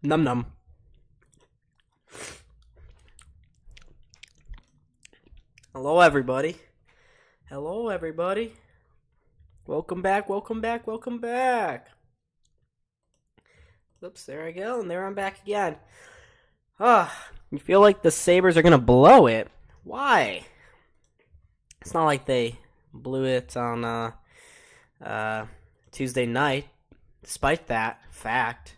Num num. Hello, everybody. Hello, everybody. Welcome back, welcome back, welcome back. Oops, there I go, and there I'm back again. You feel like the Sabres are going to blow it. Why? It's not like they blew it on Tuesday night, despite that fact.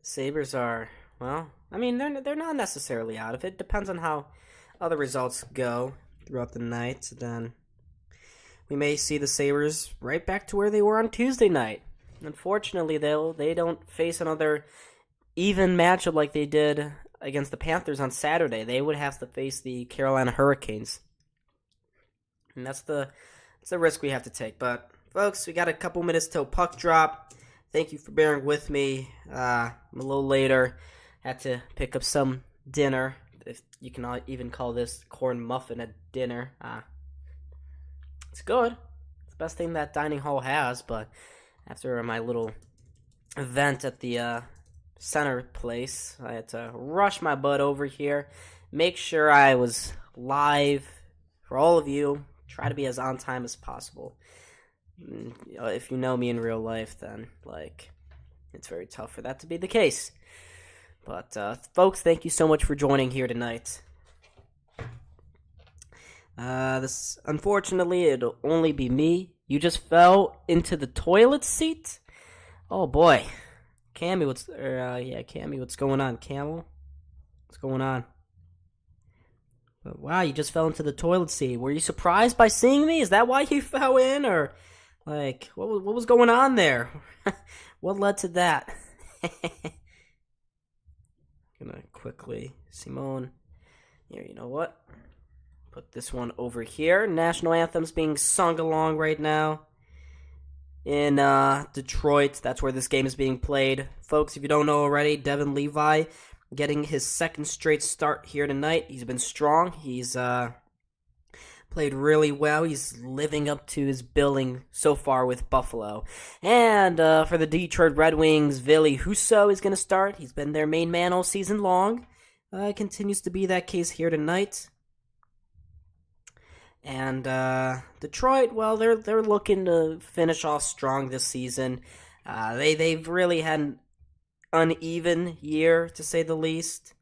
Sabres are, well, I mean, they're not necessarily out of it. Depends on how other results go throughout the night. Then we may see the Sabres right back to where they were on Tuesday night. Unfortunately, they don't face another even matchup like they did against the Panthers on Saturday. They would have to face the Carolina Hurricanes. And that's the risk we have to take. But, folks, we got a couple minutes till puck drop. Thank you for bearing with me. I'm a little later. Had to pick up some dinner, if you can even call this corn muffin a dinner. It's good. It's the best thing that dining hall has, but after my little event at the center place, I had to rush my butt over here, make sure I was live for all of you, try to be as on time as possible. If you know me in real life, then, it's very tough for that to be the case. But, folks, thank you so much for joining here tonight. Unfortunately, it'll only be me. You just fell into the toilet seat? Oh, boy. Cammy, what's going on? Camel? What's going on? But, wow, you just fell into the toilet seat. Were you surprised by seeing me? Is that why you fell in? Or, what was going on there? What led to that? Gonna quickly, Simone. Here, you know what? Put this one over here. National anthem's being sung along right now in Detroit. That's where this game is being played. Folks, if you don't know already, Devin Levi getting his second straight start here tonight. He's been strong. He's played really well. He's living up to his billing so far with Buffalo. And for the Detroit Red Wings, Ville Husso is going to start. He's been their main man all season long. Continues to be that case here tonight. And Detroit, well, they're looking to finish off strong this season. They've really had an uneven year, to say the least.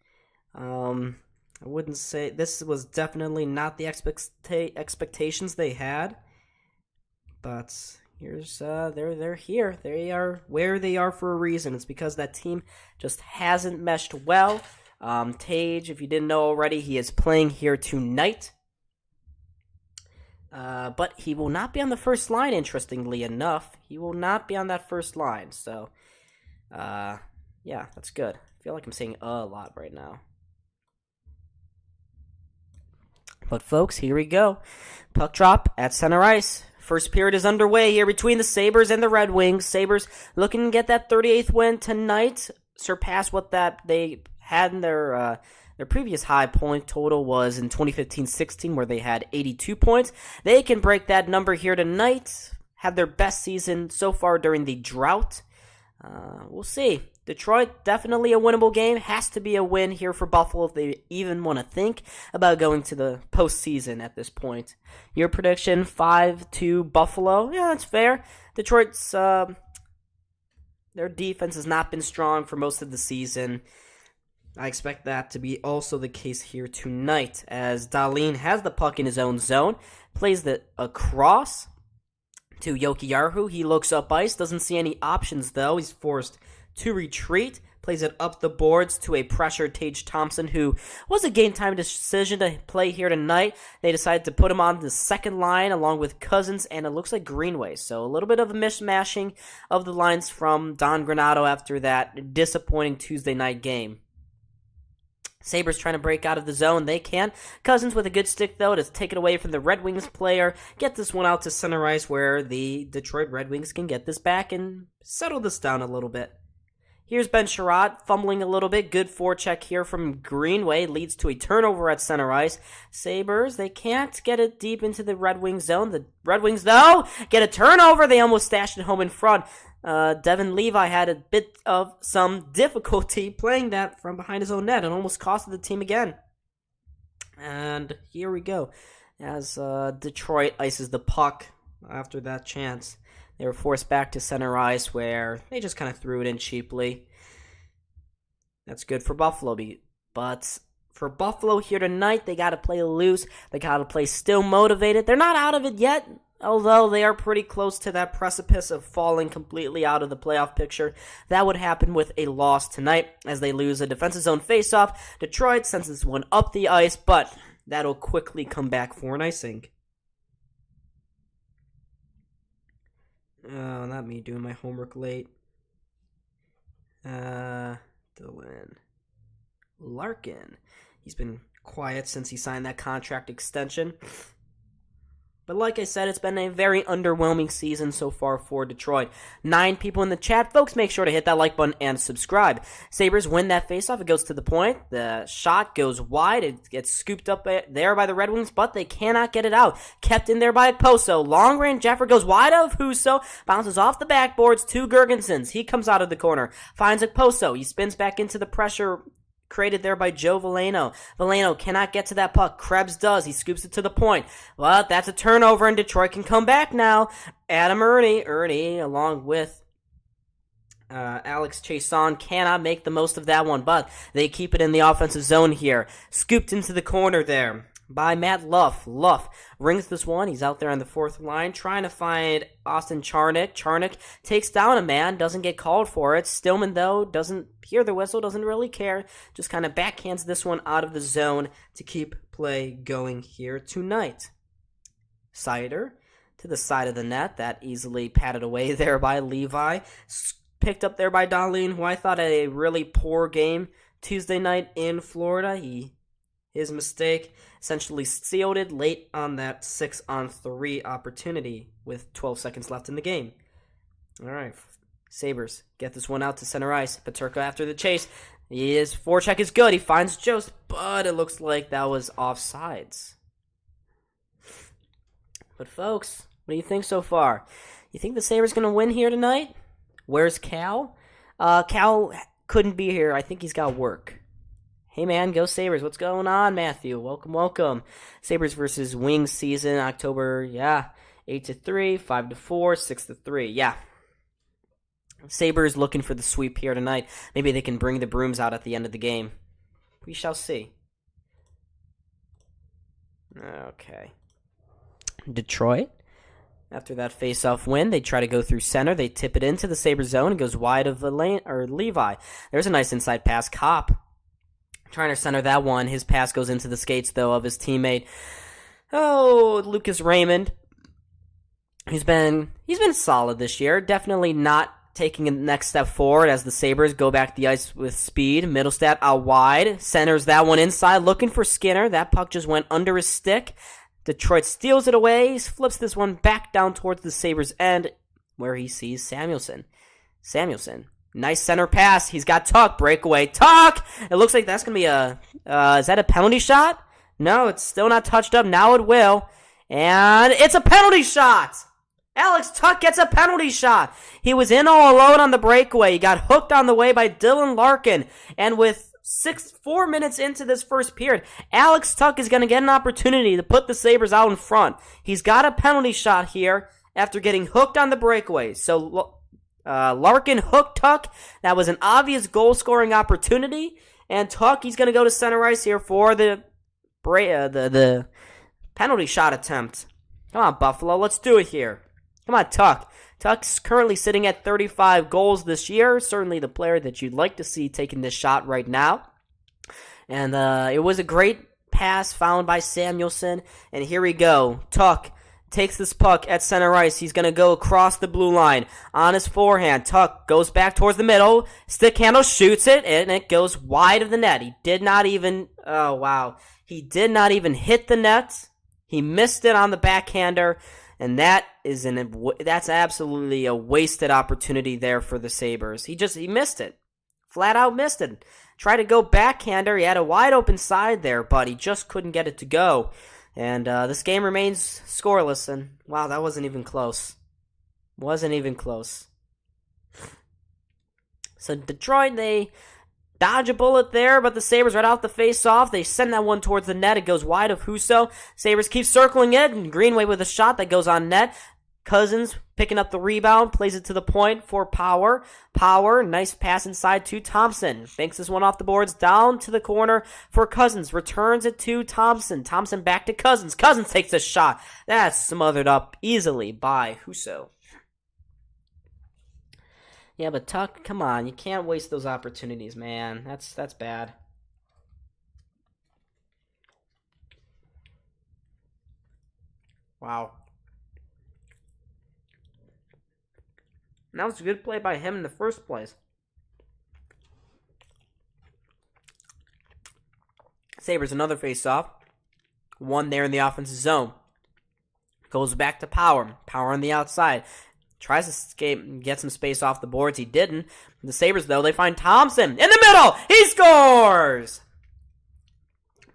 I wouldn't say this was definitely not the expectations they had, but here's they're here. They are where they are for a reason. It's because that team just hasn't meshed well. Tage, if you didn't know already, he is playing here tonight, but he will not be on the first line. Interestingly enough, he will not be on that first line. So, yeah, that's good. I feel like I'm saying a lot right now. But, folks, here we go. Puck drop at center ice. First period is underway here between the Sabres and the Red Wings. Sabres looking to get that 38th win tonight. Surpass what that they had in their previous high point total was in 2015-16, where they had 82 points. They can break that number here tonight. Have their best season so far during the drought. We'll see. Detroit, definitely a winnable game. Has to be a win here for Buffalo if they even want to think about going to the postseason at this point. Your prediction, 5-2 Buffalo. Yeah, that's fair. Detroit's, their defense has not been strong for most of the season. I expect that to be also the case here tonight, as Dahlin has the puck in his own zone, plays it across to Jokiharju. He looks up ice, doesn't see any options though. He's forced to retreat, plays it up the boards to a pressured Tage Thompson, who was a game-time decision to play here tonight. They decided to put him on the second line along with Cousins, and it looks like Greenway. So a little bit of a mishmashing of the lines from Don Granato after that disappointing Tuesday night game. Sabres trying to break out of the zone. They can. Cousins with a good stick, though, to take it away from the Red Wings player. Get this one out to center ice where the Detroit Red Wings can get this back and settle this down a little bit. Here's Ben Sherratt fumbling a little bit. Good forecheck here from Greenway. Leads to a turnover at center ice. Sabres, they can't get it deep into the Red Wings zone. The Red Wings, though, get a turnover. They almost stashed it home in front. Devin Levi had a bit of some difficulty playing that from behind his own net and almost costed the team again. And here we go. As Detroit ices the puck after that chance. They were forced back to center ice where they just kind of threw it in cheaply. That's good for Buffalo. But for Buffalo here tonight, they got to play loose. They got to play still motivated. They're not out of it yet, although they are pretty close to that precipice of falling completely out of the playoff picture. That would happen with a loss tonight as they lose a defensive zone faceoff. Detroit sends this one up the ice, but that'll quickly come back for an icing. Oh, not me doing my homework late. Dylan Larkin. He's been quiet since he signed that contract extension. But like I said, it's been a very underwhelming season so far for Detroit. 9 people in the chat. Folks, make sure to hit that like button and subscribe. Sabres win that faceoff. It goes to the point. The shot goes wide. It gets scooped up there by the Red Wings, but they cannot get it out. Kept in there by Poso. Long range effort goes wide of Husso. Bounces off the backboards to Girgensons. He comes out of the corner. Finds Poso. He spins back into the pressure created there by Joe Veleno. Veleno cannot get to that puck. Krebs does. He scoops it to the point. Well, that's a turnover, and Detroit can come back now. Adam Ernie, along with Alex Chason, cannot make the most of that one, but they keep it in the offensive zone here. Scooped into the corner there by Matt Luff. Luff rings this one. He's out there on the fourth line trying to find Austin Charnick. Charnick takes down a man, doesn't get called for it. Stillman, though, doesn't hear the whistle, doesn't really care. Just kind of backhands this one out of the zone to keep play going here tonight. Sider to the side of the net. That easily patted away there by Levi. Picked up there by Dahlin, who I thought had a really poor game Tuesday night in Florida. His mistake essentially sealed it late on that 6-on-3 opportunity with 12 seconds left in the game. All right, Sabres get this one out to center ice. Peterka after the chase. His forecheck is good. He finds Jost, but it looks like that was offsides. But folks, what do you think so far? You think the Sabres going to win here tonight? Where's Cal? Cal couldn't be here. I think he's got work. Hey man, go Sabres. What's going on, Matthew? Welcome. Sabres versus Wings season, October, 8-3, 5-4, 6-3, yeah. Sabres looking for the sweep here tonight. Maybe they can bring the brooms out at the end of the game. We shall see. Okay. Detroit. After that face-off win, they try to go through center. They tip it into the Sabres zone. It goes wide of Levi. There's a nice inside pass. Kopp trying to center that one. His pass goes into the skates, though, of his teammate. Oh, Lucas Raymond. He's been solid this year. Definitely not taking a next step forward as the Sabres go back the ice with speed. Middlestat out wide. Centers that one inside, looking for Skinner. That puck just went under his stick. Detroit steals it away. Flips this one back down towards the Sabres' end where he sees Samuelson. Nice center pass. He's got Tuck. Breakaway. Tuck! It looks like that's going to be is that a penalty shot? No, it's still not touched up. Now it will. And it's a penalty shot! Alex Tuck gets a penalty shot. He was in all alone on the breakaway. He got hooked on the way by Dylan Larkin. And with 4 minutes into this first period, Alex Tuck is going to get an opportunity to put the Sabres out in front. He's got a penalty shot here after getting hooked on the breakaway. So Larkin hooked Tuck. That was an obvious goal-scoring opportunity. And Tuck, he's going to go to center ice here for the penalty shot attempt. Come on, Buffalo. Let's do it here. Come on, Tuck. Tuck's currently sitting at 35 goals this year. Certainly the player that you'd like to see taking this shot right now. And it was a great pass found by Samuelson. And here we go. Tuck takes this puck at center ice. He's going to go across the blue line on his forehand. Tuck goes back towards the middle. Stick handle, shoots it, and it goes wide of the net. He did not even hit the net. He missed it on the backhander, and that's absolutely a wasted opportunity there for the Sabres. He missed it. Flat out missed it. Tried to go backhander. He had a wide open side there, but he just couldn't get it to go. And this game remains scoreless, and wow, that wasn't even close. So Detroit, they dodge a bullet there, but the Sabres right off the face-off. They send that one towards the net. It goes wide of Husso. Sabres keep circling it, and Greenway with a shot that goes on net. Cousins picking up the rebound, plays it to the point for Power. Power, nice pass inside to Thompson. Banks this one off the boards, down to the corner for Cousins. Returns it to Thompson. Thompson back to Cousins. Cousins takes a shot. That's smothered up easily by Husso. Yeah, but Tuck, come on. You can't waste those opportunities, man. That's bad. Wow. That was a good play by him in the first place. Sabres another face-off. One there in the offensive zone. Goes back to Power. Power on the outside. Tries to escape and get some space off the boards. He didn't. The Sabres, though, they find Thompson in the middle. He scores!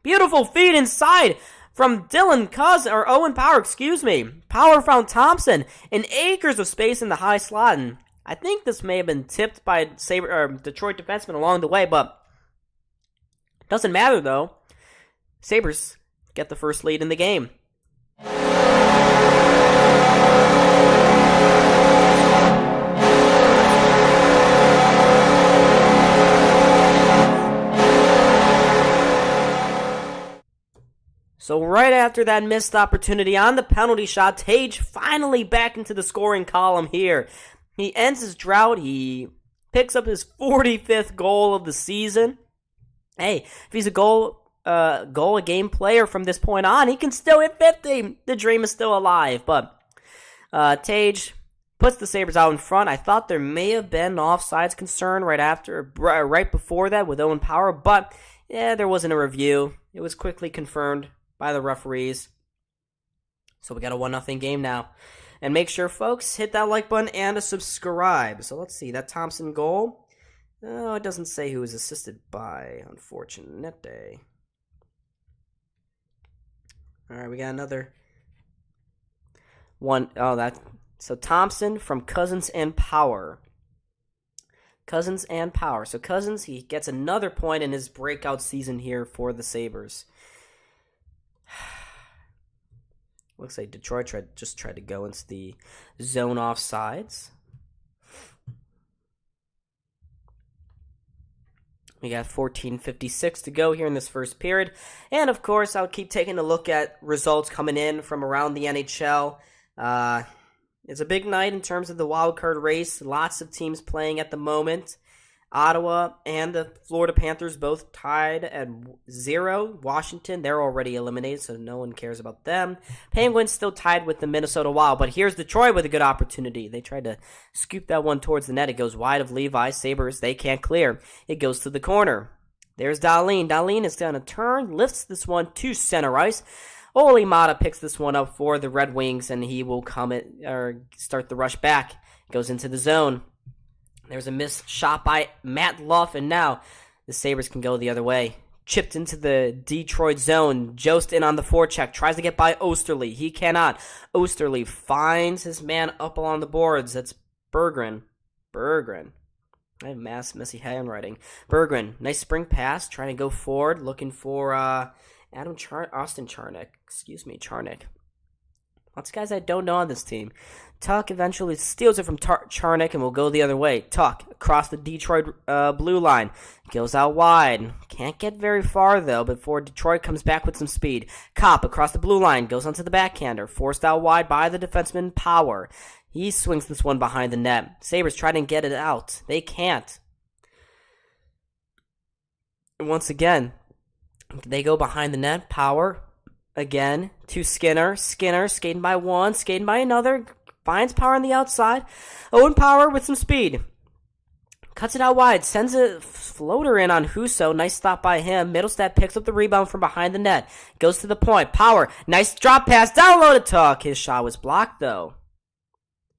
Beautiful feed inside from Owen Power, Power found Thompson in acres of space in the high slot, and I think this may have been tipped by Detroit defenseman along the way, but doesn't matter though. Sabres get the first lead in the game. So right after that missed opportunity on the penalty shot, Tage finally back into the scoring column here. He ends his drought. He picks up his 45th goal of the season. Hey, if he's a goal a game player from this point on, he can still hit 50. The dream is still alive. But Tage puts the Sabres out in front. I thought there may have been offsides concern right before that with Owen Power, but yeah, there wasn't a review. It was quickly confirmed by the referees. So we got a 1-0 game now. And make sure, folks, hit that like button and subscribe. So let's see, that Thompson goal. Oh, it doesn't say who was assisted by, unfortunately. All right, we got another one. So Thompson from Cousins and Power. So Cousins, he gets another point in his breakout season here for the Sabres. Looks like Detroit tried to go into the zone offsides. We got 14:56 to go here in this first period. And, of course, I'll keep taking a look at results coming in from around the NHL. It's a big night in terms of the wild card race. Lots of teams playing at the moment. Ottawa and the Florida Panthers both tied at 0. Washington, they're already eliminated, so no one cares about them. Penguins still tied with the Minnesota Wild, but here's Detroit with a good opportunity. They tried to scoop that one towards the net. It goes wide of Levi. Sabres, they can't clear. It goes to the corner. There's Dahlin. Dahlin is going to turn, lifts this one to center ice. Ole Mata picks this one up for the Red Wings, and he will start the rush back. Goes into the zone. There's a missed shot by Matt Luff, and now the Sabres can go the other way. Chipped into the Detroit zone. Jost in on the forecheck. Tries to get by Osterley. He cannot. Osterley finds his man up along the boards. That's Berggren. I have messy handwriting. Berggren. Nice spring pass. Trying to go forward. Looking for Charnick. Lots of guys I don't know on this team. Tuck eventually steals it from Charnick and will go the other way. Tuck across the Detroit blue line. Goes out wide. Can't get very far, though, before Detroit comes back with some speed. Kopp across the blue line. Goes onto the backhander. Forced out wide by the defenseman Power. He swings this one behind the net. Sabres try to get it out. They can't. Once again, they go behind the net. Power again to Skinner. Skinner skating by one, skating by another. Finds Power on the outside. Owen Power with some speed. Cuts it out wide. Sends a floater in on Husso. Nice stop by him. Middlestat picks up the rebound from behind the net. Goes to the point. Power. Nice drop pass. Down low to Tuck. His shot was blocked, though.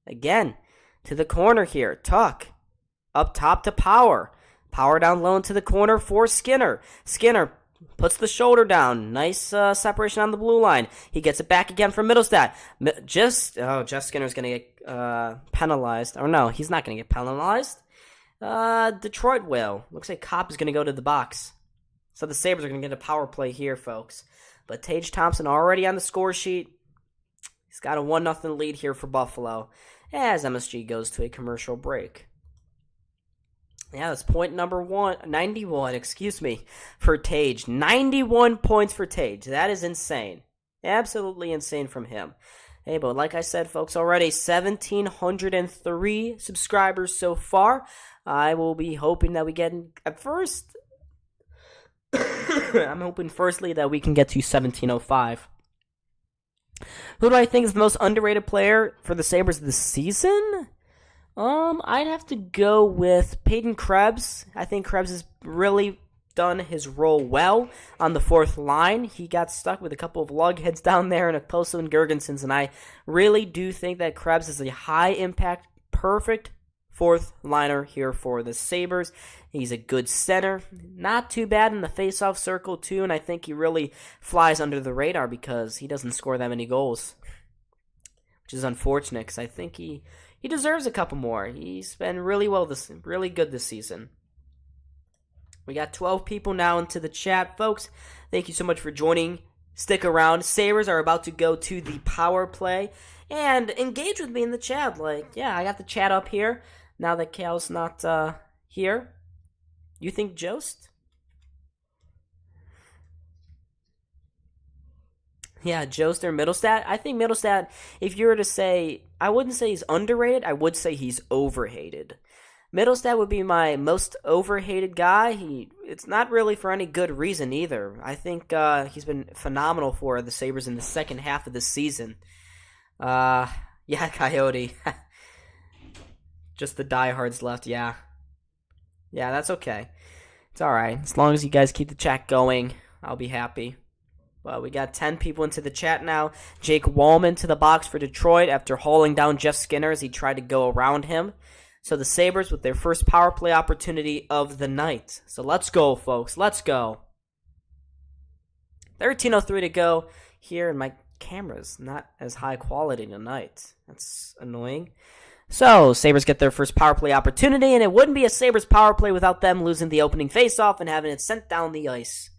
Again, to the corner here. Tuck. Up top to Power. Power down low into the corner for Skinner. Skinner puts the shoulder down. Nice separation on the blue line. He gets it back again from Middlestat. Jeff Skinner's going to get penalized. Or no, he's not going to get penalized. Detroit will. Looks like Kopp is going to go to the box. So the Sabres are going to get a power play here, folks. But Tage Thompson already on the score sheet. He's got a 1-0 lead here for Buffalo as MSG goes to a commercial break. Yeah, that's point number 91, for Tage. 91 points for Tage. That is insane. Absolutely insane from him. Hey, but like I said, folks, already 1,703 subscribers so far. I will be hoping that we get, at first, I'm hoping firstly that we can get to 1,705. Who do I think is the most underrated player for the Sabres this season? I'd have to go with Peyton Krebs. I think Krebs has really done his role well on the fourth line. He got stuck with a couple of lugheads down there and Okposo and Girgensons, and I really do think that Krebs is a high-impact, perfect fourth liner here for the Sabres. He's a good center. Not too bad in the face-off circle, too, and I think he really flies under the radar because he doesn't score that many goals, which is unfortunate because I think he deserves a couple more. He's been really good this season. We got 12 people now into the chat, folks. Thank you so much for joining. Stick around. Sabres are about to go to the power play. And engage with me in the chat. I got the chat up here now that Cal's not here. You think Jost? Yeah, Jost or Middlestat. I think Middlestat, if you were to say, I wouldn't say he's underrated. I would say he's overhated. Middlestat would be my most overhated guy. It's not really for any good reason either. I think he's been phenomenal for the Sabres in the second half of the season. Yeah, Coyote. Just the diehards left, yeah. Yeah, that's okay. It's alright. As long as you guys keep the chat going, I'll be happy. Well, we got 10 people into the chat now. Jake Wallman to the box for Detroit after hauling down Jeff Skinner as he tried to go around him. So the Sabres with their first power play opportunity of the night. So let's go, folks. Let's go. 13:03 to go here, and my camera's not as high quality tonight. That's annoying. So, Sabres get their first power play opportunity, and it wouldn't be a Sabres power play without them losing the opening faceoff and having it sent down the ice.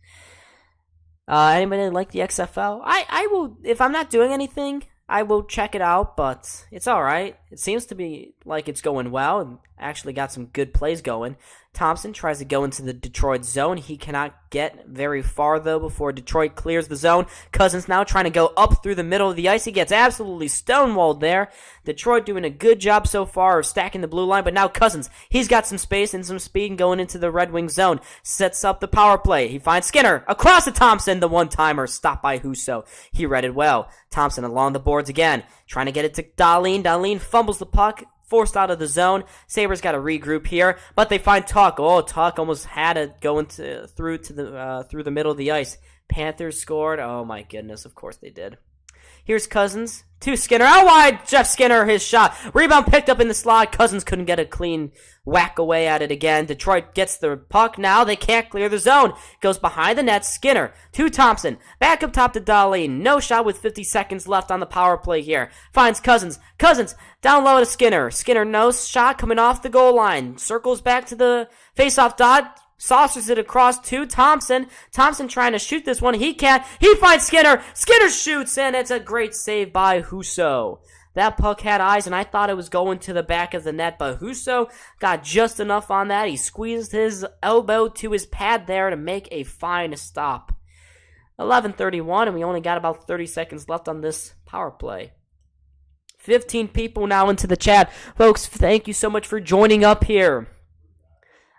Anybody like the XFL? I will, if I'm not doing anything, I will check it out, but it's alright. It seems to be like it's going well, and actually got some good plays going. Thompson tries to go into the Detroit zone. He cannot get very far, though, before Detroit clears the zone. Cousins now trying to go up through the middle of the ice. He gets absolutely stonewalled there. Detroit doing a good job so far of stacking the blue line, but now Cousins, he's got some space and some speed and going into the Red Wing zone. Sets up the power play. He finds Skinner across to Thompson, the one-timer, stopped by Husso. He read it well. Thompson along the boards again, trying to get it to Dahlin. Dahlin fumbles the puck. Forced out of the zone. Sabres got to regroup here, but they find Tuck. Oh, Tuck almost had it going through the middle of the ice. Panthers scored. Oh my goodness, of course they did. Here's Cousins to Skinner. Out wide, Jeff Skinner, his shot. Rebound picked up in the slot. Cousins couldn't get a clean whack away at it again. Detroit gets the puck now. They can't clear the zone. Goes behind the net. Skinner to Thompson. Back up top to Dahlin. No shot with 50 seconds left on the power play here. Finds Cousins. Cousins down low to Skinner. Skinner, no shot coming off the goal line. Circles back to the faceoff dot. Saucers it across to Thompson. Thompson trying to shoot this one. He can't. He finds Skinner. Skinner shoots, and it's a great save by Husso. That puck had eyes, and I thought it was going to the back of the net, but Husso got just enough on that. He squeezed his elbow to his pad there to make a fine stop. 11:31, and we only got about 30 seconds left on this power play. 15 people now into the chat. Folks, thank you so much for joining up here.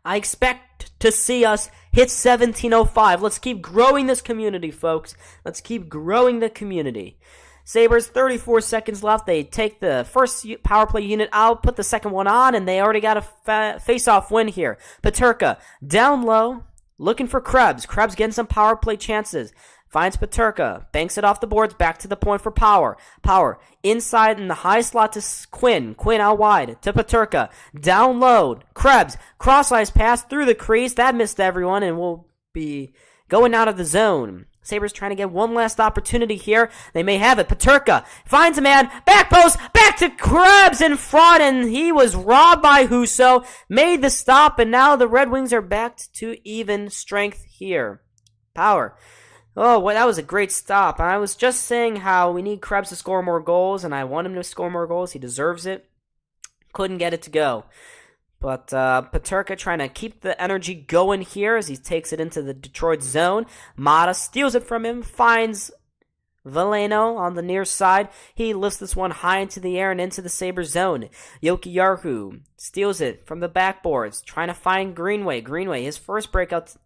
I expect to see us hit 1705. Let's keep growing this community, folks. Let's keep growing the community. Sabres, 34 seconds left. They take the first power play unit out, put the second one on, and they already got a face-off win here. Peterka down low, looking for Krebs. Krebs getting some power play chances. Finds Peterka, banks it off the boards, back to the point for Power. Power inside in the high slot to Quinn. Quinn out wide to Peterka. Down low, Krebs, cross-ice pass through the crease. That missed everyone and will be going out of the zone. Sabres trying to get one last opportunity here. They may have it. Peterka finds a man. Back post. Back to Krebs in front. And he was robbed by Husso. Made the stop. And now the Red Wings are back to even strength here. Power. Oh, well, that was a great stop. I was just saying how we need Krebs to score more goals. And I want him to score more goals. He deserves it. Couldn't get it to go. But Peterka trying to keep the energy going here as he takes it into the Detroit zone. Mata steals it from him, finds Veleno on the near side. He lifts this one high into the air and into the Sabres zone. Jokiharju steals it from the backboards, trying to find Greenway. Greenway, his first breakout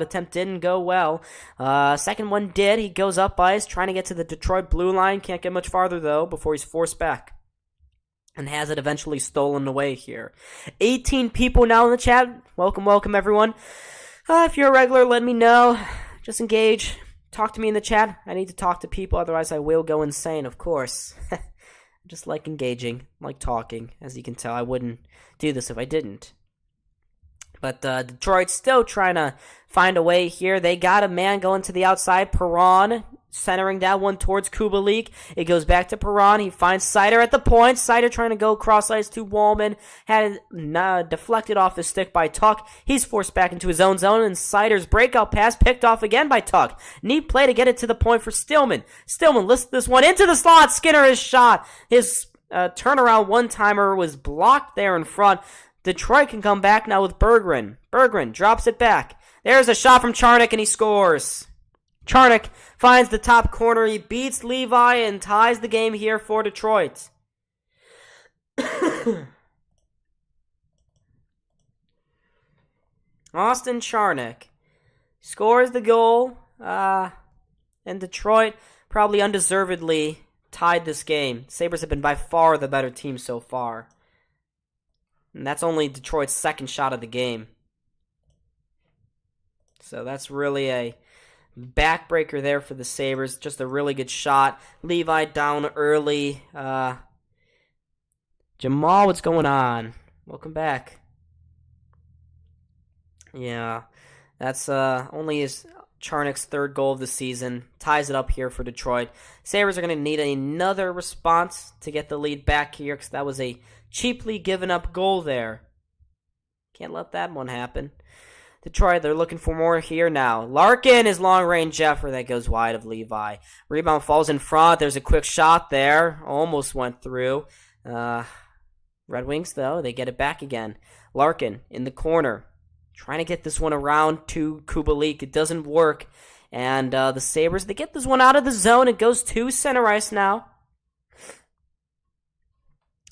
attempt didn't go well. Second one did. He goes up ice, trying to get to the Detroit blue line. Can't get much farther, though, before he's forced back. And has it eventually stolen away here. 18 people now in the chat. Welcome, everyone. If you're a regular, let me know. Just engage. Talk to me in the chat. I need to talk to people, otherwise I will go insane, of course. I just like engaging, like talking. As you can tell, I wouldn't do this if I didn't. But Detroit's still trying to find a way here. They got a man going to the outside. Perron centering that one towards Kubalik. It goes back to Perron. He finds Seider at the point. Seider trying to go cross ice to Wallman. Had it deflected off his stick by Tuck. He's forced back into his own zone, and Seider's breakout pass picked off again by Tuck. Neat play to get it to the point for Stillman. Stillman lifts this one into the slot. Skinner his shot. His turnaround one-timer was blocked there in front. Detroit can come back now with Berggren. Berggren drops it back. There's a shot from Charnik, and he scores. Charnik finds the top corner. He beats Levi and ties the game here for Detroit. Austin Charnik scores the goal. And Detroit probably undeservedly tied this game. Sabres have been by far the better team so far. And that's only Detroit's second shot of the game. So that's really a backbreaker there for the Sabres. Just a really good shot. Levi down early. Jamal, what's going on? Welcome back. Yeah, that's only his Charnik's third goal of the season. Ties it up here for Detroit. Sabres are going to need another response to get the lead back here, because that was a cheaply given up goal there. Can't let that one happen. Detroit, they're looking for more here now. Larkin is long-range Jeffer. That goes wide of Levi. Rebound falls in front. There's a quick shot there. Almost went through. Red Wings, though, they get it back again. Larkin in the corner. Trying to get this one around to Kubalik. It doesn't work. And the Sabres, they get this one out of the zone. It goes to center ice now.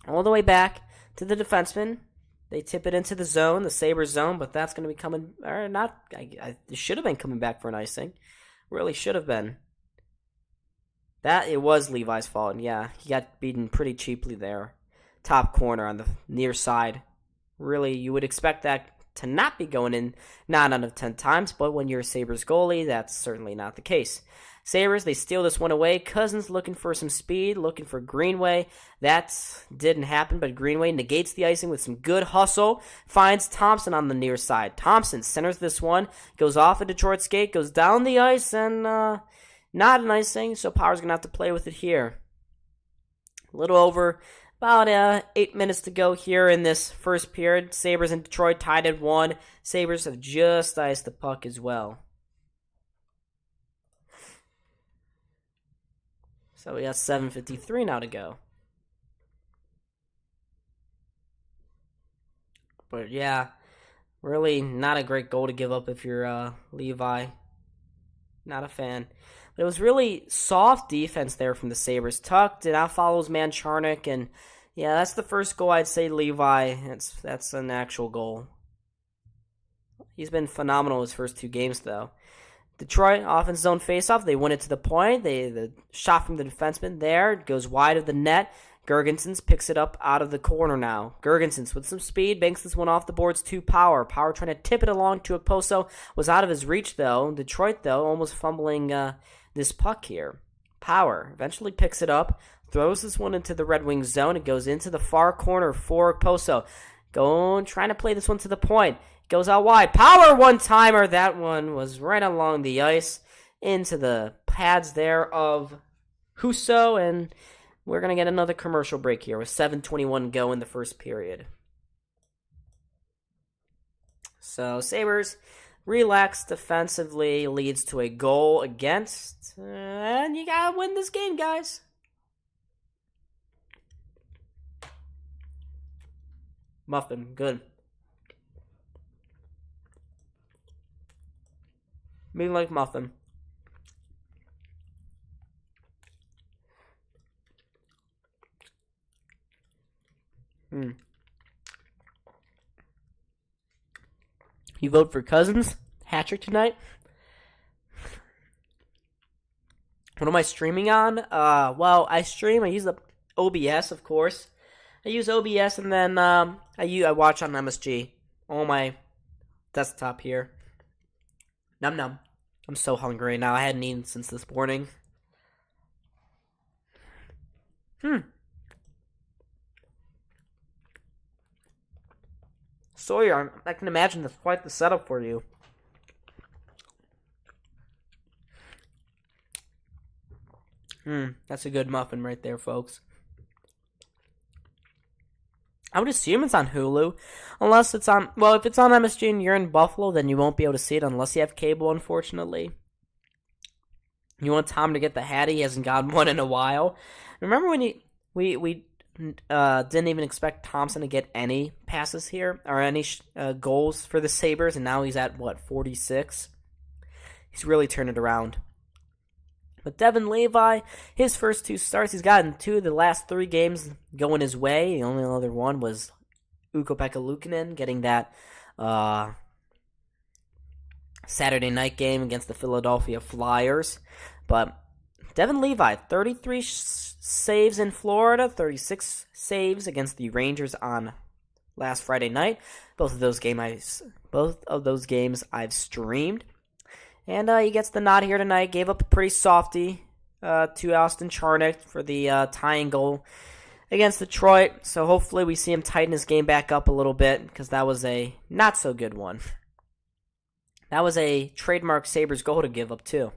All the way back to the defenseman. They tip it into the zone, the Sabres zone, but that's going to be coming, or not, it should have been coming back for an icing. Really should have been. That, it was Levi's fault, yeah. He got beaten pretty cheaply there. Top corner on the near side. Really, you would expect that to not be going in 9 out of 10 times, but when you're a Sabres goalie, that's certainly not the case. Sabres, they steal this one away. Cousins looking for some speed, looking for Greenway. That didn't happen, but Greenway negates the icing with some good hustle. Finds Thompson on the near side. Thompson centers this one, goes off a Detroit skate, goes down the ice, and not an icing, so Power's going to have to play with it here. A little over about 8 minutes to go here in this first period. Sabres and Detroit tied at 1. Sabres have just iced the puck as well. So we got 7:53 now to go. But yeah, really not a great goal to give up if you're Levi. Not a fan. But it was really soft defense there from the Sabres. Tuck did not follow his man Charnik, and yeah, that's the first goal I'd say Levi. That's an actual goal. He's been phenomenal his first 2 games though. Detroit, offense zone faceoff. They win it to the point. The shot from the defenseman there goes wide of the net. Girgensons picks it up out of the corner now. Girgensons with some speed banks this one off the boards to Power. Power trying to tip it along to Okposo. Was out of his reach though. Detroit though almost fumbling this puck here. Power eventually picks it up. Throws this one into the Red Wings zone. It goes into the far corner for Okposo. Trying to play this one to the point. goes out wide. Power one-timer. That one was right along the ice into the pads there of Husso, and we're going to get another commercial break here with 7:21 go in the first period. So Sabres relax defensively, leads to a goal against, and you got to win this game, guys. Muffin, good. Me like muffin. You vote for Cousins? Hat-trick tonight? What am I streaming on? Well, I use the OBS, of course. I use OBS, and then I watch on MSG on my desktop here. Num num. I'm so hungry now. I hadn't eaten since this morning. Sawyer, I can imagine that's quite the setup for you. That's a good muffin right there, folks. I would assume it's on Hulu, unless it's on, well, if it's on MSG and you're in Buffalo, then you won't be able to see it unless you have cable, unfortunately. You want Tom to get the hat? He hasn't gotten one in a while. Remember when we didn't even expect Thompson to get any passes here, or any goals for the Sabres, and now he's at, 46? He's really turned it around. But Devin Levi, his first 2 starts, he's gotten 2 of the last 3 games going his way. The only other one was Ukko-Pekka Luukkonen getting that Saturday night game against the Philadelphia Flyers. But Devin Levi, 33 saves in Florida, 36 saves against the Rangers on last Friday night. Both of those games I've streamed. And he gets the nod here tonight. Gave up a pretty softy to Austin Charnick for the tying goal against Detroit. So hopefully we see him tighten his game back up a little bit, because that was a not so good one. That was a trademark Sabres goal to give up too.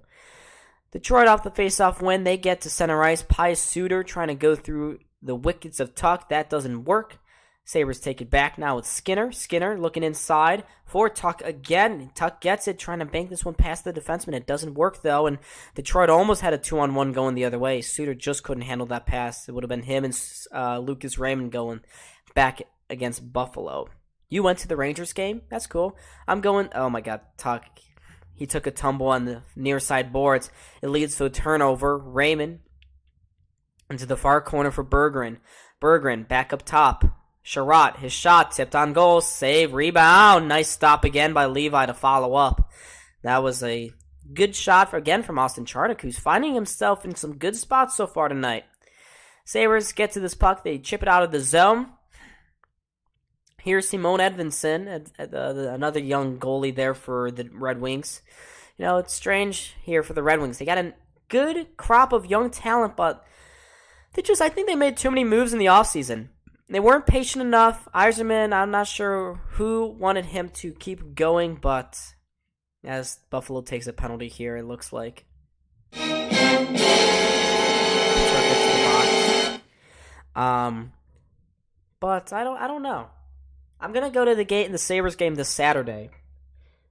Detroit off the faceoff win. They get to center ice. Pius Suter trying to go through the wickets of Tuch. That doesn't work. Sabres take it back now with Skinner. Skinner looking inside for Tuch again. Tuch gets it, trying to bank this one past the defenseman. It doesn't work, though, and Detroit almost had a 2-on-1 going the other way. Suter just couldn't handle that pass. It would have been him and Lucas Raymond going back against Buffalo. You went to the Rangers game? That's cool. I'm going, oh my God, Tuch. He took a tumble on the near side boards. It leads to a turnover. Raymond into the far corner for Berggren. Berggren back up top. Sherratt, his shot tipped on goal, save, rebound. Nice stop again by Levi to follow up. That was a good shot from Austin Charnick, who's finding himself in some good spots so far tonight. Sabres get to this puck. They chip it out of the zone. Here's Simone Edvinsson, another young goalie there for the Red Wings. You know, it's strange here for the Red Wings. They got a good crop of young talent, but I think they made too many moves in the offseason. They weren't patient enough. Yzerman, I'm not sure who wanted him to keep going, but as Buffalo takes a penalty here, it looks like. But I don't know. I'm gonna go to the Sabres game this Saturday.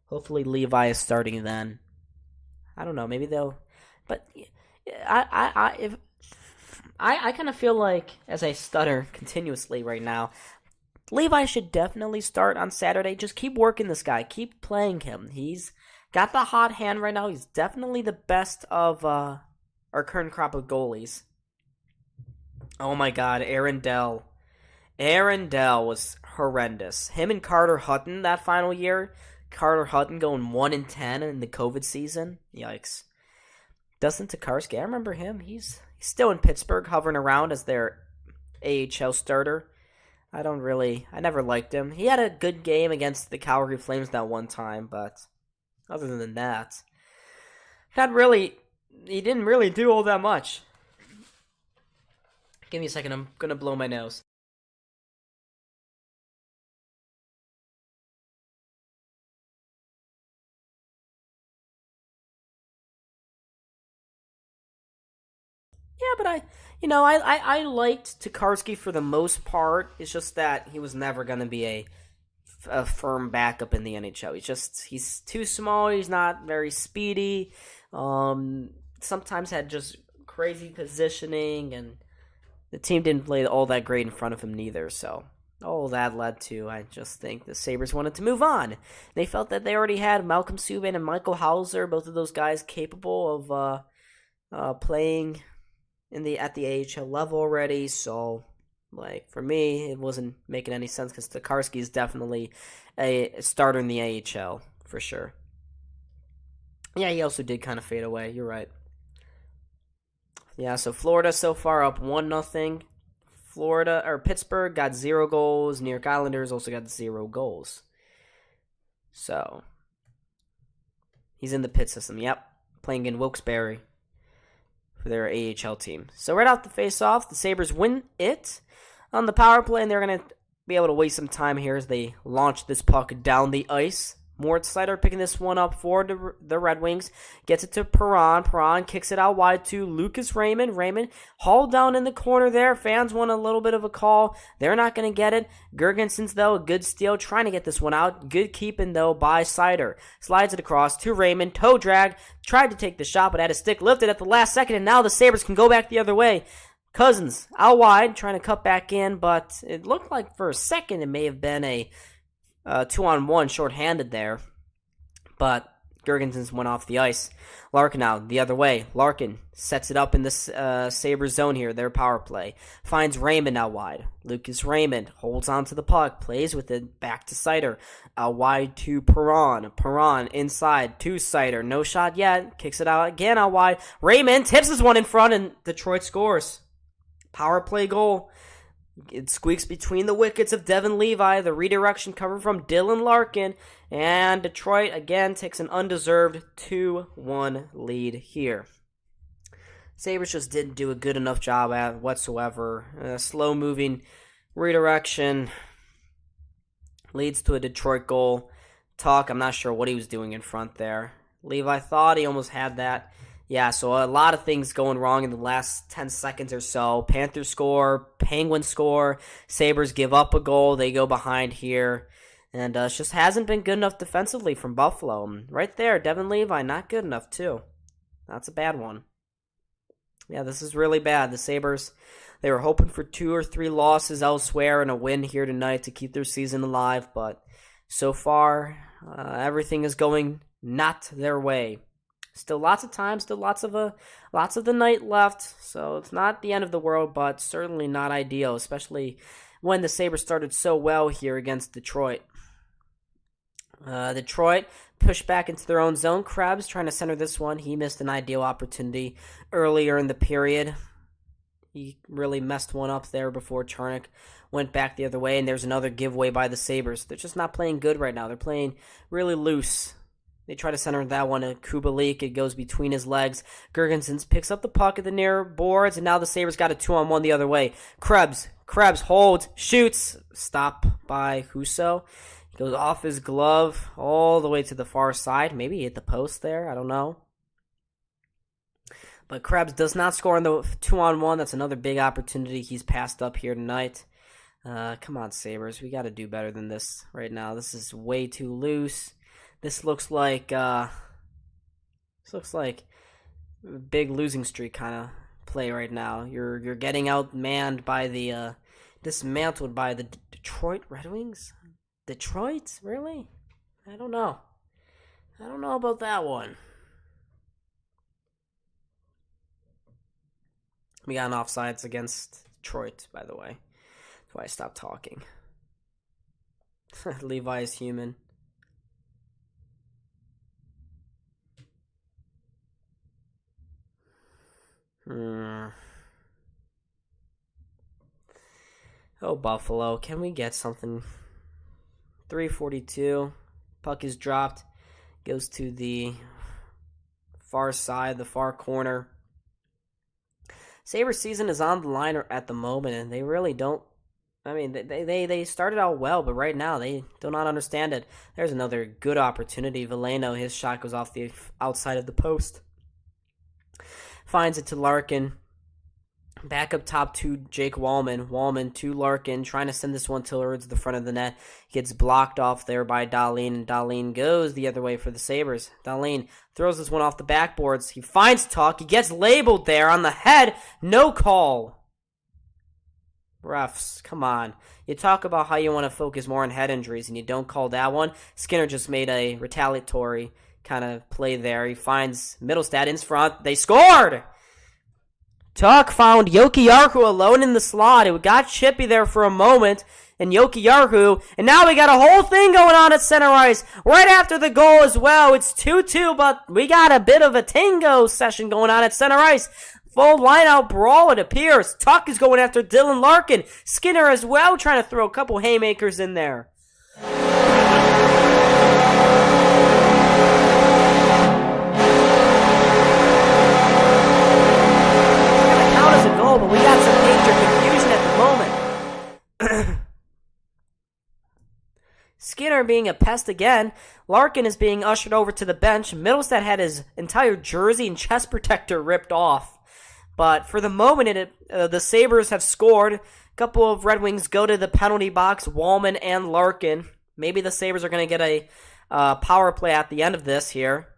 Hopefully Levi is starting then. I don't know. Maybe they'll. But I kind of feel like, as I stutter continuously right now, Levi should definitely start on Saturday. Just keep working this guy. Keep playing him. He's got the hot hand right now. He's definitely the best of our current crop of goalies. Oh my God, Aaron Dell. Aaron Dell was horrendous. Him and Carter Hutton that final year. Carter Hutton going 1-10 in the COVID season. Yikes. Dustin Tokarski, I remember him. He's still in Pittsburgh, hovering around as their AHL starter. I never liked him. He had a good game against the Calgary Flames that one time, but other than that, he didn't really do all that much. Give me a second, I'm gonna blow my nose. Yeah, but I liked Tokarski for the most part. It's just that he was never going to be a firm backup in the NHL. He's too small. He's not very speedy. Sometimes had just crazy positioning, and the team didn't play all that great in front of him neither. So all that led to, I just think the Sabres wanted to move on. They felt that they already had Malcolm Subban and Michael Hauser, both of those guys capable of playing at the AHL level already. So, like, for me, it wasn't making any sense because Tokarski is definitely a starter in the AHL for sure. Yeah, he also did kind of fade away. You're right. Yeah, so Florida so far up 1-0. Pittsburgh got 0 goals. New York Islanders also got 0 goals. So he's in the pit system. Yep, playing in Wilkes-Barre for their AHL team. So right off the face-off, the Sabres win it on the power play, and they're going to be able to waste some time here as they launch this puck down the ice. Moritz Seider picking this one up for the Red Wings. Gets it to Perron. Perron kicks it out wide to Lucas Raymond. Raymond hauled down in the corner there. Fans want a little bit of a call. They're not going to get it. Gergensons, though, a good steal. Trying to get this one out. Good keeping, though, by Seider. Slides it across to Raymond. Toe drag. Tried to take the shot, but had a stick lifted at the last second, and now the Sabres can go back the other way. Cousins out wide, trying to cut back in, but it looked like for a second it may have been a 2-on-1 shorthanded there, but Gergensons went off the ice. Larkin out the other way. Larkin sets it up in the Sabres zone here, their power play. Finds Raymond out wide. Lucas Raymond holds on to the puck, plays with it back to Seider. Out wide to Perron. Perron inside to Seider. No shot yet. Kicks it out again out wide. Raymond tips this one in front, and Detroit scores. Power play goal. It squeaks between the wickets of Devin Levi. The redirection coming from Dylan Larkin. And Detroit, again, takes an undeserved 2-1 lead here. Sabres just didn't do a good enough job at it whatsoever. Slow-moving redirection leads to a Detroit goal. I'm not sure what he was doing in front there. Levi thought he almost had that. Yeah, so a lot of things going wrong in the last 10 seconds or so. Panthers score, Penguins score, Sabres give up a goal, they go behind here. And it just hasn't been good enough defensively from Buffalo. Right there, Devin Levi, not good enough too. That's a bad one. Yeah, this is really bad. The Sabres, they were hoping for 2 or 3 losses elsewhere and a win here tonight to keep their season alive. But so far, everything is going not their way. Still lots of time, still lots of the night left, so it's not the end of the world, but certainly not ideal, especially when the Sabres started so well here against Detroit. Detroit pushed back into their own zone. Krebs trying to center this one. He missed an ideal opportunity earlier in the period. He really messed one up there before Charnik went back the other way, and there's another giveaway by the Sabres. They're just not playing good right now. They're playing really loose. They try to center that one to Kubalik. It goes between his legs. Gergensons picks up the puck at the near boards, and now the Sabres got a 2-on-1 the other way. Krebs holds, shoots. Stop by Husso. He goes off his glove all the way to the far side. Maybe he hit the post there. I don't know. But Krebs does not score on the 2-on-1. That's another big opportunity he's passed up here tonight. Come on, Sabres. We got to do better than this right now. This is way too loose. This looks like a big losing streak kind of play right now. You're getting outmanned by dismantled by the Detroit Red Wings. Detroit, really? I don't know about that one. We got an offsides against Detroit, by the way. That's why I stopped talking. Levi is human. Oh, Buffalo, can we get something? 3:42. Puck is dropped. Goes to the far side, the far corner. Sabres season is on the line at the moment, and they really don't. I mean, they started out well, but right now they do not understand it. There's another good opportunity. Veleno, his shot goes off the outside of the post. Finds it to Larkin. Back up top to Jake Wallman. Wallman to Larkin, trying to send this one towards the front of the net. Gets blocked off there by Dahlin, and Dahlin goes the other way for the Sabres. Dahlin throws this one off the backboards. He finds Tuch. He gets labeled there on the head. No call. Refs, come on. You talk about how you want to focus more on head injuries, and you don't call that one. Skinner just made a retaliatory kind of play there. He finds Middlestat in front. They scored! Tuch found Jokiharju alone in the slot. It got chippy there for a moment, and Jokiharju, and now we got a whole thing going on at center ice right after the goal as well. It's 2-2, but we got a bit of a tango session going on at center ice. Full line-out brawl, it appears. Tuch is going after Dylan Larkin. Skinner as well, trying to throw a couple haymakers in there. But we got some major confusion at the moment. Skinner being a pest again. Larkin is being ushered over to the bench. Middlestat had his entire jersey and chest protector ripped off. But for the moment, the Sabres have scored. A couple of Red Wings go to the penalty box, Wallman and Larkin. Maybe the Sabres are going to get a power play at the end of this here.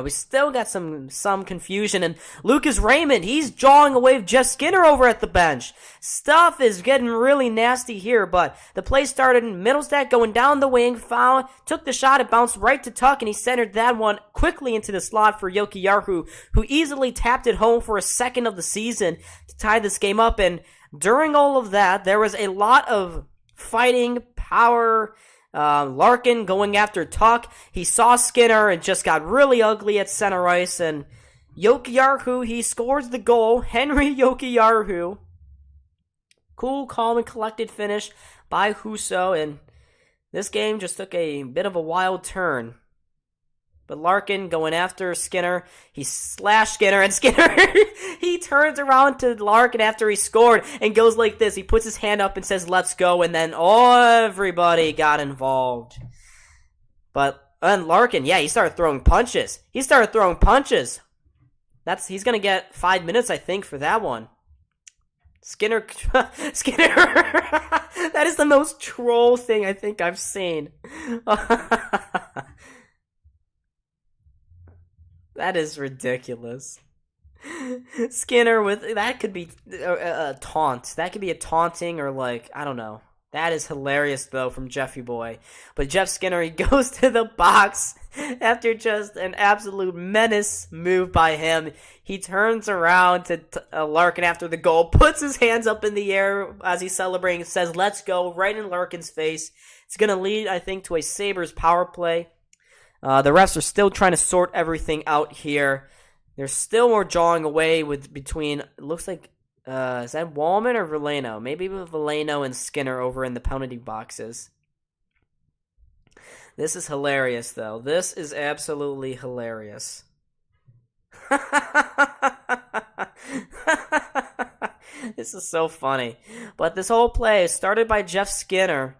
We still got some confusion, and Lucas Raymond, he's jawing away with Jeff Skinner over at the bench. Stuff is getting really nasty here, but the play started in Middlestat going down the wing, foul, took the shot, it bounced right to Tuch, and he centered that one quickly into the slot for Jokiharju, who easily tapped it home for a second of the season to tie this game up, and during all of that, there was a lot of fighting, power, Larkin going after Tuch. He saw Skinner and just got really ugly at center ice. And Jokiharju, he scores the goal. Henry Jokiharju. Cool, calm, and collected finish by Husso. And this game just took a bit of a wild turn. But Larkin going after Skinner. He slashed Skinner, and Skinner, he turns around to Larkin after he scored and goes like this. He puts his hand up and says, "Let's go," and then everybody got involved. And Larkin, yeah, he started throwing punches. He's going to get 5 minutes, I think, for that one. Skinner, that is the most troll thing I think I've seen. That is ridiculous. Skinner that could be a taunt. That could be a taunting or I don't know. That is hilarious though from Jeffy Boy. But Jeff Skinner, he goes to the box after just an absolute menace move by him. He turns around to Larkin after the goal, puts his hands up in the air as he's celebrating, and says, "Let's go," right in Larkin's face. It's going to lead, I think, to a Sabres power play. The refs are still trying to sort everything out here. There's still more jawing away between, it looks like, is that Wallman or Veleno? Maybe with Veleno and Skinner over in the penalty boxes. This is hilarious, though. This is absolutely hilarious. This is so funny. But this whole play is started by Jeff Skinner.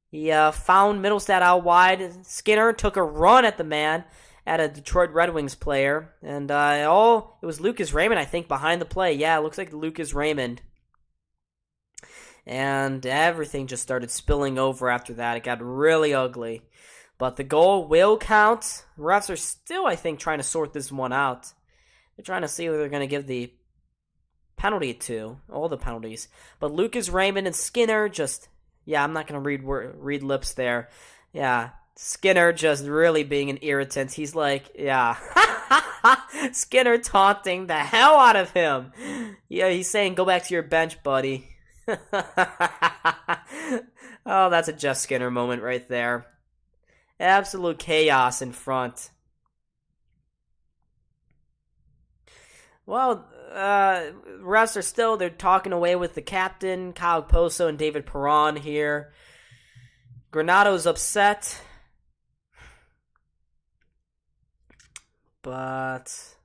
He found Middlestat out wide. Skinner took a run at the man, at a Detroit Red Wings player. And it was Lucas Raymond, I think, behind the play. Yeah, it looks like Lucas Raymond. And everything just started spilling over after that. It got really ugly. But the goal will count. Refs are still, I think, trying to sort this one out. They're trying to see who they're going to give the penalty to. All the penalties. But Lucas Raymond and Skinner just... Yeah, I'm not going to read lips there. Yeah, Skinner just really being an irritant. He's like, yeah. Skinner taunting the hell out of him. Yeah, he's saying, "Go back to your bench, buddy." Oh, that's a Jeff Skinner moment right there. Absolute chaos in front. Well, refs are still, they're talking away with the captain, Kyle Poso and David Perron here. Granato's upset. But,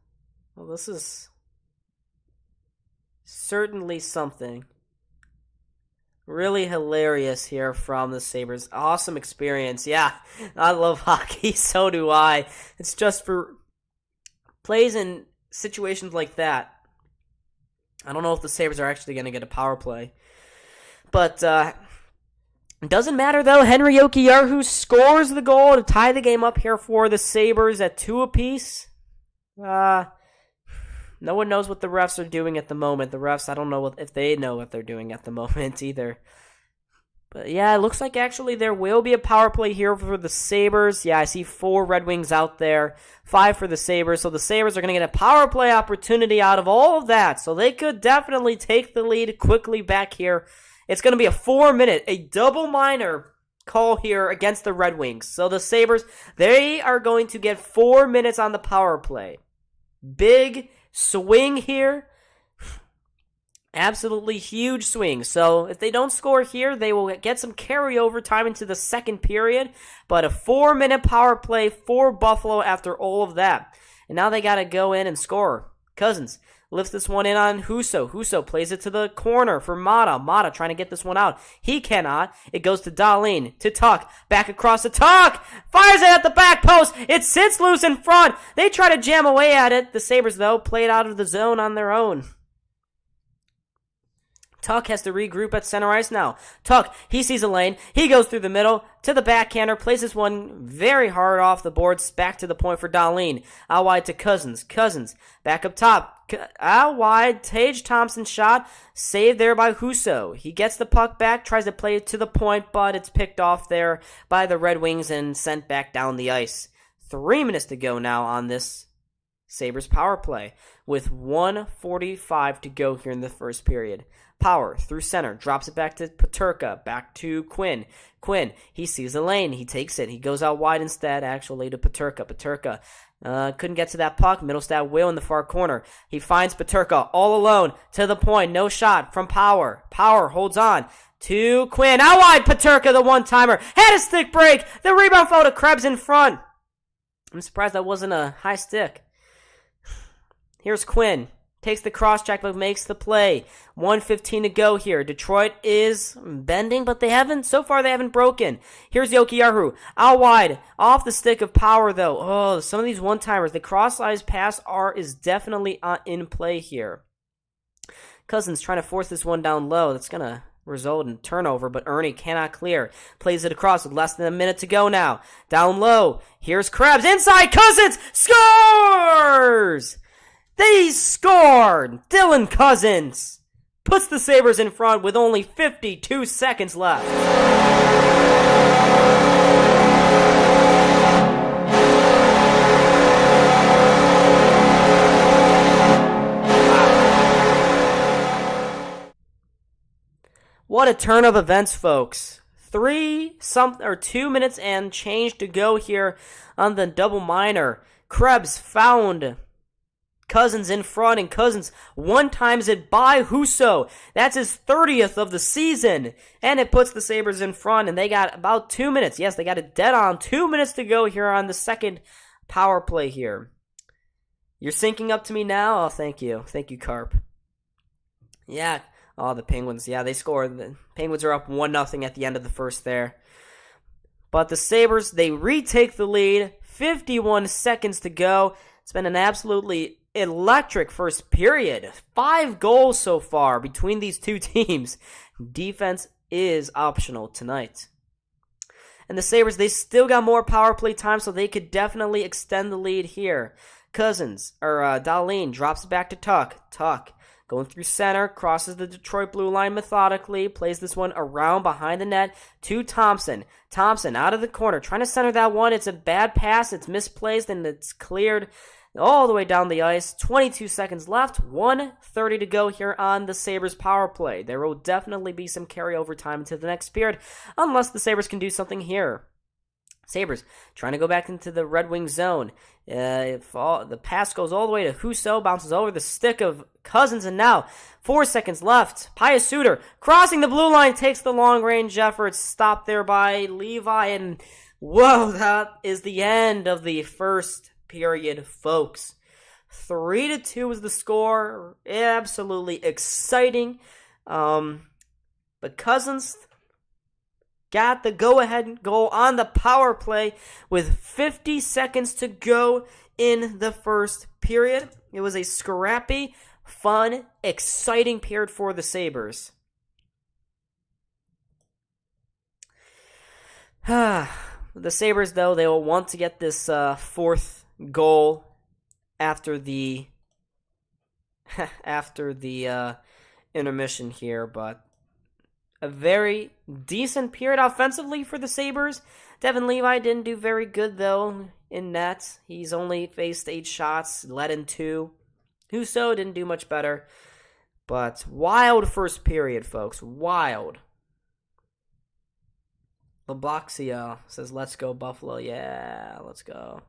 well, this is certainly something really hilarious here from the Sabres. Awesome experience. Yeah, I love hockey. So do I. It's just for plays in situations like that. I don't know if the Sabres are actually going to get a power play. But it doesn't matter, though. Henry Jokiharju scores the goal to tie the game up here for the Sabres at 2 apiece. No one knows what the refs are doing at the moment. The refs, I don't know if they know what they're doing at the moment either. But yeah, it looks like actually there will be a power play here for the Sabres. Yeah, I see 4 Red Wings out there, 5 for the Sabres. So the Sabres are going to get a power play opportunity out of all of that. So they could definitely take the lead quickly back here. It's going to be a 4-minute, a double minor call here against the Red Wings. So the Sabres, they are going to get 4 minutes on the power play. Big swing here. Absolutely huge swing. So if they don't score here, they will get some carryover time into the second period. But a 4-minute power play for Buffalo after all of that. And now they got to go in and score. Cousins lifts this one in on Husso. Husso plays it to the corner for Mata. Mata trying to get this one out. He cannot. It goes to Dahlin. To Tuch. Back across to Tuch. Fires it at the back post. It sits loose in front. They try to jam away at it. The Sabres, though, play it out of the zone on their own. Tuch has to regroup at center ice now. Tuch, he sees a lane. He goes through the middle to the backhander. Plays this one very hard off the boards. Back to the point for Dahlin. Out wide to Cousins. Cousins back up top. Out wide. Tage Thompson shot. Saved there by Husso. He gets the puck back. Tries to play it to the point, but it's picked off there by the Red Wings and sent back down the ice. 3 minutes to go now on this Sabres power play with 1:45 to go here in the first period. Power through center, drops it back to Peterka, back to Quinn. Quinn, he sees the lane, he takes it, he goes out wide instead, actually to Peterka. Peterka couldn't get to that puck, Middlestat will in the far corner. He finds Peterka all alone, to the point, no shot from Power. Power holds on to Quinn, out wide, Peterka, the one-timer, had a stick break, the rebound fell to Krebs in front. I'm surprised that wasn't a high stick. Here's Quinn. Takes the cross-check, but makes the play. 1:15 to go here. Detroit is bending, but they haven't broken. Here's Jokiharju. Out wide. Off the stick of Power, though. Oh, some of these one-timers. The cross-eyes pass is definitely in play here. Cousins trying to force this one down low. That's going to result in turnover, but Ernie cannot clear. Plays it across with less than a minute to go now. Down low. Here's Krebs. Inside. Cousins scores! They scored! Dylan Cousins puts the Sabres in front with only 52 seconds left. What a turn of events, folks. 2 minutes and change to go here on the double minor. Krebs found Cousins in front, and Cousins one-times it by Husso. That's his 30th of the season, and it puts the Sabres in front, and they got about 2 minutes. Yes, they got it dead on. 2 minutes to go here on the second power play here. You're syncing up to me now? Oh, thank you. Thank you, Carp. Yeah. Oh, the Penguins. Yeah, they scored. The Penguins are up 1-0 at the end of the first there. But the Sabres, they retake the lead. 51 seconds to go. It's been an absolutely electric first period. 5 goals so far between these two teams. Defense is optional tonight. And the Sabres, they still got more power play time, so they could definitely extend the lead here. Dahlin drops it back to Tuch. Tuch going through center, crosses the Detroit blue line methodically, plays this one around behind the net to Thompson. Thompson out of the corner, trying to center that one. It's a bad pass, it's misplaced, and it's cleared all the way down the ice. 22 seconds left, 1:30 to go here on the Sabres power play. There will definitely be some carryover time into the next period, unless the Sabres can do something here. Sabres trying to go back into the Red Wing zone. The pass goes all the way to Husso, bounces over the stick of Cousins, and now 4 seconds left. Pius Suter crossing the blue line, takes the long-range effort, stopped there by Levi, and whoa, that is the end of the first period, folks. 3-2 was the score. Absolutely exciting. But Cousins got the go-ahead goal on the power play with 50 seconds to go in the first period. It was a scrappy fun, exciting period for the Sabres. The Sabres, though, they will want to get this fourth goal after the intermission here, but a very decent period offensively for the Sabres. Devin Levi didn't do very good, though, in net. He's only faced 8 shots, let in 2. Husso didn't do much better. But wild first period, folks. Wild. Labloxia says, let's go, Buffalo. Yeah, let's go.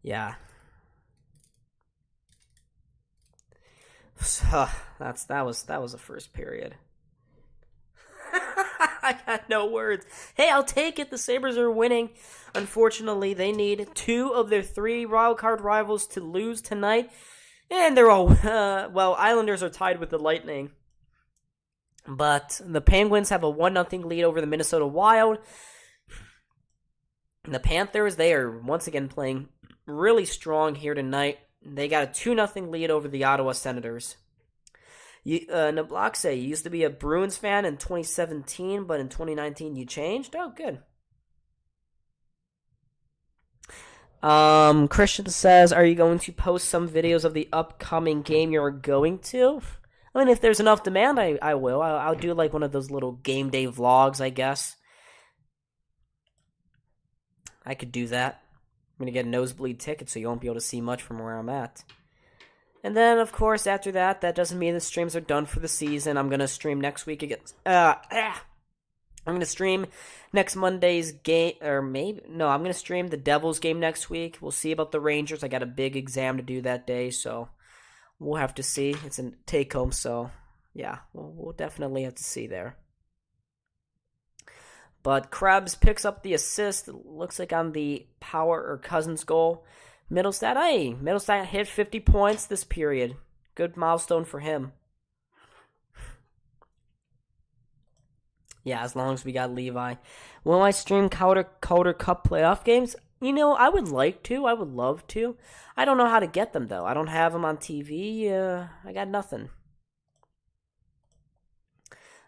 Yeah. So, that was the first period. I got no words. Hey, I'll take it. The Sabres are winning. Unfortunately, they need 2 of their 3 wildcard rivals to lose tonight. And they're all, Islanders are tied with the Lightning. But the Penguins have a 1-0 lead over the Minnesota Wild. The Panthers, they are once again playing really strong here tonight. They got a 2-0 lead over the Ottawa Senators. Nabloxe, you used to be a Bruins fan in 2017, but in 2019 you changed? Oh, good. Christian says, are you going to post some videos of the upcoming game you're going to? I mean, if there's enough demand, I will. I'll do like one of those little game day vlogs, I guess. I could do that. I'm going to get a nosebleed ticket so you won't be able to see much from where I'm at. And then, of course, after that, that doesn't mean the streams are done for the season. I'm going to stream next week again. I'm going to stream next Monday's game, I'm going to stream the Devils game next week. We'll see about the Rangers. I got a big exam to do that day, so we'll have to see. It's a take-home, so yeah, we'll definitely have to see there. But Krebs picks up the assist, looks like on the Power or Cousins goal. Middlestat hit 50 points this period. Good milestone for him. Yeah, as long as we got Levi. Will I stream Calder Cup playoff games? I would like to. I would love to. I don't know how to get them, though. I don't have them on TV. I got nothing.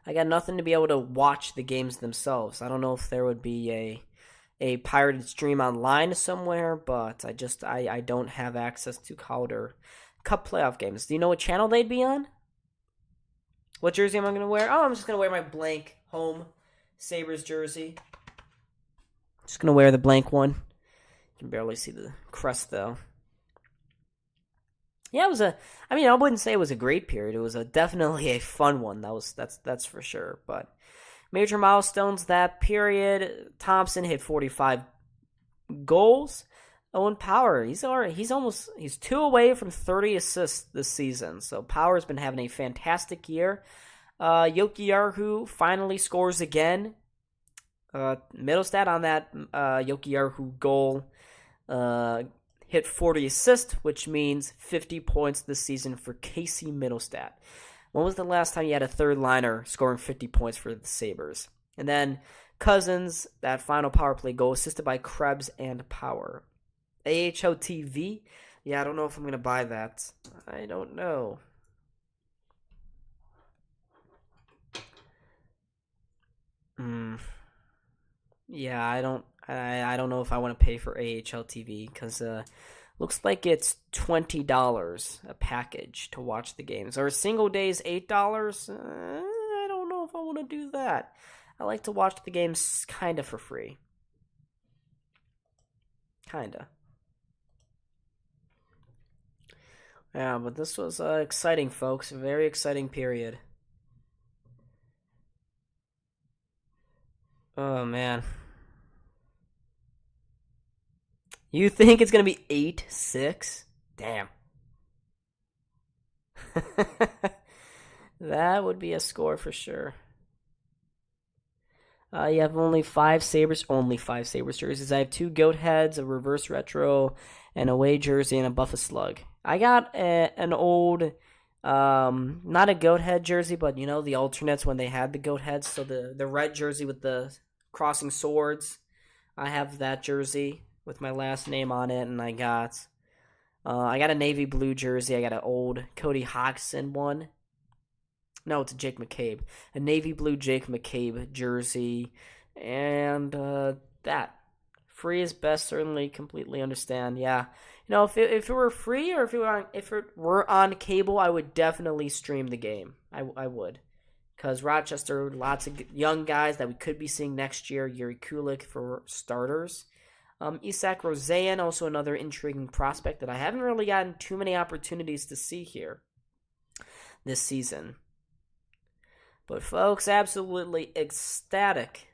I got nothing to be able to watch the games themselves. I don't know if there would be a pirated stream online somewhere, but I don't have access to Calder Cup playoff games. Do you know what channel they'd be on? What jersey am I going to wear? Oh, I'm just going to wear my blank home Sabres jersey. Just going to wear the blank one. You can barely see the crest, though. Yeah, I wouldn't say it was a great period. It was definitely a fun one. That's for sure. But major milestones that period. Thompson hit 45 goals. Owen Power, he's 2 away from 30 assists this season. So Power's been having a fantastic year. Jokiharju finally scores again. Middlestat on that Jokiharju goal hit 40 assists, which means 50 points this season for Casey Middlestat. When was the last time you had a third liner scoring 50 points for the Sabres? And then Cousins, that final power play goal, assisted by Krebs and Power. AHL TV? Yeah, I don't know if I'm going to buy that. I don't know. Yeah, I don't know if I want to pay for AHL TV because looks like it's $20 a package to watch the games. Or a single day is $8. I don't know if I want to do that. I like to watch the games kind of for free. Kinda. Yeah, but this was exciting, folks. A very exciting period. Oh, man. You think it's going to be 8-6? Damn. That would be a score for sure. You have only 5 Sabres jerseys. I have 2 Goat Heads, a reverse retro, an away jersey, and a Buff a Slug. I got an old, not a Goat Head jersey, but you know, the alternates when they had the Goat Heads. So the red jersey with the crossing swords. I have that jersey with my last name on it, and I got a navy blue jersey. I got an old Cody Hodgson one. No, it's a Jake McCabe. A navy blue Jake McCabe jersey. And that. Free is best, certainly, completely understand. Yeah. You know, if it were free or if it were on cable, I would definitely stream the game. I would. Because Rochester, lots of young guys that we could be seeing next year. Yuri Kulik for starters. Isak Rosean, also another intriguing prospect that I haven't really gotten too many opportunities to see here this season. But folks, absolutely ecstatic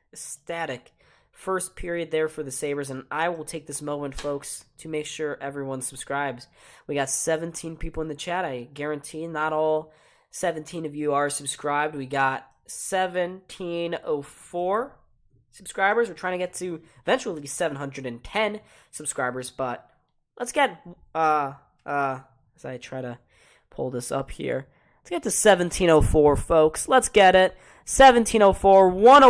first period there for the Sabres, and I will take this moment, folks, to make sure everyone subscribes. We got 17 people in the chat. I guarantee not all 17 of you are subscribed. We got 1704 subscribers. We're trying to get to eventually 710 subscribers, but let's get as I try to pull this up here. Let's get to 1704, folks. Let's get it. 1704, one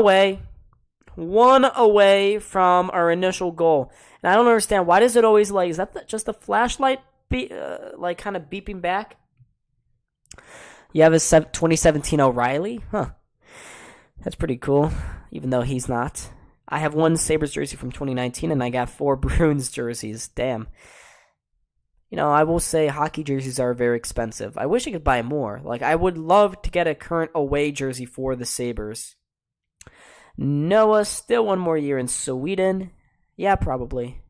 away from our initial goal. And I don't understand, why does it always is that just a flashlight kind of beeping back? You have a 2017 O'Reilly? Huh. That's pretty cool, even though he's not. I have 1 Sabres jersey from 2019, and I got 4 Bruins jerseys. Damn. You know, I will say hockey jerseys are very expensive. I wish I could buy more. I would love to get a current away jersey for the Sabres. Noah, still 1 more year in Sweden. Yeah, probably.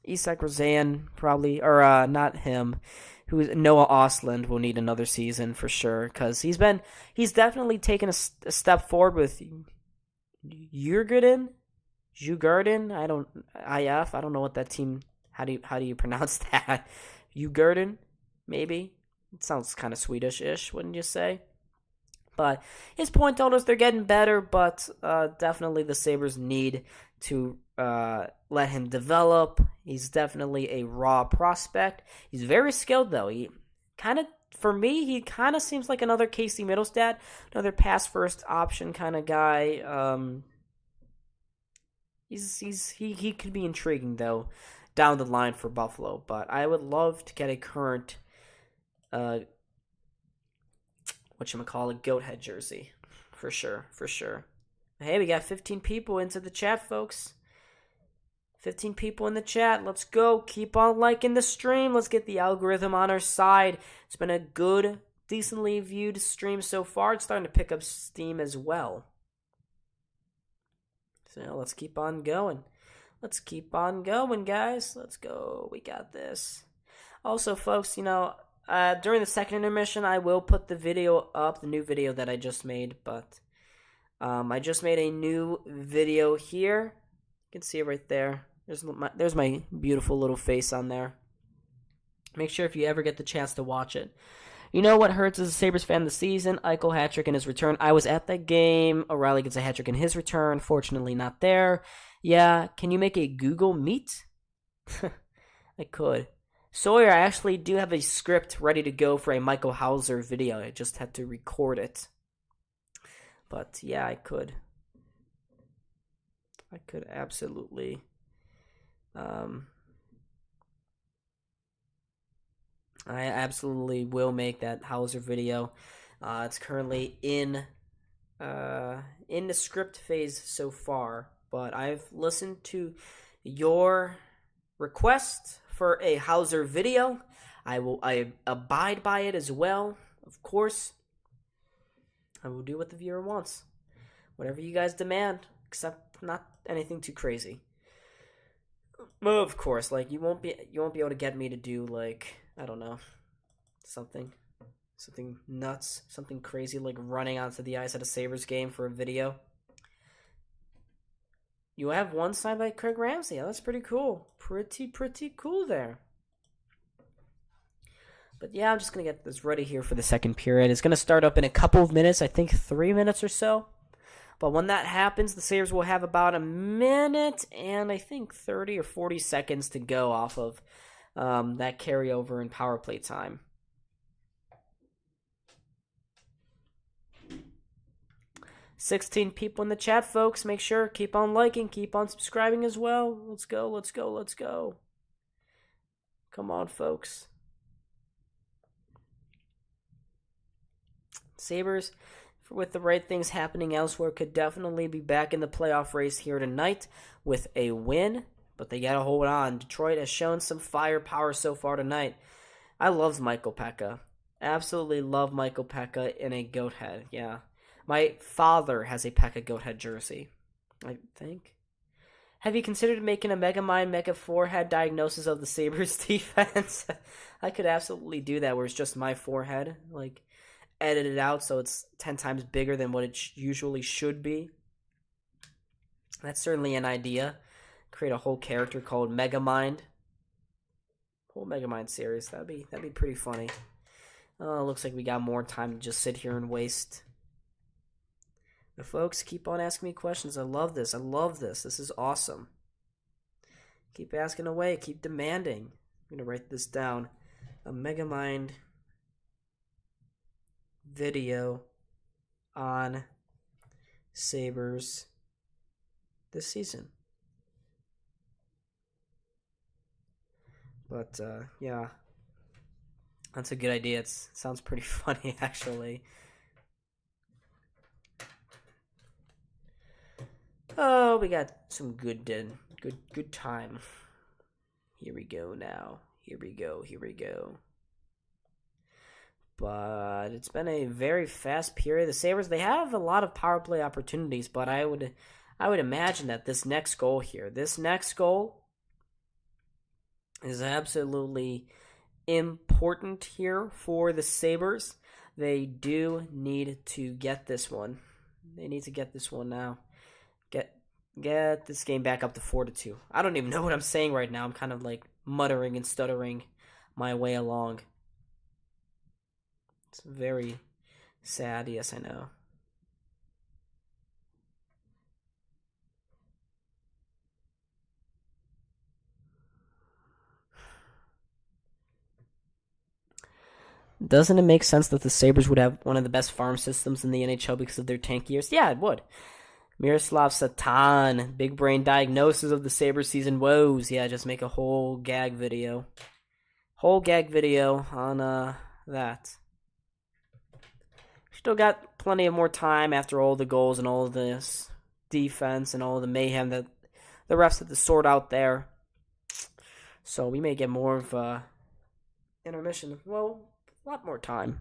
Isak Rosean, probably. Or, not him. Noah Ostlund will need another season for sure. Because he's definitely taken a step forward with Djurgården? I don't know what that team... How do you pronounce that? Djurgården, maybe? It sounds kind of Swedish-ish, wouldn't you say? But his point totals, they're getting better, but definitely the Sabres need to let him develop. He's definitely a raw prospect. He's very skilled, though. For me, he kind of seems like another Casey Middlestad, another pass-first option kind of guy. He could be intriguing, though, down the line for Buffalo, but I would love to get a current Goat Head jersey. For sure. Hey, we got 15 people into the chat, folks. 15 people in the chat. Let's go. Keep on liking the stream. Let's get the algorithm on our side. It's been a good, decently viewed stream so far. It's starting to pick up steam as well. So let's keep on going. Let's keep on going, guys. Let's go. We got this. Also, folks, during the second intermission, I will put the video up, the new video that I just made, but I just made a new video here. You can see it right there. There's my beautiful little face on there. Make sure if you ever get the chance to watch it. You know what hurts as a Sabres fan this season? Eichel hat-trick in his return. I was at that game. O'Reilly gets a hat-trick in his return. Fortunately, not there. Yeah, can you make a Google Meet? I could. Sawyer, I actually do have a script ready to go for a Michael Hauser video. I just had to record it. But yeah, I could. I could absolutely. I absolutely will make that Hauser video. It's currently in the script phase so far. But I've listened to your request for a Hauser video. I abide by it as well, of course. I will do what the viewer wants. Whatever you guys demand, except not anything too crazy. Well, of course, you won't be able to get me to do I don't know, something nuts, something crazy like running onto the ice at a Sabres game for a video. You have 1 signed by Craig Ramsey. Yeah, that's pretty cool. Pretty cool there. But yeah, I'm just going to get this ready here for the second period. It's going to start up in a couple of minutes. I think 3 minutes or so. But when that happens, the Sabres will have about a minute and I think 30 or 40 seconds to go off of that carryover in power play time. $16 people in the chat, folks. Make sure, keep on liking, keep on subscribing as well. Let's go, let's go, let's go. Come on, folks. Sabres, with the right things happening elsewhere, could definitely be back in the playoff race here tonight with a win, but they got to hold on. Detroit has shown some firepower so far tonight. I love Michael Pekka. Absolutely love Michael Pekka in a goat head, yeah. My father has a Pekka goat head jersey, I think. Have you considered making a Megamind Mega Forehead diagnosis of the Sabres defense? I could absolutely do that where it's just my forehead, like edit it out so it's 10 times bigger than what it usually should be. That's certainly an idea. Create a whole character called Megamind. Whole Megamind series. That'd be pretty funny. Looks like we got more time to just sit here and waste. But folks, keep on asking me questions. I love this. I love this. This is awesome. Keep asking away. Keep demanding. I'm going to write this down. A Megamind video on Sabres this season. But, yeah. That's a good idea. It sounds pretty funny, actually. Oh, we got some good time. Here we go now. Here we go. But it's been a very fast period. The Sabres, they have a lot of power play opportunities, but I would imagine that this next goal is absolutely important here for the Sabres. They do need to get this one. They need to get this one now. Get this game back up to 4-2. I don't even know what I'm saying right now. I'm kind of like muttering and stuttering my way along. It's very sad. Yes, I know. Doesn't it make sense that the Sabres would have one of the best farm systems in the NHL because of their tank years? Yeah, it would. Miroslav Satan, big brain diagnosis of the Sabres season woes. Yeah, just make a whole gag video. On that. Still got plenty of more time after all the goals and all this defense and all the mayhem that the refs had to sort out there. So we may get more of intermission. Well, a lot more time.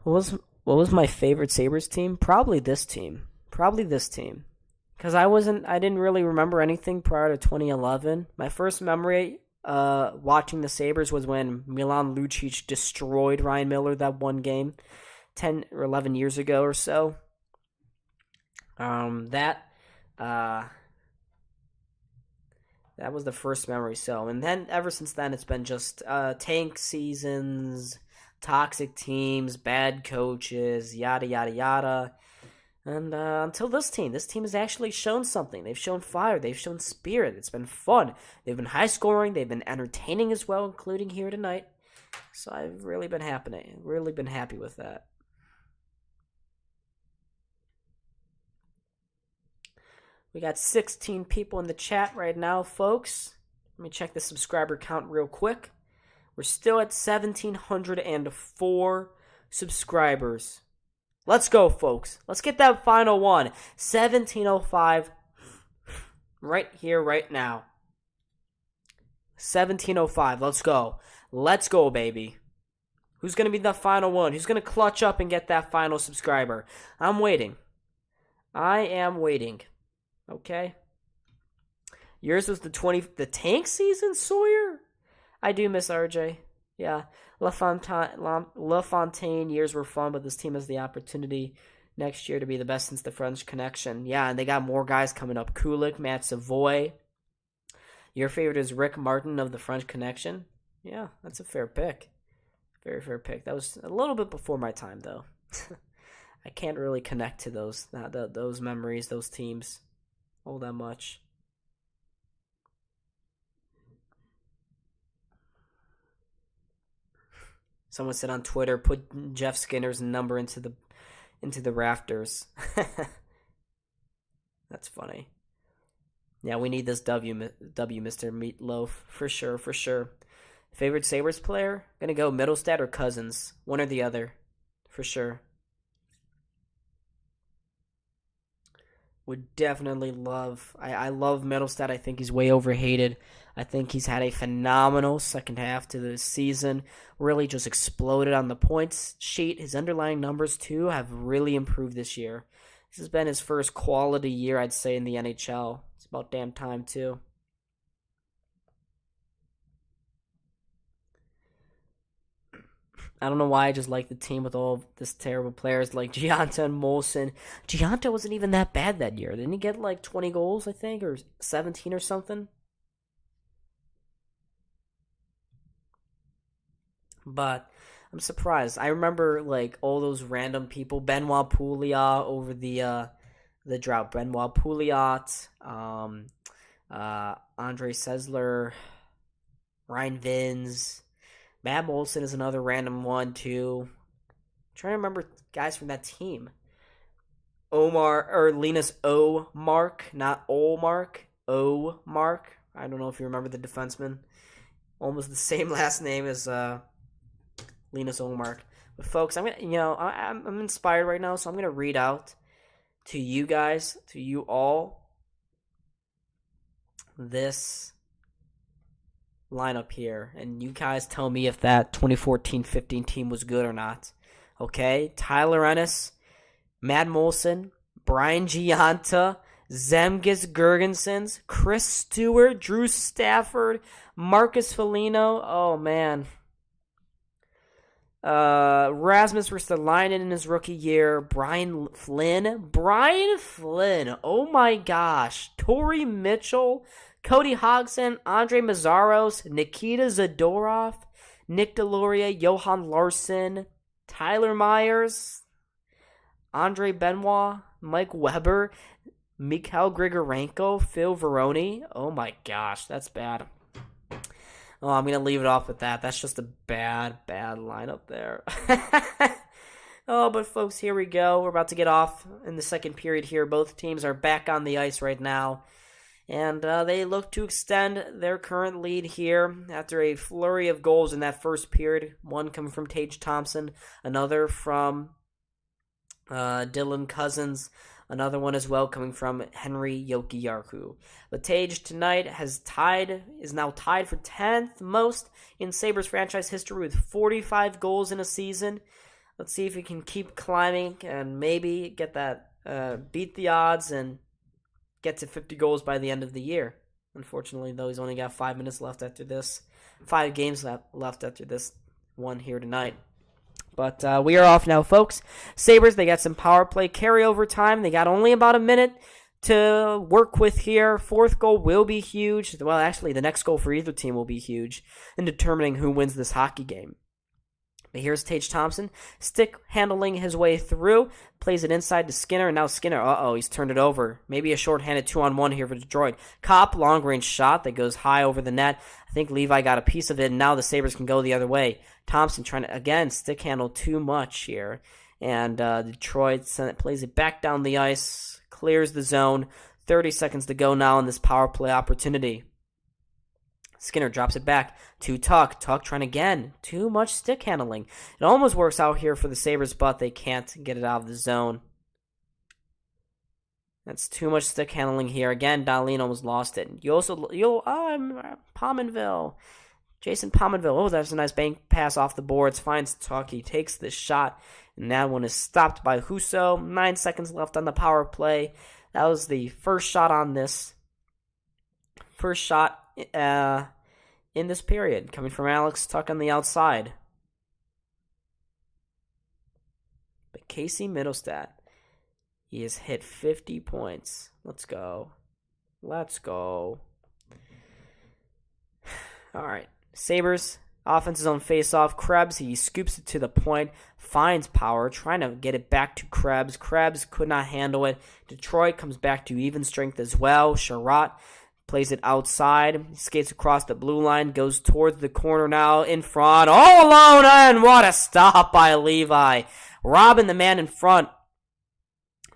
What was my favorite Sabres team? Probably this team. Because I didn't really remember anything prior to 2011. My first memory watching the Sabres was when Milan Lucic destroyed Ryan Miller that one game 10 or 11 years ago or so. That was the first memory. So, and then ever since then, it's been just tank seasons, toxic teams, bad coaches, yada, yada, yada. And until this team has actually shown something. They've shown fire. They've shown spirit. It's been fun. They've been high scoring. They've been entertaining as well, including here tonight. So I've really been happy with that. We got 16 people in the chat right now, folks. Let me check the subscriber count real quick. We're still at 1,704 subscribers. Let's go, folks. Let's get that final one. 1705 right here, right now. 1705. Let's go. Let's go, baby. Who's going to be the final one? Who's going to clutch up and get that final subscriber? I'm waiting. I am waiting. Okay. Yours was the tank season, Sawyer? I do miss RJ. Yeah. LaFontaine years were fun, but this team has the opportunity next year to be the best since the French Connection. Yeah, and they got more guys coming up. Kulik, Matt Savoy. Your favorite is Rick Martin of the French Connection? Yeah, that's a fair pick. Very fair pick. That was a little bit before my time, though. I can't really connect to those memories, those teams, all that much. Someone said on Twitter, put Jeff Skinner's number into the rafters. That's funny. Yeah, we need this W, Mr. Meatloaf, for sure, for sure. Favorite Sabres player? Gonna go Middlestat or Cousins. One or the other, for sure. Would definitely love. I love Middlestat. I think he's way overhated. I think he's had a phenomenal second half to the season. Really just exploded on the points sheet. His underlying numbers, too, have really improved this year. This has been his first quality year, I'd say, in the NHL. It's about damn time, too. I don't know why I just like the team with all this terrible players like Gianta and Molson. Gianta wasn't even that bad that year. Didn't he get like 20 goals, I think, or 17 or something? But I'm surprised. I remember like all those random people. Benoit Pouliot over the drought. Benoit Pouliot, Andre Sesler, Ryan Vins. Matt Molson is another random one, too. I'm trying to remember guys from that team. Linus O. Mark, not O. Mark. O. Mark. I don't know if you remember the defenseman. Almost the same last name as Linus O. Mark. But folks, I'm inspired right now, so I'm gonna read out to you guys, to you all, this lineup here, and you guys tell me if that 2014-15 team was good or not. Okay, Tyler Ennis, Matt Molson, Brian Gianta, Zemgus Girgensons, Chris Stewart, Drew Stafford, Marcus Foligno. Oh man. Rasmus Ristolainen in his rookie year. Brian Flynn. Oh my gosh. Torrey Mitchell. Cody Hodgson, Andre Mazzaros, Nikita Zadorov, Nick Deloria, Johan Larson, Tyler Myers, Andre Benoit, Mike Weber, Mikhail Grigorenko, Phil Veroni. Oh my gosh, that's bad. Oh, I'm going to leave it off with that. That's just a bad lineup there. Oh, but folks, here we go. We're about to get off in the second period here. Both teams are back on the ice right now. And they look to extend their current lead here after a flurry of goals in that first period. One coming from Tage Thompson, another from Dylan Cousins, another one as well coming from Henry Jokiharju. But Tage tonight is now tied for 10th most in Sabres franchise history with 45 goals in a season. Let's see if he can keep climbing and maybe get that, beat the odds and get to 50 goals by the end of the year. Unfortunately, though, he's only got 5 minutes left after this. 5 games left after this one here tonight. But we are off now, folks. Sabres, they got some power play carryover time. They got only about a minute to work with here. Fourth goal will be huge. Well, actually, the next goal for either team will be huge in determining who wins this hockey game. But here's Tage Thompson, stick handling his way through, plays it inside to Skinner, and now Skinner, he's turned it over. Maybe a shorthanded 2-on-1 here for Detroit. Kopp, long-range shot that goes high over the net. I think Levi got a piece of it, and now the Sabres can go the other way. Thompson trying to, again, stick handle too much here. And Detroit plays it back down the ice, clears the zone. 30 seconds to go now in this power play opportunity. Skinner drops it back to Tuck. Tuck trying again. Too much stick handling. It almost works out here for the Sabres, but they can't get it out of the zone. That's too much stick handling here. Again, Dahlin almost lost it. Pominville. Jason Pominville. Oh, that's a nice bank pass off the boards. Finds Tuck. He takes this shot, and that one is stopped by Husso. 9 seconds left on the power play. That was the first shot on this. First shot in this period, coming from Alex Tuck on the outside. But Casey Middlestat, he has hit 50 points. Let's go. All right. Sabres Offense's own face-off. Krebs, he scoops it to the point, finds Power, trying to get it back to Krebs. Krebs could not handle it. Detroit comes back to even strength as well. Sherratt plays it outside, skates across the blue line, goes towards the corner now, in front, all alone, and what a stop by Levi. Robbing the man in front.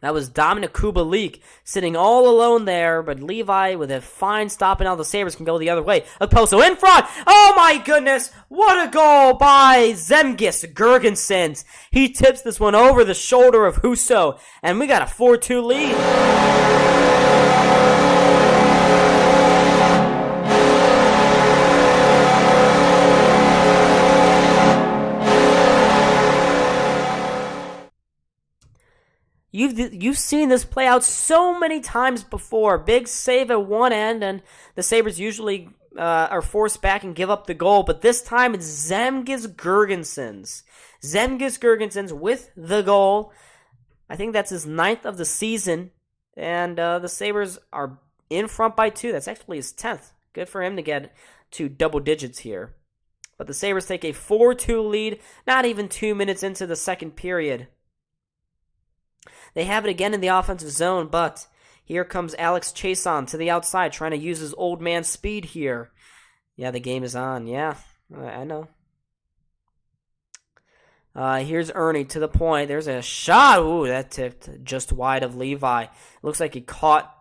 That was Dominic Kubalik sitting all alone there, but Levi with a fine stop, and now the Sabres can go the other way. Okposo in front. Oh my goodness, what a goal by Zemgus Girgensons. He tips this one over the shoulder of Husso, and we got a 4-2 lead. You've seen this play out so many times before. Big save at one end, and the Sabres usually are forced back and give up the goal. But this time it's Zemgus Girgensons. Zemgus Girgensons with the goal. I think that's his 9th of the season. And the Sabres are in front by 2. That's actually his 10th. Good for him to get to double digits here. But the Sabres take a 4-2 lead, not even 2 minutes into the second period. They have it again in the offensive zone, but here comes Alex Chason to the outside, trying to use his old man speed here. Yeah, the game is on. Yeah, I know. Here's Ernie to the point. There's a shot. Ooh, that tipped just wide of Levi. Looks like he caught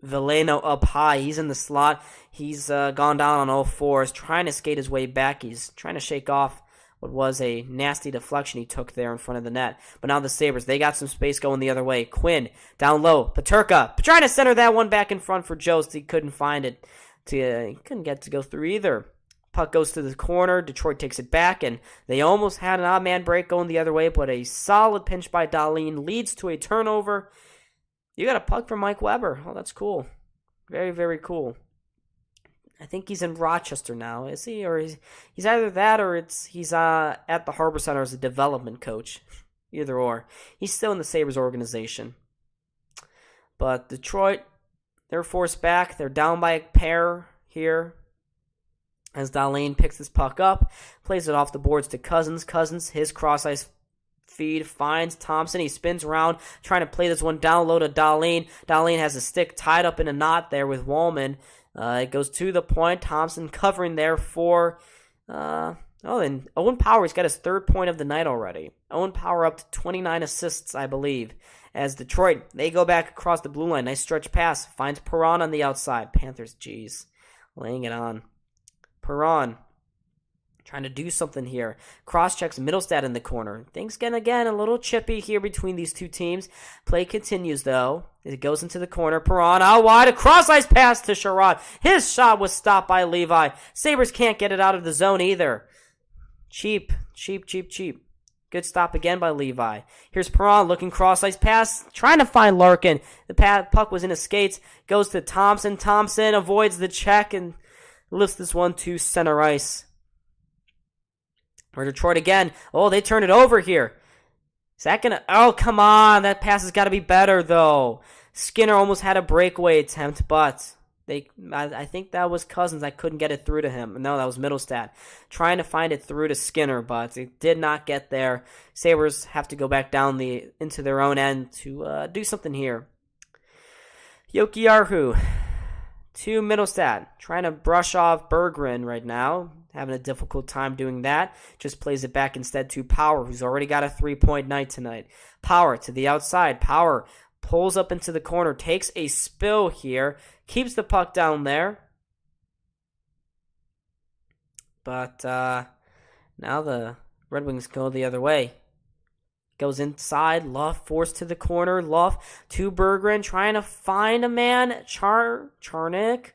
Veleno up high. He's in the slot. He's gone down on all fours, trying to skate his way back. He's trying to shake off what was a nasty deflection he took there in front of the net. But now the Sabres, they got some space going the other way. Quinn, down low. Peterka, trying to center that one back in front for Jost. He couldn't find it. He couldn't get to go through either. Puck goes to the corner. Detroit takes it back, and they almost had an odd man break going the other way, but a solid pinch by Dahlin leads to a turnover. You got a puck from Mike Weber. Oh, that's cool. Very, very cool. I think he's in Rochester now, is he? Or he's either that or he's at the Harbor Center as a development coach. Either or. He's still in the Sabres organization. But Detroit, they're forced back. They're down by a pair here. As Dahlin picks this puck up, plays it off the boards to Cousins. Cousins, his cross-ice feed, finds Thompson. He spins around, trying to play this one down low to Dahlin. Dahlin has a stick tied up in a knot there with Wallman. It goes to the point. Thompson covering there for... and Owen Power's got his 3rd point of the night already. Owen Power up to 29 assists, I believe. As Detroit, they go back across the blue line. Nice stretch pass. Finds Perron on the outside. Panthers, laying it on. Perron trying to do something here. Cross-checks Middlestad in the corner. Things getting, again, a little chippy here between these two teams. Play continues, though. It goes into the corner. Perron out wide. A cross-ice pass to Sherratt. His shot was stopped by Levi. Sabres can't get it out of the zone either. Cheap. Good stop again by Levi. Here's Perron looking cross-ice pass. Trying to find Larkin. The puck was in his skates. Goes to Thompson. Thompson avoids the check and lifts this one to center ice. For Detroit again. Oh, they turn it over here. Is that going to... Oh, come on. That pass has got to be better, though. Skinner almost had a breakaway attempt, but I think that was Cousins. I couldn't get it through to him. No, that was Middlestad. Trying to find it through to Skinner, but it did not get there. Sabres have to go back down into their own end to do something here. Jokiharju to Middlestad. Trying to brush off Berggren right now. Having a difficult time doing that. Just plays it back instead to Power, who's already got a 3-point night tonight. Power to the outside. Power pulls up into the corner. Takes a spill here. Keeps the puck down there. But now the Red Wings go the other way. Goes inside. Luff forced to the corner. Luff to Berggren. Trying to find a man. Charnik.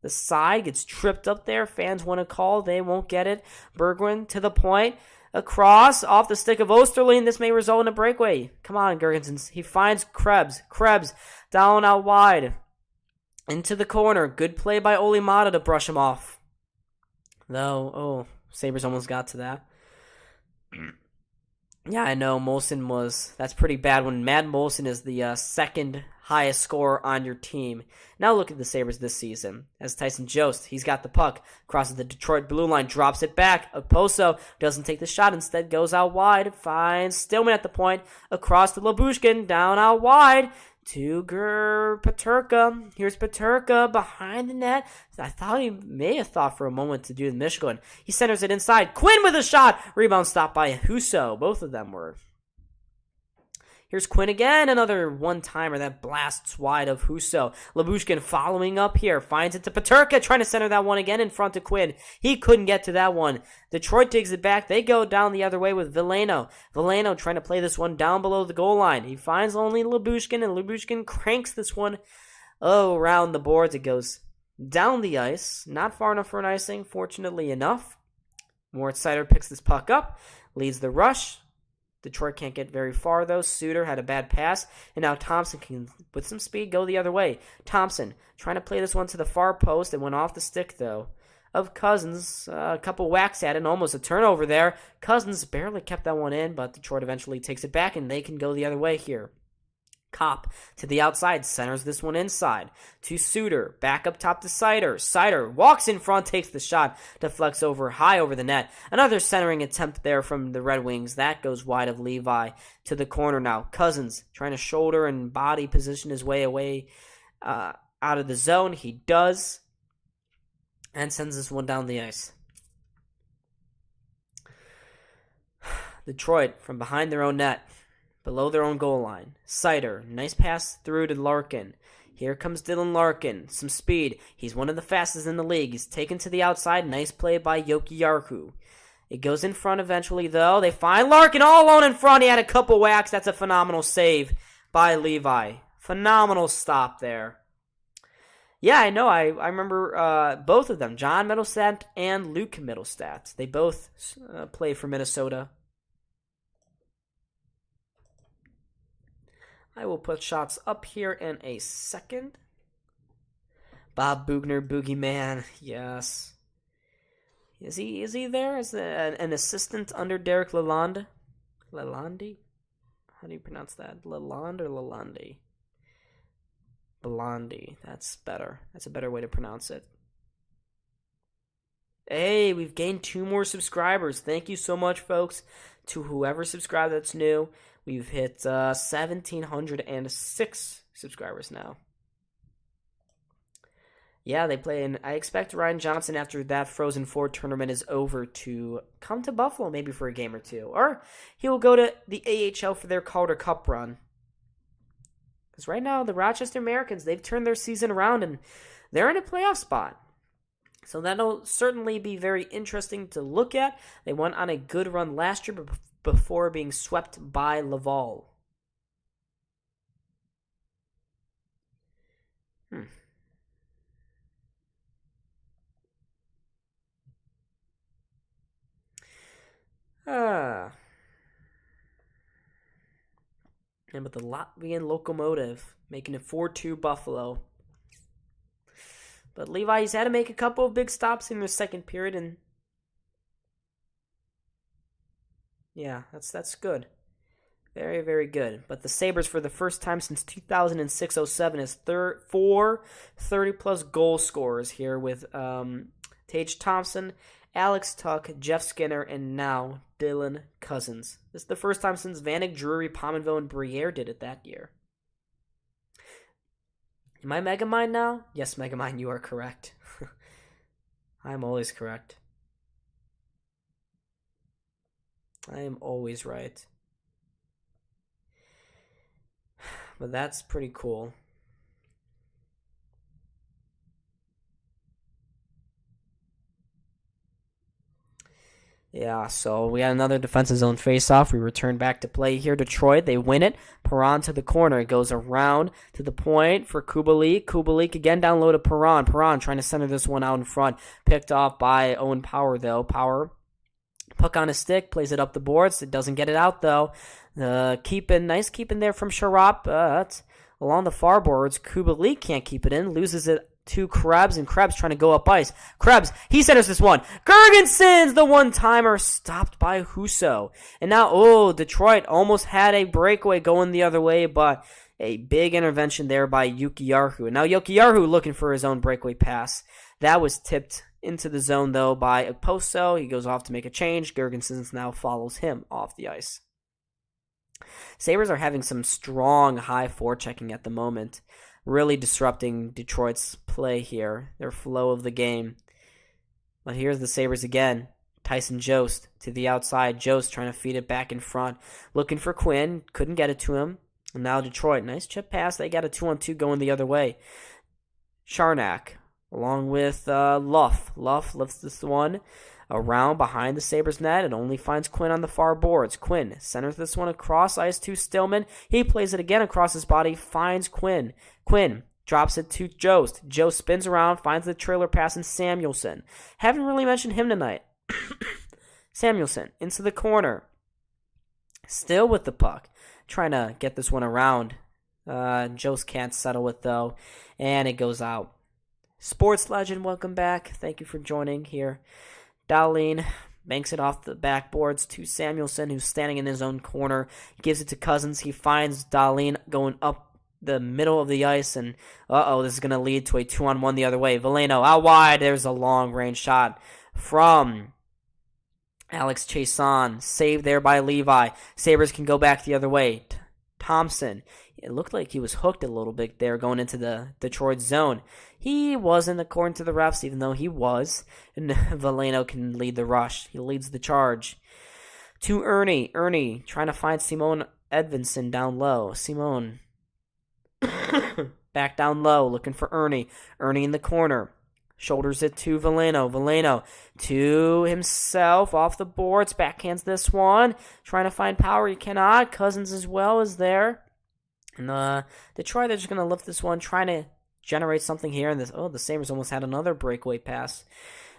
The side gets tripped up there. Fans want to call. They won't get it. Berggren to the point. Across. Off the stick of Osterlin. This may result in a breakaway. Come on, Girgensons. He finds Krebs. Krebs down out wide. Into the corner. Good play by Olimata to brush him off. Though, Sabres almost got to that. Yeah, I know. That's pretty bad when Matt Molson is the second highest scorer on your team. Now look at the Sabres this season. As Tyson Jost, he's got the puck, crosses the Detroit blue line, drops it back. Okposo doesn't take the shot, instead goes out wide, finds Stillman at the point, across to Lyubushkin, down out wide. To Peterka. Here's Peterka behind the net. I thought he may have thought for a moment to do the Michigan. He centers it inside. Quinn with a shot. Rebound stopped by Husso. Both of them were. Here's Quinn again. Another one-timer that blasts wide of Husso. Lyubushkin following up here. Finds it to Peterka. Trying to center that one again in front of Quinn. He couldn't get to that one. Detroit takes it back. They go down the other way with Veleno. Veleno trying to play this one down below the goal line. He finds only Lyubushkin, and Lyubushkin cranks this one around the boards. It goes down the ice. Not far enough for an icing, fortunately enough. Moritz Seider picks this puck up. Leads the rush. Detroit can't get very far, though. Suter had a bad pass, and now Thompson can, with some speed, go the other way. Thompson trying to play this one to the far post. It went off the stick, though, of Cousins. A couple whacks at it, and almost a turnover there. Cousins barely kept that one in, but Detroit eventually takes it back, and they can go the other way here. Kopp to the outside, centers this one inside to Suter, back up top to Seider. Seider walks in front, takes the shot, deflects high over the net. Another centering attempt there from the Red Wings. That goes wide of Levi to the corner now. Cousins trying to shoulder and body position his way away out of the zone. He does, and sends this one down the ice. Detroit from behind their own net. Below their own goal line. Seider, nice pass through to Larkin. Here comes Dylan Larkin. Some speed. He's one of the fastest in the league. He's taken to the outside. Nice play by Yoki Yarku. It goes in front eventually, though. They find Larkin all alone in front. He had a couple whacks. That's a phenomenal save by Levi. Phenomenal stop there. Yeah, I know. I remember both of them. John Middlestat and Luke Middlestat. They both play for Minnesota. I will put shots up here in a second. Bob Bugner, Boogeyman, yes. Is he there as an assistant under Derek Lalonde? Lalonde? How do you pronounce that? Lalonde or Lalonde? Blondie. That's better. That's a better way to pronounce it. Hey, we've gained 2 more subscribers. Thank you so much, folks, to whoever subscribed that's new. We've hit 1,706 subscribers now. Yeah, they play, and I expect Ryan Johnson, after that Frozen Four tournament is over, to come to Buffalo maybe for a game or two. Or he will go to the AHL for their Calder Cup run. Because right now, the Rochester Americans, they've turned their season around, and they're in a playoff spot. So that'll certainly be very interesting to look at. They went on a good run last year, but before being swept by Laval. And with the Latvian locomotive making it 4-2 Buffalo. But Levi's had to make a couple of big stops in the second period, and yeah, that's good. Very, very good. But the Sabres, for the first time since 2006-07, is 4 30-plus goal scorers here with Tage Thompson, Alex Tuck, Jeff Skinner, and now Dylan Cousins. This is the first time since Vanek, Drury, Pominville, and Briere did it that year. Am I Megamind now? Yes, Megamind, you are correct. I'm always correct. I am always right. But that's pretty cool. Yeah, so we had another defensive zone face-off. We return back to play here. Detroit, they win it. Perron to the corner. It goes around to the point for Kubalik. Kubalik again down low to Perron. Perron trying to center this one out in front. Picked off by Owen Power, though. Power, puck on his stick, plays it up the boards. It doesn't get it out, though. Nice keeping there from Sharop. Along the far boards, Kubalik can't keep it in. Loses it to Krebs, and Krebs trying to go up ice. Krebs, he centers this one. Girgensons, the one-timer, stopped by Husso. And now, Detroit almost had a breakaway going the other way, but a big intervention there by Jokiharju. And now Jokiharju looking for his own breakaway pass. That was tipped into the zone, though, by Okposo. He goes off to make a change. Girgensons now follows him off the ice. Sabres are having some strong high forechecking at the moment, really disrupting Detroit's play here, their flow of the game. But here's the Sabres again. Tyson Jost to the outside. Jost trying to feed it back in front, looking for Quinn. Couldn't get it to him. And now Detroit, nice chip pass. They got a 2-on-2 going the other way. Charnak along with Luff. Luff lifts this one around behind the Sabres net and only finds Quinn on the far boards. Quinn centers this one across ice to Stillman. He plays it again across his body, finds Quinn. Quinn drops it to Jost. Jost spins around, finds the trailer pass in Samuelsson. Haven't really mentioned him tonight. Samuelsson into the corner. Still with the puck. Trying to get this one around. Jost can't settle it though. And it goes out. Sports Legend, welcome back. Thank you for joining here. Dahlin banks it off the backboards to Samuelsson, who's standing in his own corner. Gives it to Cousins. He finds Dahlin going up the middle of the ice, and this is going to lead to a 2-on-1 the other way. Veleno out wide. There's a long-range shot from Alex Chason. Saved there by Levi. Sabres can go back the other way. Thompson. It looked like he was hooked a little bit there going into the Detroit zone. He wasn't, according to the refs, even though he was. And Veleno can lead the rush. He leads the charge. To Ernie. Ernie trying to find Simone Edvinsson down low. Simone back down low, looking for Ernie. Ernie in the corner. Shoulders it to Veleno. Veleno to himself off the boards. Backhands this one. Trying to find power. He cannot. Cousins as well is there. And Detroit, they're just going to lift this one, trying to generate something here. And the Sabres almost had another breakaway pass.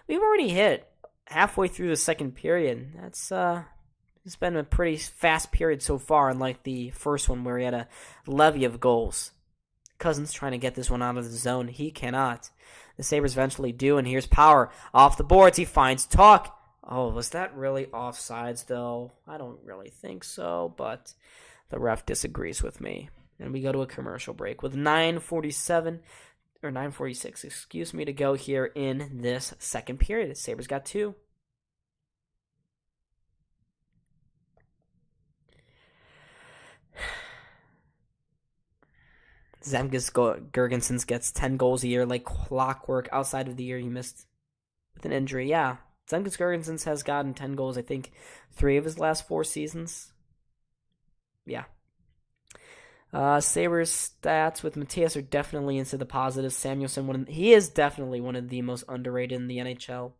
We've already hit halfway through the second period. It's been a pretty fast period so far, unlike the first one where he had a levy of goals. Cousins trying to get this one out of the zone. He cannot. The Sabres eventually do, and here's Power. Off the boards, he finds Tuck. Oh, was that really offsides, though? I don't really think so, but the ref disagrees with me. And we go to a commercial break with 9:46, to go here in this second period. The Sabres got 2. Zemgus Girgensons gets 10 goals a year like clockwork. Outside of the year he missed with an injury. Yeah, Zemgus Girgensons has gotten 10 goals, I think, 3 of his last 4 seasons. Yeah. Sabres stats with Matthias are definitely into the positives. Samuelsson, he is definitely one of the most underrated in the NHL.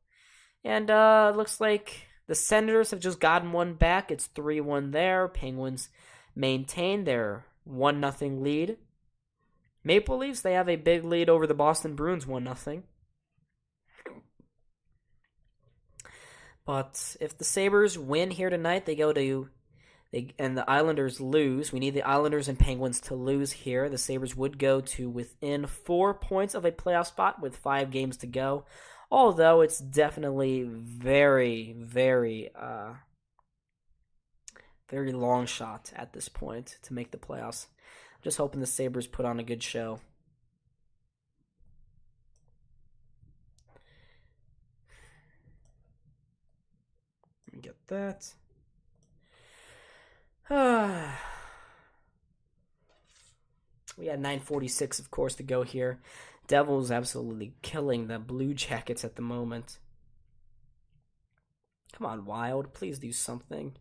And it looks like the Senators have just gotten one back. It's 3-1 there. Penguins maintain their 1-0 lead. Maple Leafs, they have a big lead over the Boston Bruins, 1-0. But if the Sabres win here tonight, and the Islanders lose. We need the Islanders and Penguins to lose here. The Sabres would go to within 4 points of a playoff spot with 5 games to go. Although it's definitely very, very, very long shot at this point to make the playoffs. I'm just hoping the Sabres put on a good show. Let me get that. We got 9:46, of course, to go here. Devils absolutely killing the Blue Jackets at the moment. Come on, Wild. Please do something.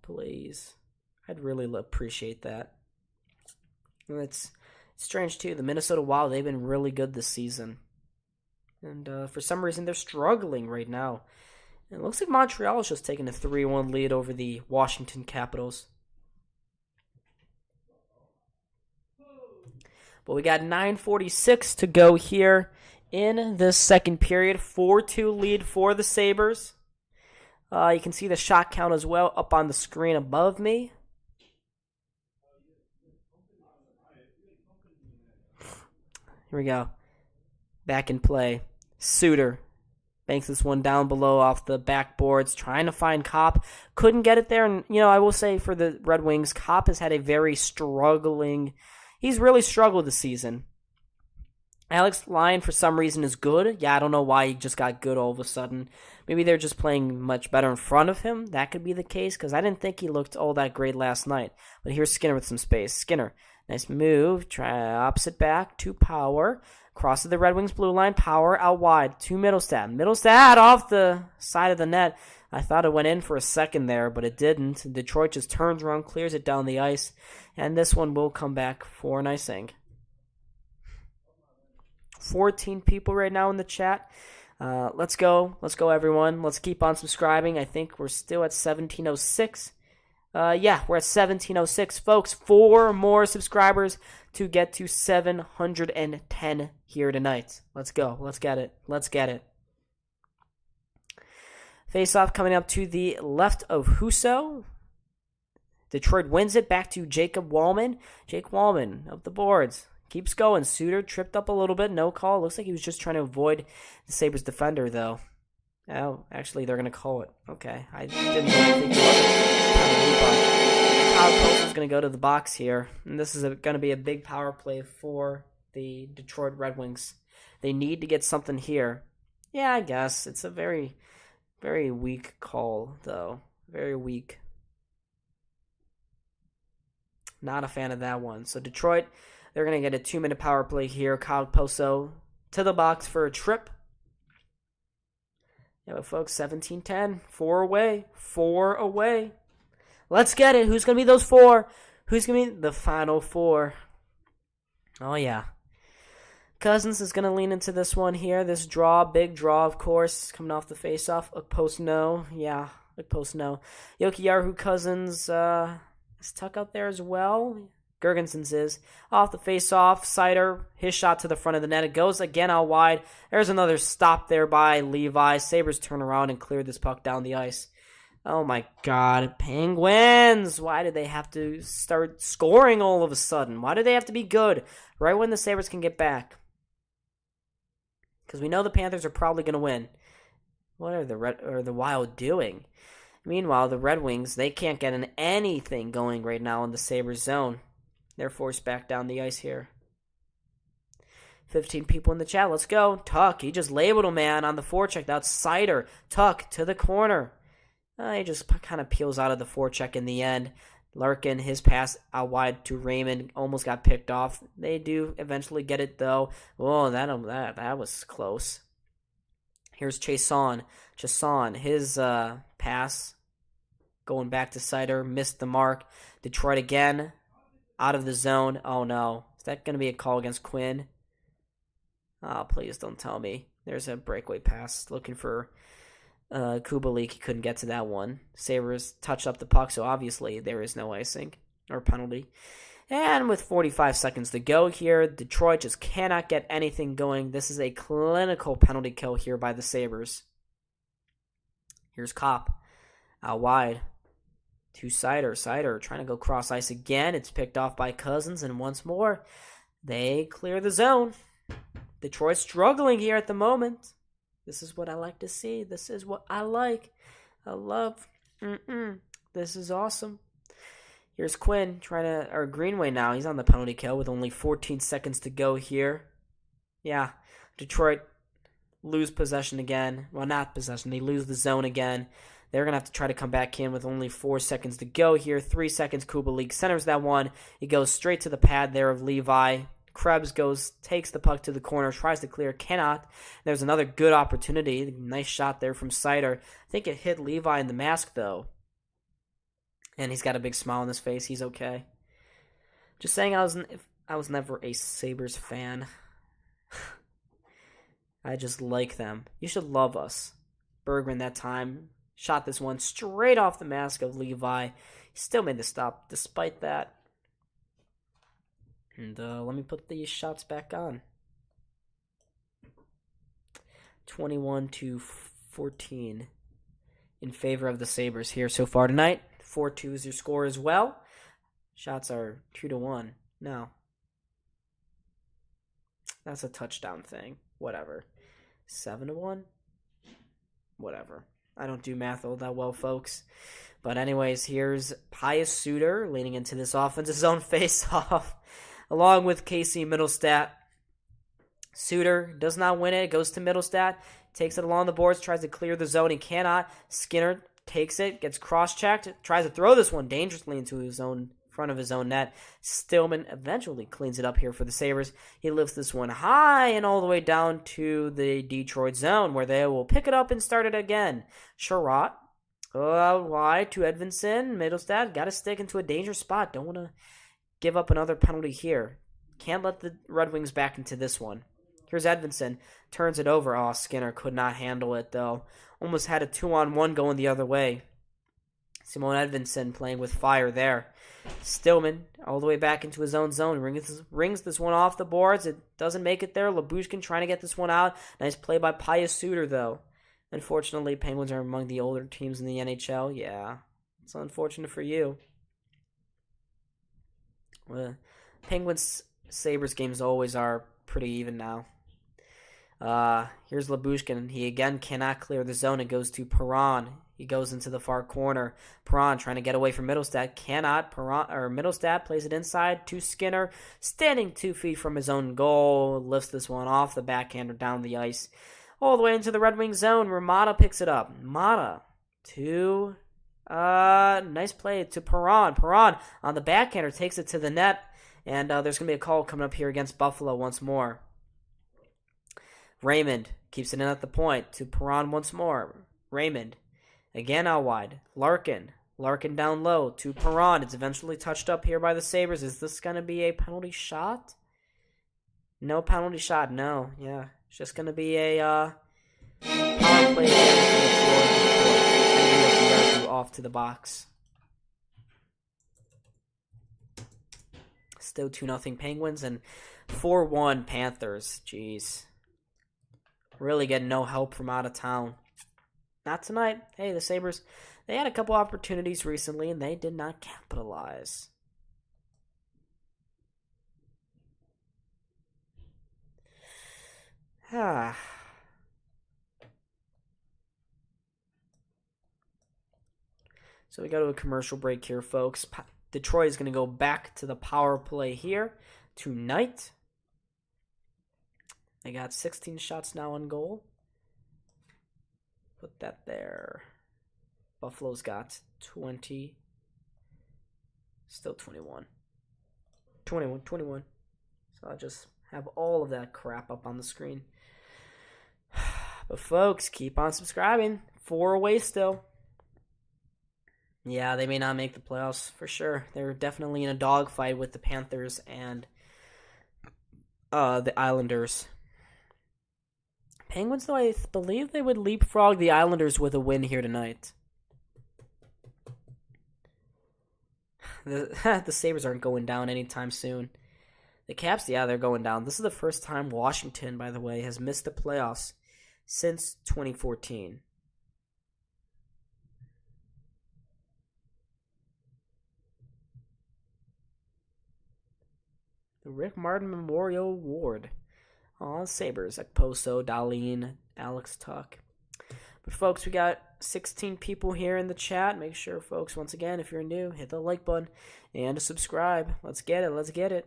Please. I'd really appreciate that. And it's strange, too. The Minnesota Wild, they've been really good this season. And for some reason, they're struggling right now. And it looks like Montreal is just taking a 3-1 lead over the Washington Capitals. But we got 9:46 to go here in this second period. 4-2 lead for the Sabres. You can see the shot count as well up on the screen above me. Here we go. back in play. Suter banks this one down below off the backboards, trying to find Kopp. Couldn't get it there. And, I will say for the Red Wings, Kopp has had a he's really struggled this season. Alex Lyon, for some reason, is good. Yeah, I don't know why he just got good all of a sudden. Maybe they're just playing much better in front of him. That could be the case, because I didn't think he looked all that great last night. But here's Skinner with some space. Skinner, nice move. Try opposite back to Power. Crosses the Red Wings blue line. Power out wide to Middlestat. Middlestat off the side of the net. I thought it went in for a second there, but it didn't. Detroit just turns around, clears it down the ice, and this one will come back for an icing. 14 people right now in the chat. Let's go. Let's go, everyone. Let's keep on subscribing. I think we're still at 1706. Yeah, we're at 1706. Folks, 4 more subscribers to get to 710 here tonight. Let's go. Let's get it. Let's get it. Face-off coming up to the left of Husso. Detroit wins it back to Jacob Wallman. Jake Wallman up the boards. Keeps going. Suter tripped up a little bit. No call. Looks like he was just trying to avoid the Sabres defender, though. Oh, actually, they're going to call it. Okay. I didn't really think it was. Kyle Post is going to go to the box here. And this is going to be a big power play for the Detroit Red Wings. They need to get something here. Yeah, I guess. It's a very, very weak call, though. Very weak. Not a fan of that one. So Detroit, they're going to get a 2-minute power play here. Kyle Poso to the box for a trip. Yeah, but folks, 17-10. 4 away. 4 away. Let's get it. Who's going to be those 4? Who's going to be the final 4? Oh, yeah. Cousins is going to lean into this one here. This draw, big draw, of course, coming off the face-off. Post no. Yeah, post no. Jokiharju Cousins is Tuck out there as well. Gergensons is off the face-off. Sider, his shot to the front of the net. It goes again out wide. There's another stop there by Levi. Sabres turn around and clear this puck down the ice. Oh my God, Penguins! Why did they have to start scoring all of a sudden? Why do they have to be good right when the Sabres can get back? Because we know the Panthers are probably going to win. What are the Wild doing? Meanwhile, the Red Wings, they can't get anything going right now in the Sabres zone. They're forced back down the ice here. 15 people in the chat. Let's go. Tuck, he just labeled a man on the forecheck. That's Sider. Tuck to the corner. He just kind of peels out of the forecheck in the end. Larkin, his pass out wide to Raymond, almost got picked off. They do eventually get it, though. Oh, that was close. Here's Chason. His pass going back to Sider. Missed the mark. Detroit again. Out of the zone. Oh, no. Is that going to be a call against Quinn? Oh, please don't tell me. There's a breakaway pass looking for Kubalik. He couldn't get to that one. Sabres touched up the puck, so obviously there is no icing or penalty. And with 45 seconds to go here, Detroit just cannot get anything going. This is a clinical penalty kill here by the Sabres. Here's Kopp out wide to Sider. Sider trying to go cross ice again. It's picked off by Cousins, and once more, they clear the zone. Detroit struggling here at the moment. This is what I like to see. This is what I like. I love. This is awesome. Here's Quinn or Greenway now. He's on the penalty kill with only 14 seconds to go here. Yeah, Detroit lose possession again. Well, not possession. They lose the zone again. They're going to have to try to come back in with only 4 seconds to go here. 3 seconds, Kubalik centers that one. He goes straight to the pad there of Levi. Krebs takes the puck to the corner, tries to clear, cannot. There's another good opportunity. Nice shot there from Sider. I think it hit Levi in the mask, though. And he's got a big smile on his face. He's okay. Just saying, I was never a Sabres fan. I just like them. You should love us. Bergman that time shot this one straight off the mask of Levi. He still made the stop despite that. And let me put these shots back on. 21-14 in favor of the Sabres here so far tonight. 4-2 is your score as well. Shots are 2-1. No. That's a touchdown thing. Whatever. 7-1? Whatever. I don't do math all that well, folks. But anyways, here's Pius Suter leaning into this offensive zone face-off, along with Casey Middlestat. Suter does not win it. Goes to Middlestat. Takes it along the boards. Tries to clear the zone. He cannot. Skinner takes it. Gets cross-checked. Tries to throw this one dangerously into his own front of his own net. Stillman eventually cleans it up here for the Sabres. He lifts this one high and all the way down to the Detroit zone, where they will pick it up and start it again. Sherratt. Wide to Edvinsson. Middlestat got to stick into a dangerous spot. Don't want to give up another penalty here. Can't let the Red Wings back into this one. Here's Edvinsson. Turns it over. Oh, Skinner could not handle it, though. Almost had a 2-on-1 going the other way. Simon Edvinsson playing with fire there. Stillman all the way back into his own zone. Rings this one off the boards. It doesn't make it there. Lyubushkin trying to get this one out. Nice play by Pius Suter, though. Unfortunately, Penguins are among the older teams in the NHL. Yeah, it's unfortunate for you. Penguins-Sabres games always are pretty even now. Here's Lyubushkin. He again cannot clear the zone. It goes to Perron. He goes into the far corner. Perron trying to get away from Middlestat. Cannot. Middlestat plays it inside to Skinner. Standing 2 feet from his own goal. Lifts this one off the backhander down the ice. All the way into the Red Wings zone where Mata picks it up. Mata to... nice play to Perron. Perron on the backhander takes it to the net. And there's going to be a call coming up here against Buffalo once more. Raymond keeps it in at the point to Perron once more. Raymond again out wide. Larkin down low to Perron. It's eventually touched up here by the Sabres. Is this going to be a penalty shot? No penalty shot. No. Yeah. It's just going to be a power play off to the box. Still 2-0 Penguins and 4-1 Panthers. Jeez. Really getting no help from out of town. Not tonight. Hey, the Sabres, they had a couple opportunities recently, and they did not capitalize. So we go to a commercial break here, folks. Detroit is going to go back to the power play here tonight. They got 16 shots now on goal. Put that there. Buffalo's got 20. Still 21. 21. So I'll just have all of that crap up on the screen. But folks, keep on subscribing. 4 away still. Yeah, they may not make the playoffs for sure. They're definitely in a dogfight with the Panthers and the Islanders. Penguins, though, I believe they would leapfrog the Islanders with a win here tonight. The Sabres aren't going down anytime soon. The Caps, yeah, they're going down. This is the first time Washington, by the way, has missed the playoffs since 2014. The Rick Martin Memorial Award. Sabres, Ekposo, Dahlin, Alex Tuck. But folks, we got 16 people here in the chat. Make sure, folks, once again, if you're new, hit the like button and subscribe. Let's get it.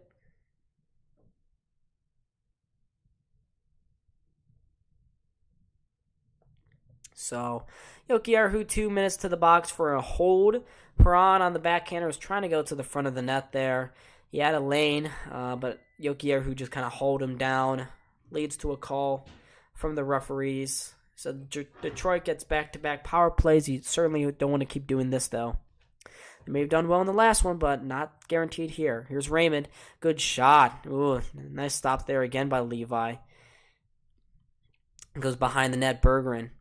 So, Jokiharju 2 minutes to the box for a hold. Perron on the backhander was trying to go to the front of the net there. He had a lane, but Jokiharju just kind of hauled him down. Leads to a call from the referees. So Detroit gets back-to-back power plays. You certainly don't want to keep doing this, though. They may have done well in the last one, but not guaranteed here. Here's Raymond. Good shot. Ooh, nice stop there again by Levi. Goes behind the net, Berggren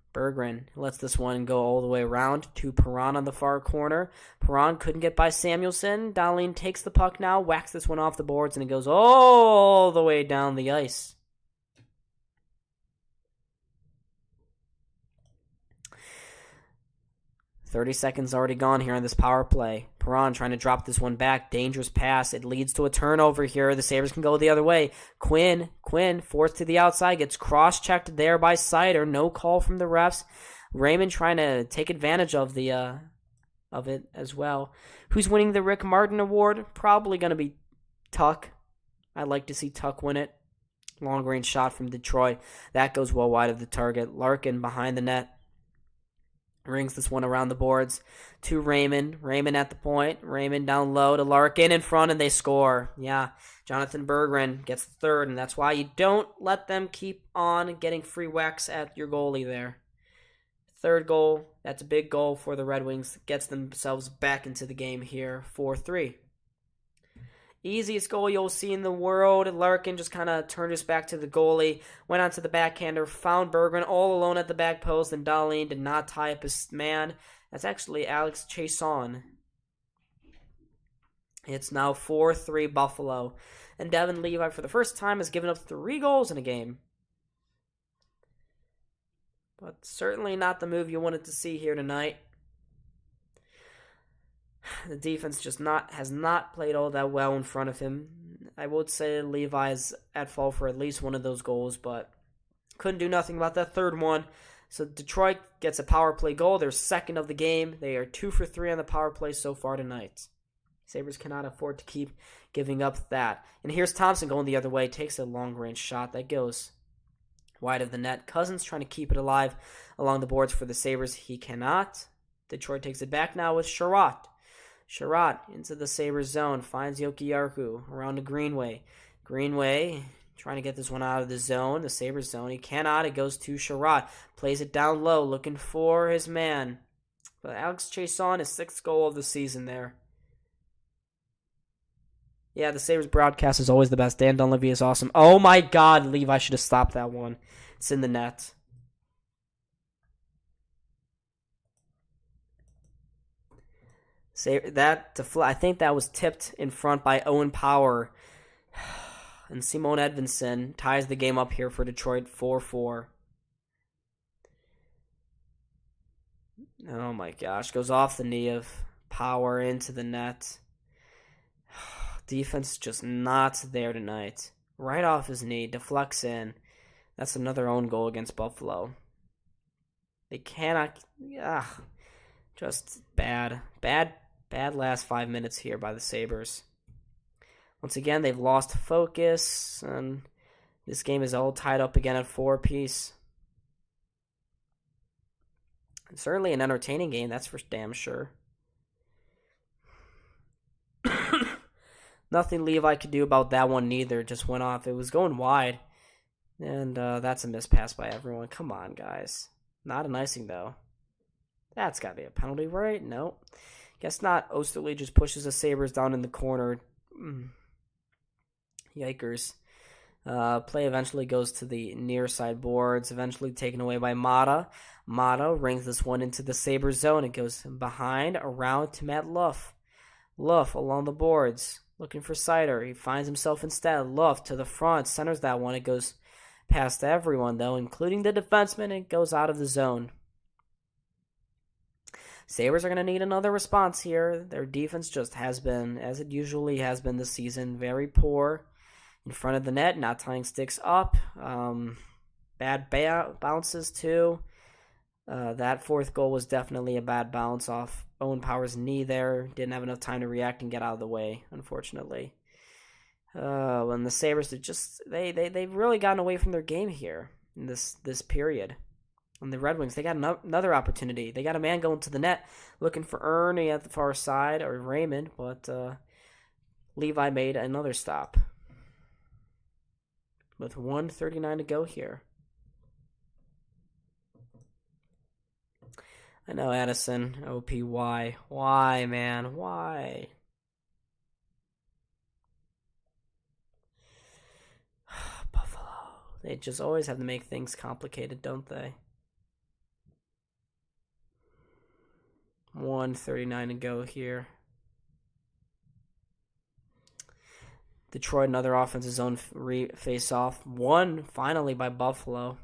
lets this one go all the way around to Perron on the far corner. Perron couldn't get by Samuelsson. Dahlin takes the puck now, whacks this one off the boards, and it goes all the way down the ice. "30 seconds already gone here on this power play. Perron trying to drop this one back. Dangerous pass. It leads to a turnover here. The Sabres can go the other way. Quinn forced to the outside. Gets cross-checked there by Sider. No call from the refs. Raymond trying to take advantage of it as well. Who's winning the Rick Martin Award? Probably going to be Tuck. I'd like to see Tuck win it. Long-range shot from Detroit. That goes well wide of the target. Larkin behind the net. Rings this one around the boards to Raymond. Raymond at the point. Raymond down low to Larkin in front, and they score. Yeah, Jonathan Berggren gets the third, and that's why you don't let them keep on getting free whacks at your goalie there. Third goal, that's a big goal for the Red Wings. Gets themselves back into the game here, 4-3. Easiest goal you'll see in the world. Larkin just kind of turned his back to the goalie, went onto the backhander, found Berggren all alone at the back post, and Dahlin did not tie up his man. That's actually Alex Chiasson. It's now 4-3 Buffalo. And Devin Levi, for the first time, has given up 3 goals in a game. But certainly not the move you wanted to see here tonight. The defense has not played all that well in front of him. I would say Levi is at fault for at least one of those goals, but couldn't do nothing about that third one. So Detroit gets a power play goal. They're second of the game. They are 2 for 3 on the power play so far tonight. Sabres cannot afford to keep giving up that. And here's Thompson going the other way. Takes a long-range shot. That goes wide of the net. Cousins trying to keep it alive along the boards for the Sabres. He cannot. Detroit takes it back now with Sherratt. Sherratt into the Sabres zone. Finds Jokiharju around to Greenway. Greenway trying to get this one out of the zone, the Sabres zone. He cannot. It goes to Sherratt. Plays it down low, looking for his man. But Alex Chiasson, his 6th goal of the season there. Yeah, the Sabres broadcast is always the best. Dan Dunleavy is awesome. Oh my God, Levi should have stopped that one. It's in the net. I think that was tipped in front by Owen Power. And Simone Edvinsson ties the game up here for Detroit, 4-4. Oh my gosh, goes off the knee of Power into the net. Defense just not there tonight. Right off his knee, deflects in. That's another own goal against Buffalo. They cannot... just bad last 5 minutes here by the Sabres. Once again, they've lost focus, and this game is all tied up again at 4 apiece. Certainly an entertaining game, that's for damn sure. Nothing Levi could do about that one neither. Just went off. It was going wide. And that's a missed pass by everyone. Come on, guys. Not an icing, though. That's got to be a penalty, right? No. Guess not. Osterley just pushes the Sabres down in the corner. Yikers. Play eventually goes to the near side boards. Eventually taken away by Mata. Mata rings this one into the Sabres zone. It goes behind, around to Matt Luff. Luff along the boards. Looking for Sider. He finds himself instead. Luff to the front. Centers that one. It goes past everyone, though, including the defenseman. It goes out of the zone. Sabres are going to need another response here. Their defense just has been, as it usually has been this season, very poor in front of the net, not tying sticks up. Bad bounces, too. That 4th goal was definitely a bad bounce off Owen Power's knee there. Didn't have enough time to react and get out of the way, unfortunately. When the Sabres are just they've really gotten away from their game here in this period. And the Red Wings, they got another opportunity. They got a man going to the net looking for Ernie at the far side, or Raymond, but Levi made another stop. With 1:39 to go here. I know, Addison, OP, why? Why, man? Why? Buffalo. They just always have to make things complicated, don't they? 1:39 to go here. Detroit, another offensive zone face-off. Won, finally, by Buffalo.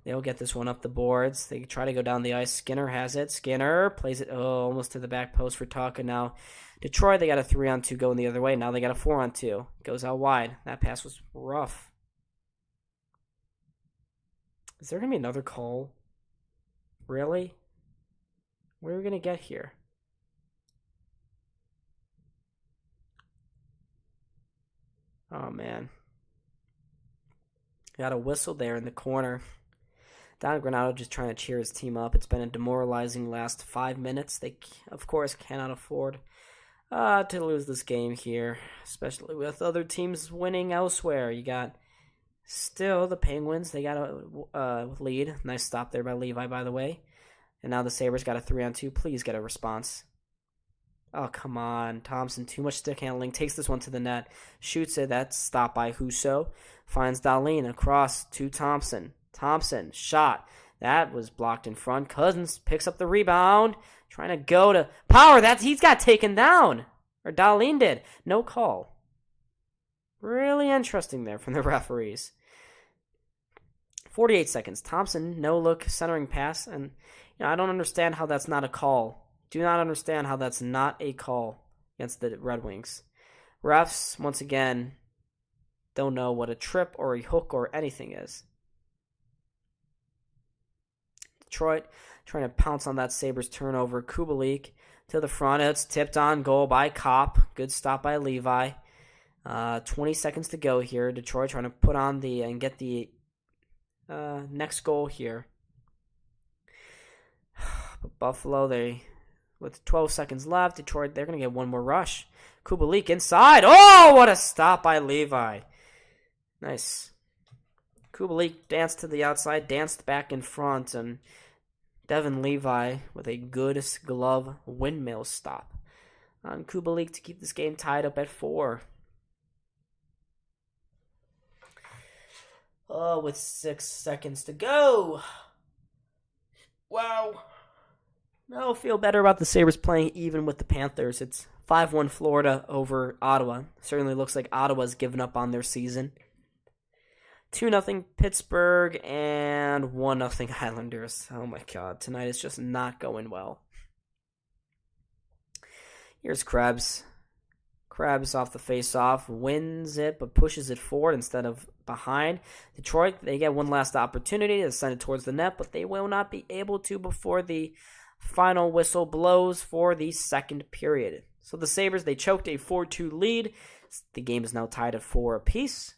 They'll get this one up the boards. They try to go down the ice. Skinner has it. Skinner plays it almost to the back post for Tuca. Now Detroit, they got a 3-on-2 going the other way. Now they got a 4-on-2. Goes out wide. That pass was rough. Is there going to be another call? Really? What are we going to get here? Oh, man. Got a whistle there in the corner. Don Granato just trying to cheer his team up. It's been a demoralizing last 5 minutes. They, of course, cannot afford to lose this game here, especially with other teams winning elsewhere. You got still the Penguins. They got a lead. Nice stop there by Levi, by the way. And now the Sabres got a 3-on-2. Please get a response. Oh, come on. Thompson, too much stick handling. Takes this one to the net. Shoots it. That's stopped by Husso. Finds Dahlin across to Thompson. Thompson, shot. That was blocked in front. Cousins picks up the rebound. Trying to go to Power. He's got taken down. Or Dahlin did. No call. Really interesting there from the referees. 48 seconds. Thompson, no look, centering pass. And I don't understand how that's not a call. Do not understand how that's not a call against the Red Wings. Refs, once again, don't know what a trip or a hook or anything is. Detroit trying to pounce on that Sabres turnover. Kubalik to the front. It's tipped on goal by Kopp. Good stop by Levi. 20 seconds to go here. Detroit trying to put on and get the next goal here. But Buffalo, with 12 seconds left, Detroit, they're going to get one more rush. Kubalik inside. Oh, what a stop by Levi. Nice. Kubalik danced to the outside, danced back in front, and Devin Levi with a good glove windmill stop on Kubalik to keep this game tied up at 4. Oh, with 6 seconds to go. Wow. Now I feel better about the Sabres playing even with the Panthers. It's 5-1 Florida over Ottawa. Certainly looks like Ottawa's given up on their season. 2-0 Pittsburgh and 1-0 Islanders. Oh my God, tonight is just not going well. Here's Krebs. Krebs off the face-off, wins it, but pushes it forward instead of behind. Detroit, they get one last opportunity to send it towards the net, but they will not be able to before the final whistle blows for the second period. So the Sabres, they choked a 4-2 lead. The game is now tied at 4 apiece.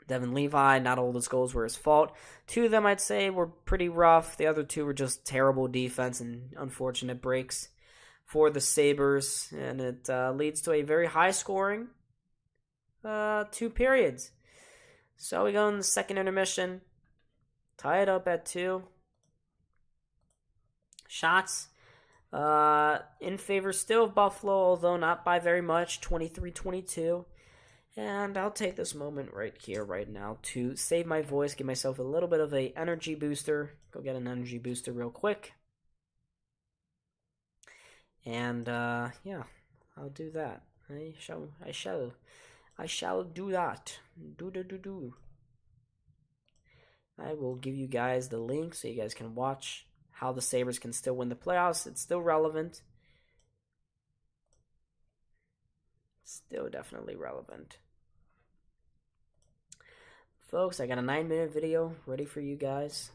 Devin Levi, not all those goals were his fault. 2 of them, I'd say, were pretty rough. The other 2 were just terrible defense and unfortunate breaks for the Sabres. And it leads to a very high-scoring 2 periods. So we go in the second intermission. Tie it up at 2. Shots in favor still of Buffalo, although not by very much, 23-22. And I'll take this moment right here, right now, to save my voice, give myself a little bit of an energy booster. Go get an energy booster real quick. And, yeah, I'll do that. I shall do that. Do. I will give you guys the link so you guys can watch how the Sabres can still win the playoffs. It's still relevant. Still definitely relevant. Folks, I got a 9-minute video ready for you guys.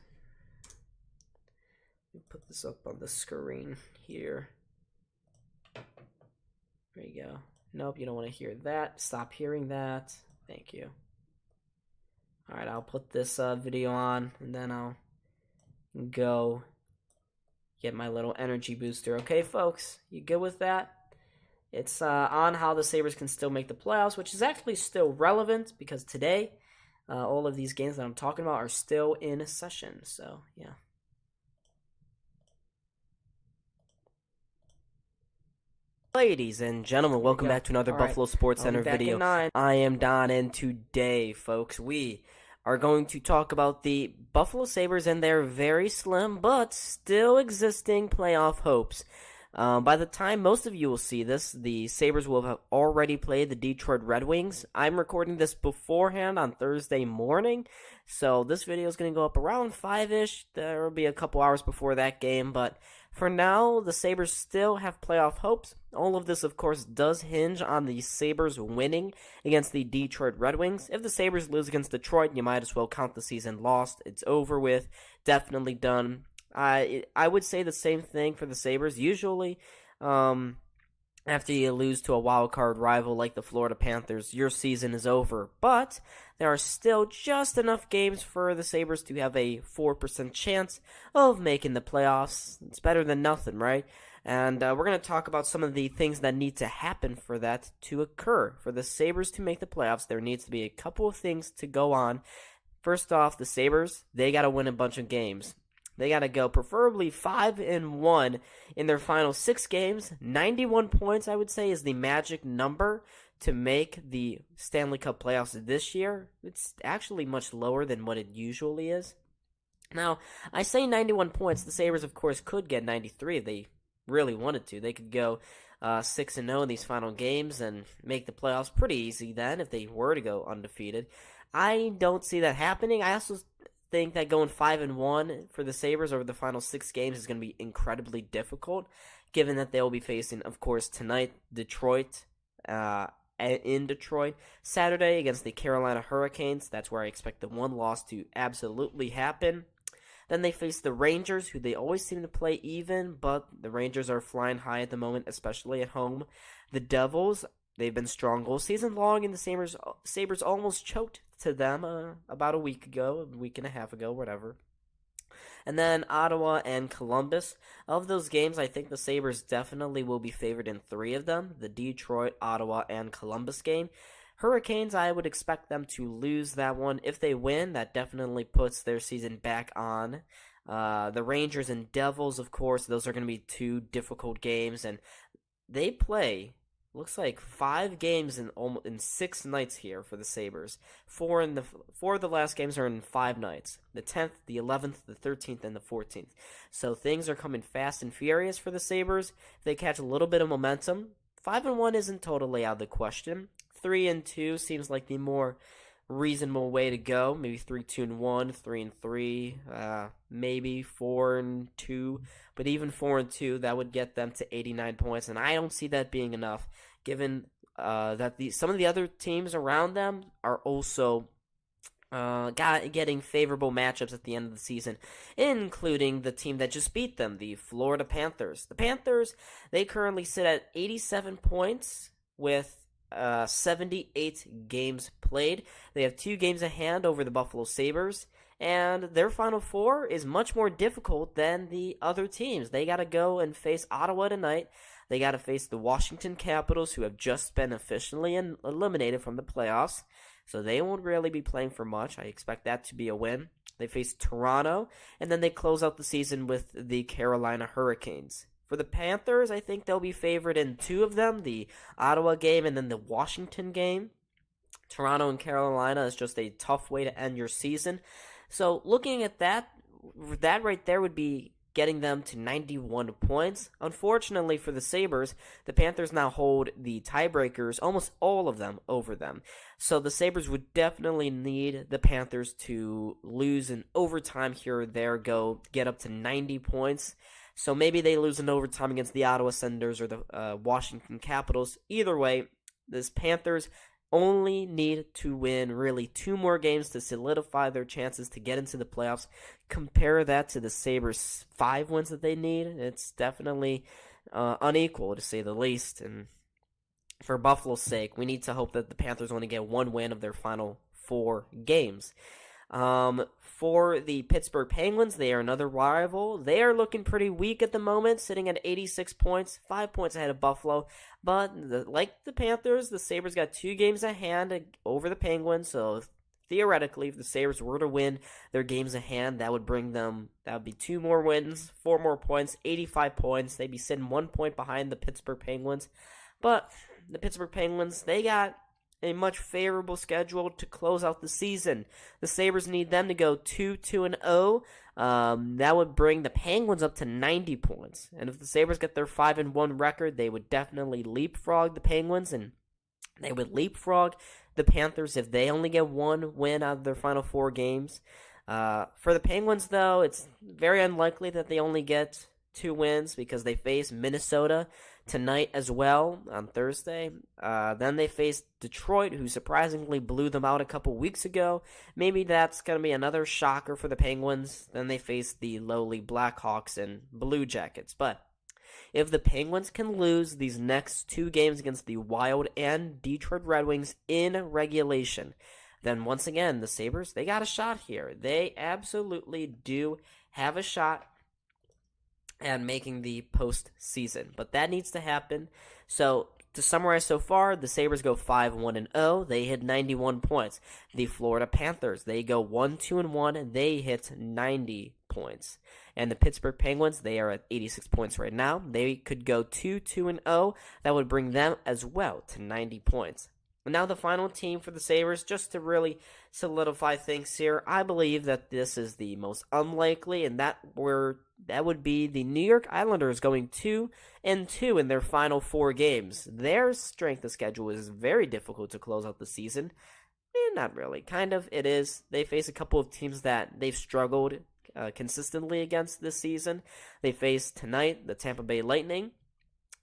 Let me put this up on the screen here. There you go. Nope, you don't want to hear that. Stop hearing that. Thank you. Alright, I'll put this video on, and then I'll go get my little energy booster. Okay, folks? You good with that? It's on how the Sabres can still make the playoffs, which is actually still relevant because today, all of these games that I'm talking about are still in session. So, yeah. Ladies and gentlemen, welcome back to another Buffalo SportsCenter video. I am Don, and today, folks, we are going to talk about the Buffalo Sabres and their very slim but still existing playoff hopes By the time most of you will see this, the Sabres will have already played the Detroit Red Wings. I'm recording this beforehand on Thursday morning, so this video is going to go up around 5-ish. There will be a couple hours before that game, but for now, the Sabres still have playoff hopes. All of this, of course, does hinge on the Sabres winning against the Detroit Red Wings. If the Sabres lose against Detroit, you might as well count the season lost. It's over with. Definitely done. I would say the same thing for the Sabres. Usually, after you lose to a wild card rival like the Florida Panthers, your season is over. But there are still just enough games for the Sabres to have a 4% chance of making the playoffs. It's better than nothing, right? And we're going to talk about some of the things that need to happen for that to occur. For the Sabres to make the playoffs, there needs to be a couple of things to go on. First off, the Sabres, they got to win a bunch of games. They got to go preferably 5-1 in their final 6 games. 91 points, I would say, is the magic number to make the Stanley Cup playoffs this year. It's actually much lower than what it usually is. Now, I say 91 points. The Sabres, of course, could get 93 if they really wanted to. They could go 6-0 in these final games and make the playoffs pretty easy then if they were to go undefeated. I don't see that happening. I also think that going 5-1 for the Sabres over the final 6 games is going to be incredibly difficult, given that they will be facing, of course, tonight Detroit in Detroit, Saturday against the Carolina Hurricanes. That's where I expect the one loss to absolutely happen. Then they face the Rangers, who they always seem to play even, but the Rangers are flying high at the moment, especially at home. The Devils, they've been strong all season long, and the Sabres almost choked to them about a week and a half ago, whatever. And then Ottawa and Columbus. Of those games, I think the Sabres definitely will be favored in 3 of them. The Detroit, Ottawa, and Columbus game. Hurricanes, I would expect them to lose that one. If they win, that definitely puts their season back on. The Rangers and Devils, of course, those are going to be 2 difficult games, and they play, looks like 5 games in 6 nights here for the Sabres. 4 of the last games are in 5 nights. The 10th, the 11th, the 13th, and the 14th. So things are coming fast and furious for the Sabres. If they catch a little bit of momentum, 5-1 isn't totally out of the question. 3-2 seems like the more reasonable way to go. Maybe 3-2-1, 3-3, maybe 4-2. But even 4-2, that would get them to 89 points, and I don't see that being enough, given that some of the other teams around them are also getting favorable matchups at the end of the season, including the team that just beat them, the Florida Panthers. The Panthers, they currently sit at 87 points with 78 games played. They have 2 games ahead over the Buffalo Sabres, and their Final Four is much more difficult than the other teams. They got to go and face Ottawa tonight. They got to face the Washington Capitals, who have just been officially eliminated from the playoffs, so they won't really be playing for much. I expect that to be a win. They face Toronto, and then they close out the season with the Carolina Hurricanes. For the Panthers, I think they'll be favored in 2 of them, the Ottawa game and then the Washington game. Toronto and Carolina is just a tough way to end your season. So looking at that right there would be getting them to 91 points. Unfortunately for the Sabres, the Panthers now hold the tiebreakers, almost all of them, over them. So the Sabres would definitely need the Panthers to lose in overtime here or there, get up to 90 points. So maybe they lose in overtime against the Ottawa Senators or the Washington Capitals. Either way, this Panthers only need to win really 2 more games to solidify their chances to get into the playoffs. Compare that to the Sabres' 5 wins that they need. It's definitely unequal, to say the least. And for Buffalo's sake, we need to hope that the Panthers only get 1 win of their final 4 games. For the Pittsburgh Penguins, they are another rival. They are looking pretty weak at the moment, sitting at 86 points, 5 points ahead of Buffalo. But like the Panthers, the Sabres got 2 games at hand over the Penguins. So theoretically, if the Sabres were to win their games at hand, that would be 2 more wins, 4 more points, 85 points. They'd be sitting 1 point behind the Pittsburgh Penguins. But the Pittsburgh Penguins, they got a much favorable schedule to close out the season. The Sabres need them to go 2-2-0. That would bring the Penguins up to 90 points. And if the Sabres get their 5-1 record, they would definitely leapfrog the Penguins, and they would leapfrog the Panthers if they only get one win out of their final 4 games. For the Penguins, though, it's very unlikely that they only get 2 wins because they face Minnesota tonight as well on Thursday. Then they face Detroit, who surprisingly blew them out a couple weeks ago. Maybe that's going to be another shocker for the Penguins. Then they face the lowly Blackhawks and Blue Jackets. But if the Penguins can lose these next 2 games against the Wild and Detroit Red Wings in regulation, then once again, the Sabres, they got a shot here. They absolutely do have a shot at making the postseason. But that needs to happen. So, to summarize so far, the Sabres go 5-1-0. They hit 91 points. The Florida Panthers, they go 1-2-1, and they hit 90 points. And the Pittsburgh Penguins, they are at 86 points right now. They could go 2-2-0. That would bring them as well to 90 points. And now the final team for the Sabres, just to really solidify things here, I believe that this is the most unlikely, and that would be the New York Islanders going 2-2 in their final 4 games. Their strength of schedule is very difficult to close out the season. Not really. Kind of, it is. They face a couple of teams that they've struggled consistently against this season. They face tonight the Tampa Bay Lightning.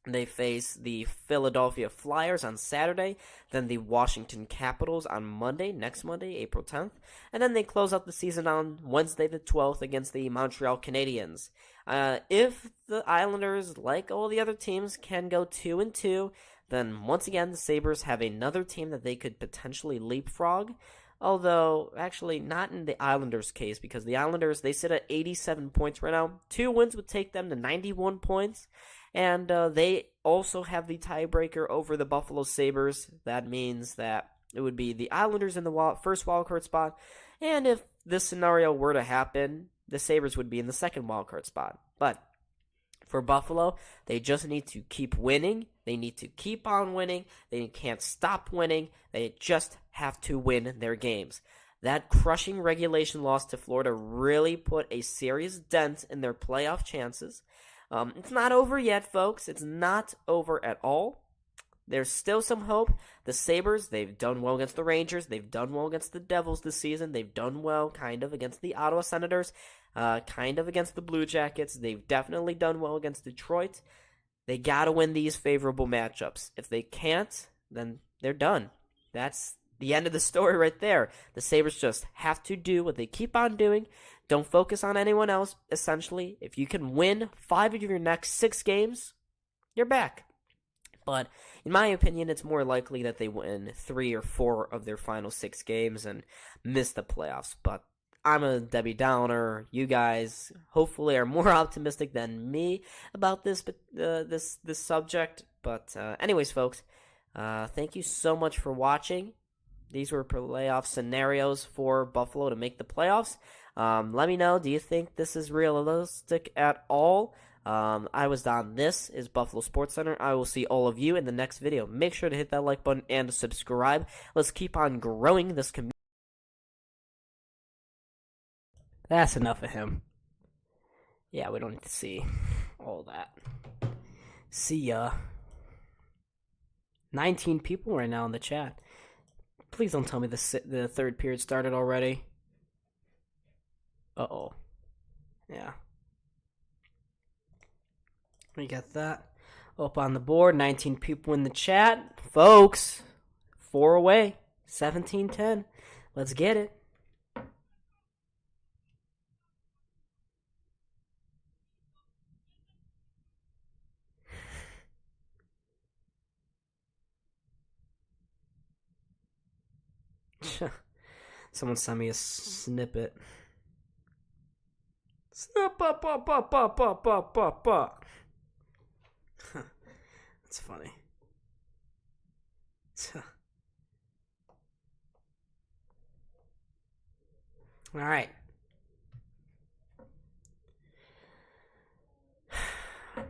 They face the Philadelphia Flyers on Saturday, then the Washington Capitals on next Monday, April 10th, and then they close out the season on Wednesday the 12th against the Montreal Canadiens. If the Islanders, like all the other teams, can go 2-2, then once again the Sabres have another team that they could potentially leapfrog. Although, actually, not in the Islanders' case, because the Islanders, they sit at 87 points right now. 2 wins would take them to 91 points. And they also have the tiebreaker over the Buffalo Sabres. That means that it would be the Islanders in the first wildcard spot. And if this scenario were to happen, the Sabres would be in the second wildcard spot. But for Buffalo, they just need to keep winning. They need to keep on winning. They can't stop winning. They just have to win their games. That crushing regulation loss to Florida really put a serious dent in their playoff chances. It's not over yet, folks. It's not over at all. There's still some hope. The Sabres, they've done well against the Rangers. They've done well against the Devils this season. They've done well, kind of, against the Ottawa Senators. Kind of against the Blue Jackets. They've definitely done well against Detroit. They got to win these favorable matchups. If they can't, then they're done. That's the end of the story right there. The Sabres just have to do what they keep on doing. Don't focus on anyone else, essentially. If you can win 5 of your next 6 games, you're back. But in my opinion, it's more likely that they win 3 or 4 of their final 6 games and miss the playoffs. But I'm a Debbie Downer. You guys hopefully are more optimistic than me about this subject. But anyways, folks, thank you so much for watching. These were playoff scenarios for Buffalo to make the playoffs. Let me know, do you think this is realistic at all? I was Don. This is Buffalo SportsCenter. I will see all of you in the next video. Make sure to hit that like button and subscribe. Let's keep on growing this community. That's enough of him. Yeah, we don't need to see all that. See ya. 19 people right now in the chat. Please don't tell me the third period started already. Uh-oh. Yeah. We got that up on the board. 19 people in the chat. Folks, 4 away. 17-10. Let's get it. Someone sent me a snippet. Snip up. That's funny. All right.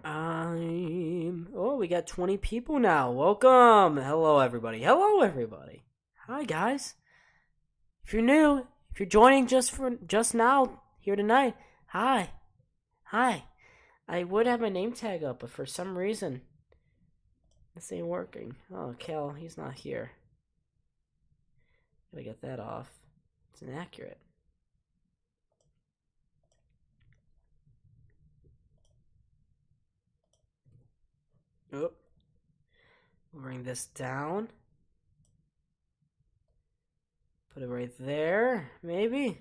Oh, We got 20 people now. Welcome. Hello, everybody. Hello, everybody. Hi, guys. If you're new, if you're joining just now here tonight, hi. I would have my name tag up, but for some reason, this ain't working. Oh, Kel, he's not here. Gotta get that off. It's inaccurate. Oh. We'll bring this down. Put it right there, maybe.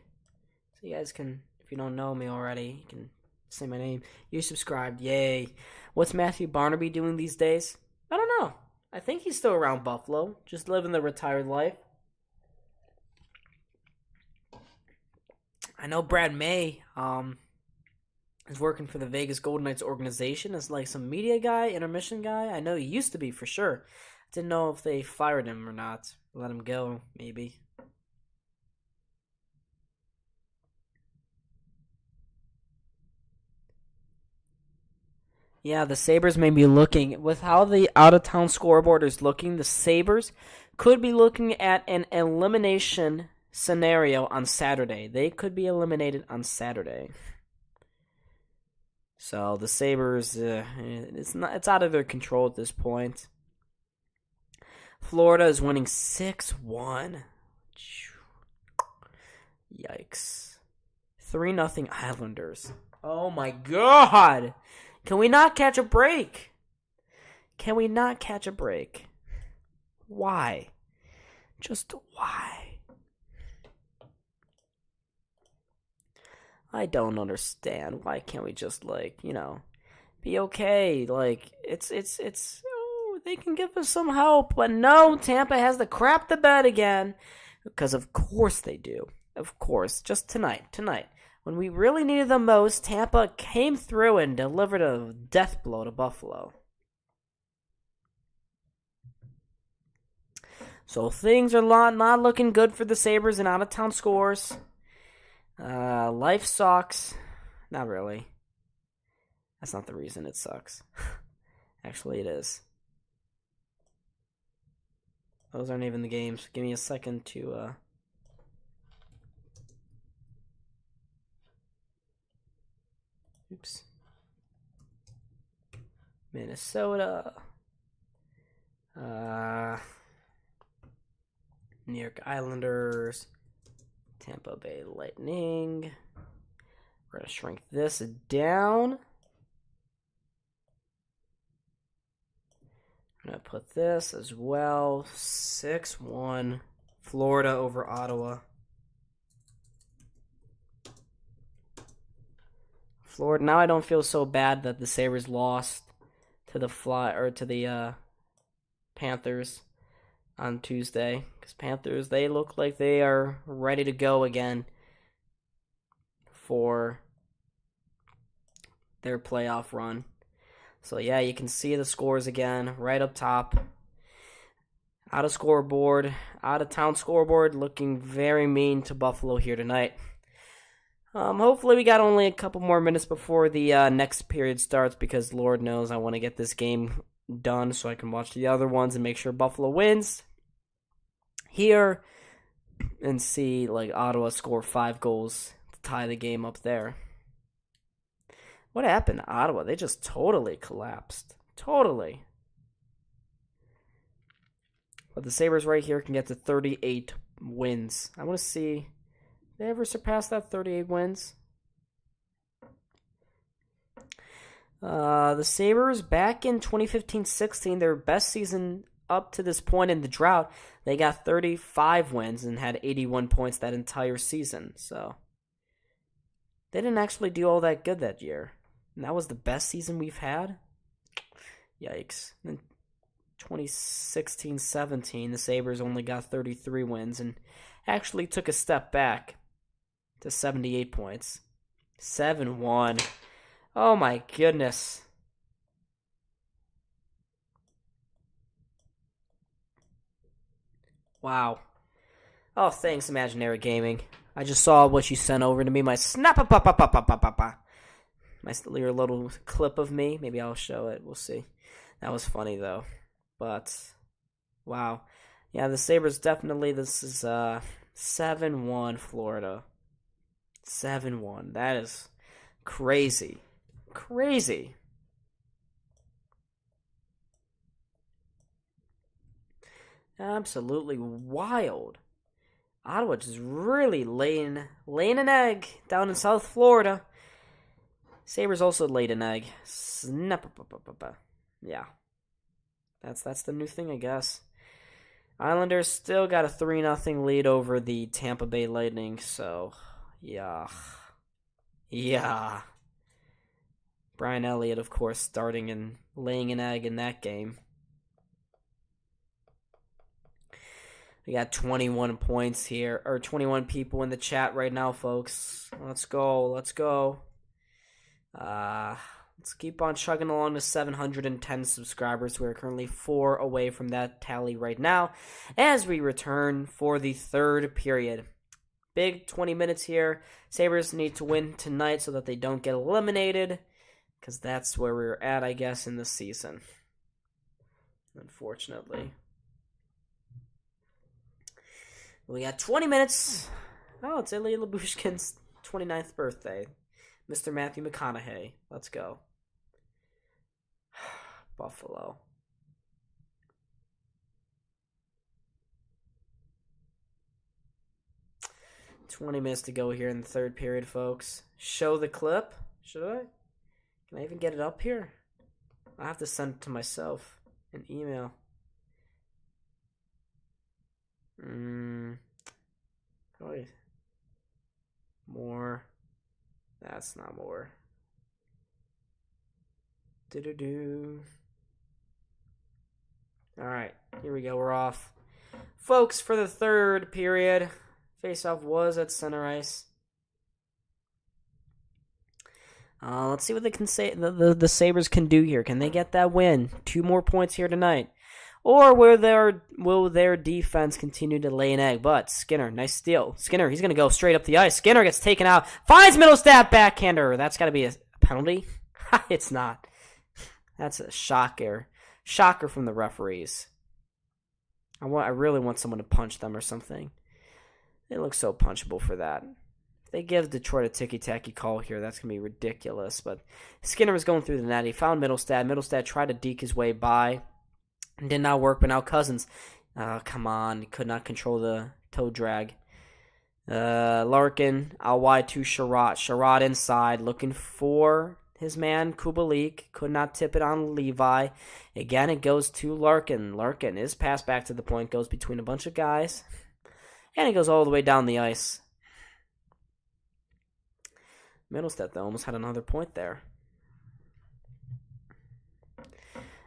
So you guys can, if you don't know me already, you can say my name. You subscribed, yay. What's Matthew Barnaby doing these days? I don't know. I think he's still around Buffalo, just living the retired life. I know Brad May is working for the Vegas Golden Knights organization as like some media guy, intermission guy. I know he used to be for sure. Didn't know if they fired him or not. Let him go, maybe. Yeah, the Sabres may be looking, with how the out-of-town scoreboard is looking, the Sabres could be looking at an elimination scenario on Saturday. They could be eliminated on Saturday. So the Sabres, it's out of their control at this point. Florida is winning 6-1. Yikes. 3-0 Islanders. Oh my God! Can we not catch a break? Can we not catch a break? Why? Just why? I don't understand. Why can't we just, be okay? They can give us some help. But no, Tampa has to crap the bed again. Because of course they do. Of course. Just tonight. When we really needed them most, Tampa came through and delivered a death blow to Buffalo. So things are not looking good for the Sabres and out-of-town scores. Life sucks. Not really. That's not the reason it sucks. Actually, it is. Those aren't even the games. Give me a second to... Oops. Minnesota. New York Islanders. Tampa Bay Lightning. We're going to shrink this down. I'm going to put this as well. 6-1. Florida over Ottawa. Florida. Now I don't feel so bad that the Sabres lost to the Panthers on Tuesday, because Panthers, they look like they are ready to go again for their playoff run. So yeah, you can see the scores again right up top. Out of town scoreboard looking very mean to Buffalo here tonight. Hopefully we got only a couple more minutes before the next period starts, because Lord knows I want to get this game done so I can watch the other ones and make sure Buffalo wins here and see Ottawa score 5 goals to tie the game up there. What happened to Ottawa? They just totally collapsed. Totally. But the Sabres right here can get to 38 wins. I want to see... They ever surpass that 38 wins? The Sabres, back in 2015-16, their best season up to this point in the drought, they got 35 wins and had 81 points that entire season. So they didn't actually do all that good that year. And that was the best season we've had? Yikes. In 2016-17, the Sabres only got 33 wins and actually took a step back to 78 points. 7-1. Oh my goodness. Wow. Oh, thanks, Imaginary Gaming. I just saw what you sent over to me. My snap-a-pa-pa-pa-pa-pa-pa-pa. My little clip of me. Maybe I'll show it. We'll see. That was funny, though. But, wow. Yeah, the Sabres definitely, this is 7-1 Florida. 7-1. That is crazy. Crazy. Absolutely wild. Ottawa just really laying an egg down in South Florida. Sabres also laid an egg. Yeah. That's the new thing, I guess. Islanders still got a 3-0 lead over the Tampa Bay Lightning, so yeah. Yeah. Brian Elliott, of course, starting and laying an egg in that game. We got 21 points here, or 21 people in the chat right now, folks. Let's go. Let's keep on chugging along to 710 subscribers. We're currently 4 away from that tally right now as we return for the third period. Big 20 minutes here. Sabres need to win tonight so that they don't get eliminated, because that's where we're at, I guess, in the season. Unfortunately. We got 20 minutes. Oh, it's Ilya Lyubushkin's 29th birthday. Mr. Matthew McConaughey. Let's go. Buffalo. $20 minutes to go here in the third period, folks. Show the clip. Should I? Can I even get it up here? I have to send it to myself. An email. Wait. More. That's not more. Alright, here we go. We're off. Folks, for the third period, faceoff was at center ice. Let's see what they can say. The Sabres can do here. Can they get that win? 2 more points here tonight. Or will their defense continue to lay an egg? But Skinner, nice steal. Skinner, he's going to go straight up the ice. Skinner gets taken out. Finds Middlestat backhander. That's got to be a penalty. It's not. That's a shocker. Shocker from the referees. I really want someone to punch them or something. They look so punchable for that. If they give Detroit a ticky-tacky call here, that's going to be ridiculous. But Skinner was going through the net. He found Middlestat. Middlestat tried to deke his way by. Did not work, but now Cousins, come on, could not control the toe drag. Larkin, out wide to Sherratt. Sherratt inside, looking for his man, Kubalik. Could not tip it on Levi. Again, it goes to Larkin. Larkin is passed back to the point, goes between a bunch of guys, and it goes all the way down the ice. Middlestat, though, almost had another point there.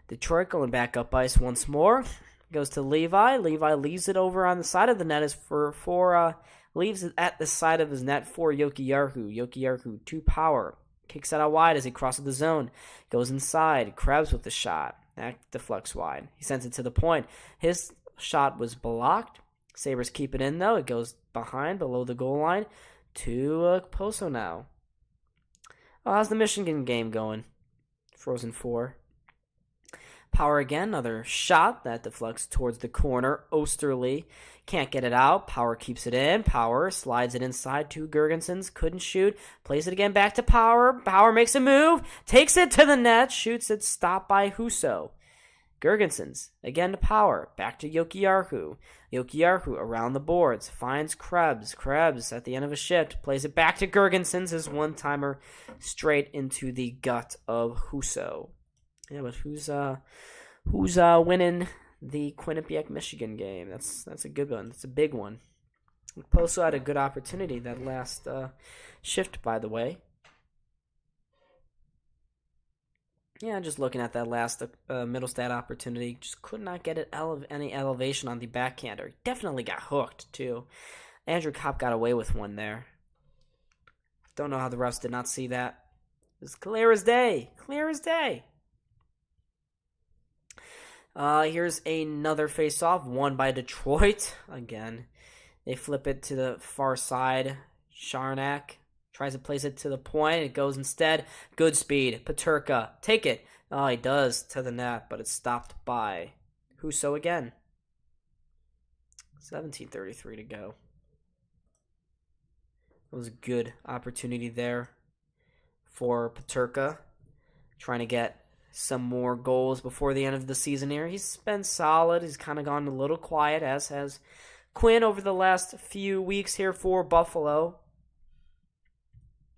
Detroit going back up ice once more. Goes to Levi. Levi leaves it over on the side of the net leaves it at the side of his net for Jokiharju. Jokiharju to Power. Kicks it out wide as he crosses the zone. Goes inside. Krebs with the shot. That deflects wide. He sends it to the point. His shot was blocked. Sabres keep it in, though. It goes behind, below the goal line to Poso now. Oh, how's the Michigan game going? Frozen 4. Power again, another shot that deflects towards the corner. Osterley can't get it out. Power keeps it in. Power slides it inside to Girgensons. Couldn't shoot. Plays it again back to Power. Power makes a move. Takes it to the net. Shoots it. Stopped by Husso. Girgensons again to Power. Back to Jokiharju. Jokiharju around the boards. Finds Krebs. Krebs at the end of a shift. Plays it back to Girgensons. His one-timer straight into the gut of Husso. Yeah, but who's winning the Quinnipiac, Michigan game? That's a good one. That's a big one. Poso had a good opportunity that last shift, by the way. Yeah, just looking at that last Middlestat opportunity, just could not get any elevation on the backhander. Definitely got hooked, too. Andrew Kopp got away with one there. Don't know how the refs did not see that. It was clear as day. Clear as day. Here's another face-off, won by Detroit. Again, they flip it to the far side. Charnak tries to place it to the point. It goes instead. Good speed. Paterka, take it. Oh, he does to the net, but it's stopped by Husso again. 17:33 to go. It was a good opportunity there for Peterka, trying to get some more goals before the end of the season here. He's been solid. He's kind of gone a little quiet, as has Quinn over the last few weeks here for Buffalo.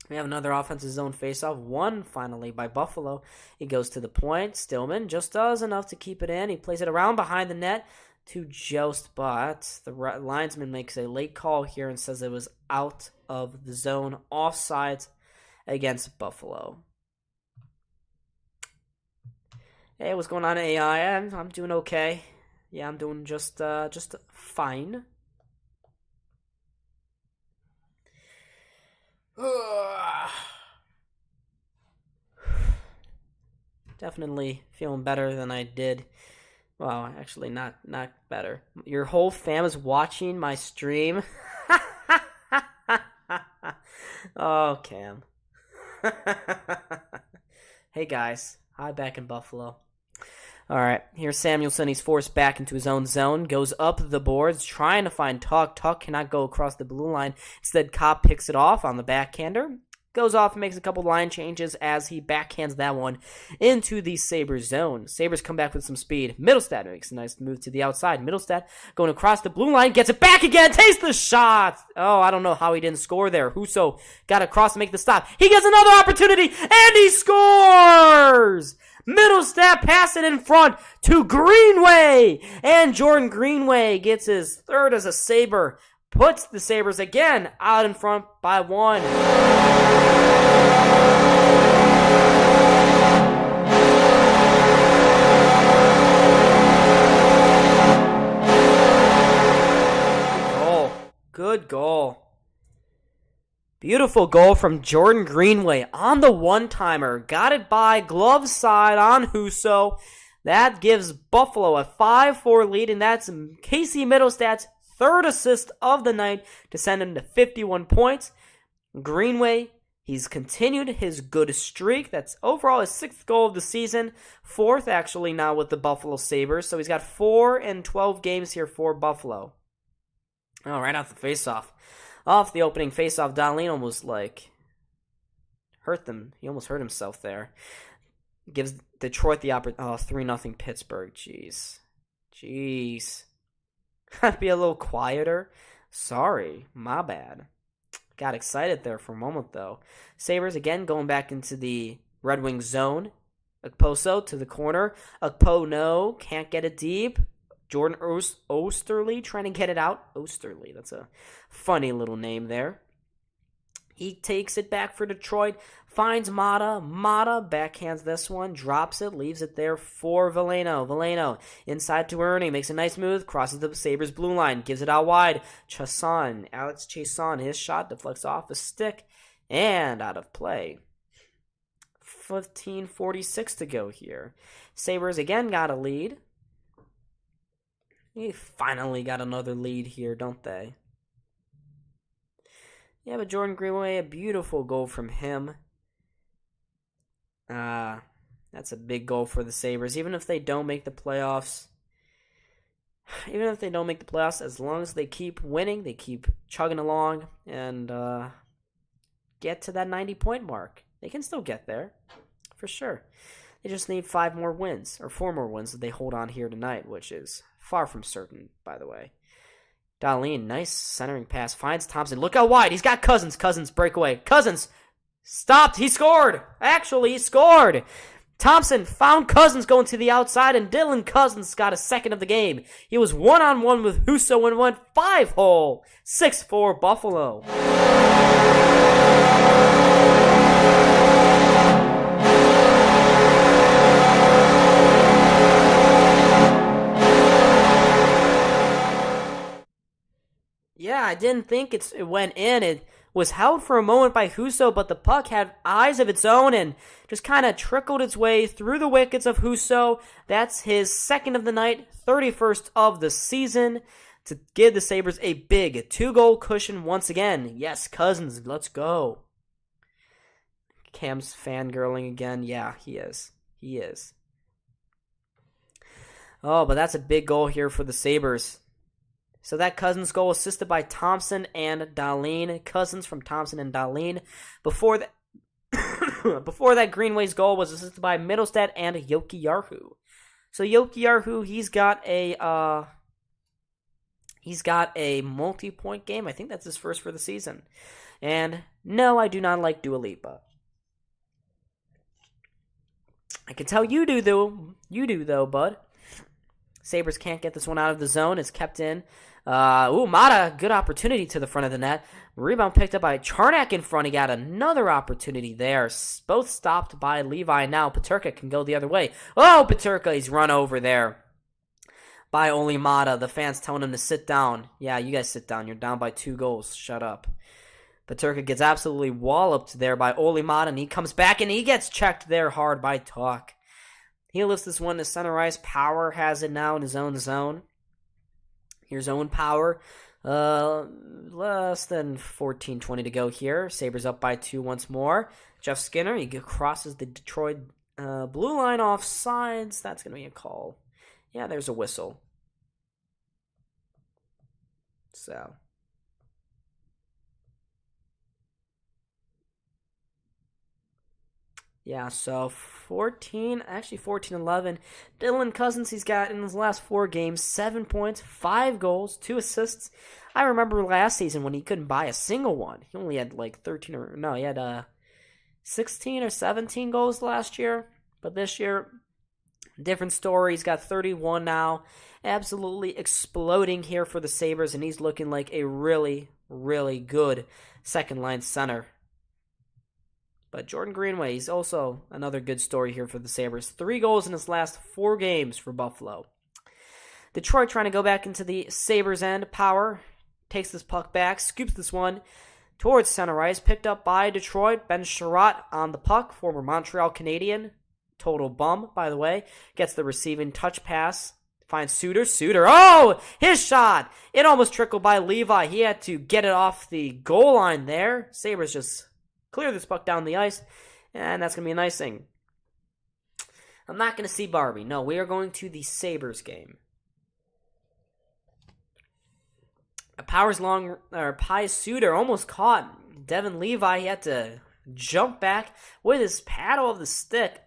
We have another offensive zone faceoff, won finally by Buffalo. He goes to the point. Stillman just does enough to keep it in. He plays it around behind the net to Jost, but the linesman makes a late call here and says it was out of the zone, offsides against Buffalo. Hey, what's going on, AI? I'm doing okay. Yeah, I'm doing just fine. Definitely feeling better than I did. Well, actually, not better. Your whole fam is watching my stream. Oh, Cam. Hey guys, hi back in Buffalo. All right, here's Samuelson. He's forced back into his own zone. Goes up the boards, trying to find Tuck. Tuck cannot go across the blue line. Instead, Kopp picks it off on the backhander. Goes off and makes a couple line changes as he backhands that one into the Sabres zone. Sabres come back with some speed. Middlestad makes a nice move to the outside. Middlestad going across the blue line, gets it back again, takes the shot. Oh, I don't know how he didn't score there. Husso got across to make the stop. He gets another opportunity, and he scores! Middlestad pass it in front to Greenway, and Jordan Greenway gets his third as a Sabre. Puts the Sabres again out in front by 1. Good goal. Beautiful goal from Jordan Greenway on the one-timer. Got it by glove side on Husso. That gives Buffalo a 5-4 lead, and that's Casey Middlestad's third assist of the night to send him to 51 points. Greenway, he's continued his good streak. That's overall his 6th goal of the season. 4th, actually, now with the Buffalo Sabres. So he's got 4 in 12 games here for Buffalo. Oh, right off the faceoff. Off the opening faceoff, Dahlin almost, hurt them. He almost hurt himself there. Gives Detroit the opportunity. Oh, 3-0 Pittsburgh. Jeez. Be a little quieter. Sorry, my bad. Got excited there for a moment, though. Sabres again going back into the Red Wings zone. Okposo to the corner. Okpo, no, can't get it deep. Jordan Osterley trying to get it out. Osterley, that's a funny little name there. He takes it back for Detroit, finds Mata. Mata backhands this one, drops it, leaves it there for Veleno. Veleno inside to Ernie, makes a nice move, crosses the Sabres blue line, gives it out wide. Alex Chason, his shot deflects off a stick and out of play. 15:46 to go here. Sabres again got a lead. They finally got another lead here, don't they? Yeah, but Jordan Greenway, a beautiful goal from him. That's a big goal for the Sabres. Even if they don't make the playoffs, as long as they keep winning, they keep chugging along and get to that 90-point mark, they can still get there, for sure. They just need 4 more wins that they hold on here tonight, which is far from certain, by the way. Dahlin, nice centering pass, finds Thompson. Look out wide. He's got Cousins. Cousins breakaway. Cousins stopped. He scored. Actually, he scored. Thompson found Cousins going to the outside, and Dylan Cousins got a second of the game. He was one-on-one with Husso and went 5-hole. 6-4 Buffalo. Yeah, I didn't think it went in. It was held for a moment by Husso, but the puck had eyes of its own and just kind of trickled its way through the wickets of Husso. That's his 2nd of the night, 31st of the season, to give the Sabres a big 2-goal cushion once again. Yes, Cousins, let's go. Cam's fangirling again. Yeah, he is. He is. Oh, but that's a big goal here for the Sabres. So that Cousins goal assisted by Thompson and Dahlin. Cousins from Thompson and Dahlin. Before that, Greenway's goal was assisted by Middlestead and Jokiharju. So Jokiharju, he's got a multi-point game. I think that's his first for the season. And no, I do not like Dua Lipa. I can tell you do though, bud. Sabres can't get this one out of the zone. It's kept in. Mata, good opportunity to the front of the net. Rebound picked up by Charnak in front. He got another opportunity there. Both stopped by Levi. Now Peterka can go the other way. Oh, Peterka, he's run over there by Oli Mata. The fans telling him to sit down. Yeah, you guys sit down. You're down by 2 goals. Shut up. Peterka gets absolutely walloped there by Oli Mata, and he comes back and he gets checked there hard by Talk. He lifts this one to center ice. Power has it now in his own zone. Here's Owen Power. Less than 14-20 to go here. Sabres up by 2 once more. Jeff Skinner, he crosses the Detroit blue line off sides. That's going to be a call. Yeah, there's a whistle. So. Yeah, so 14-11. Dylan Cousins, he's got in his last 4 games, 7 points, 5 goals, 2 assists. I remember last season when he couldn't buy a single one. He only had like 16 or 17 goals last year. But this year, different story. He's got 31 now. Absolutely exploding here for the Sabres, and he's looking like a really, really good second-line center. But Jordan Greenway, he's also another good story here for the Sabres. 3 goals in his last 4 games for Buffalo. Detroit trying to go back into the Sabres end. Power takes this puck back, scoops this one towards center ice. Picked up by Detroit. Ben Sherratt on the puck, former Montreal Canadian. Total bum, by the way. Gets the receiving touch pass. Finds Suter. Oh, his shot. It almost trickled by Levi. He had to get it off the goal line there. Sabres just clear this puck down the ice, and that's going to be a nice thing. I'm not going to see Barbie. No, we are going to the Sabres game. Pius Suter almost caught Devin Levi. He had to jump back with his paddle of the stick.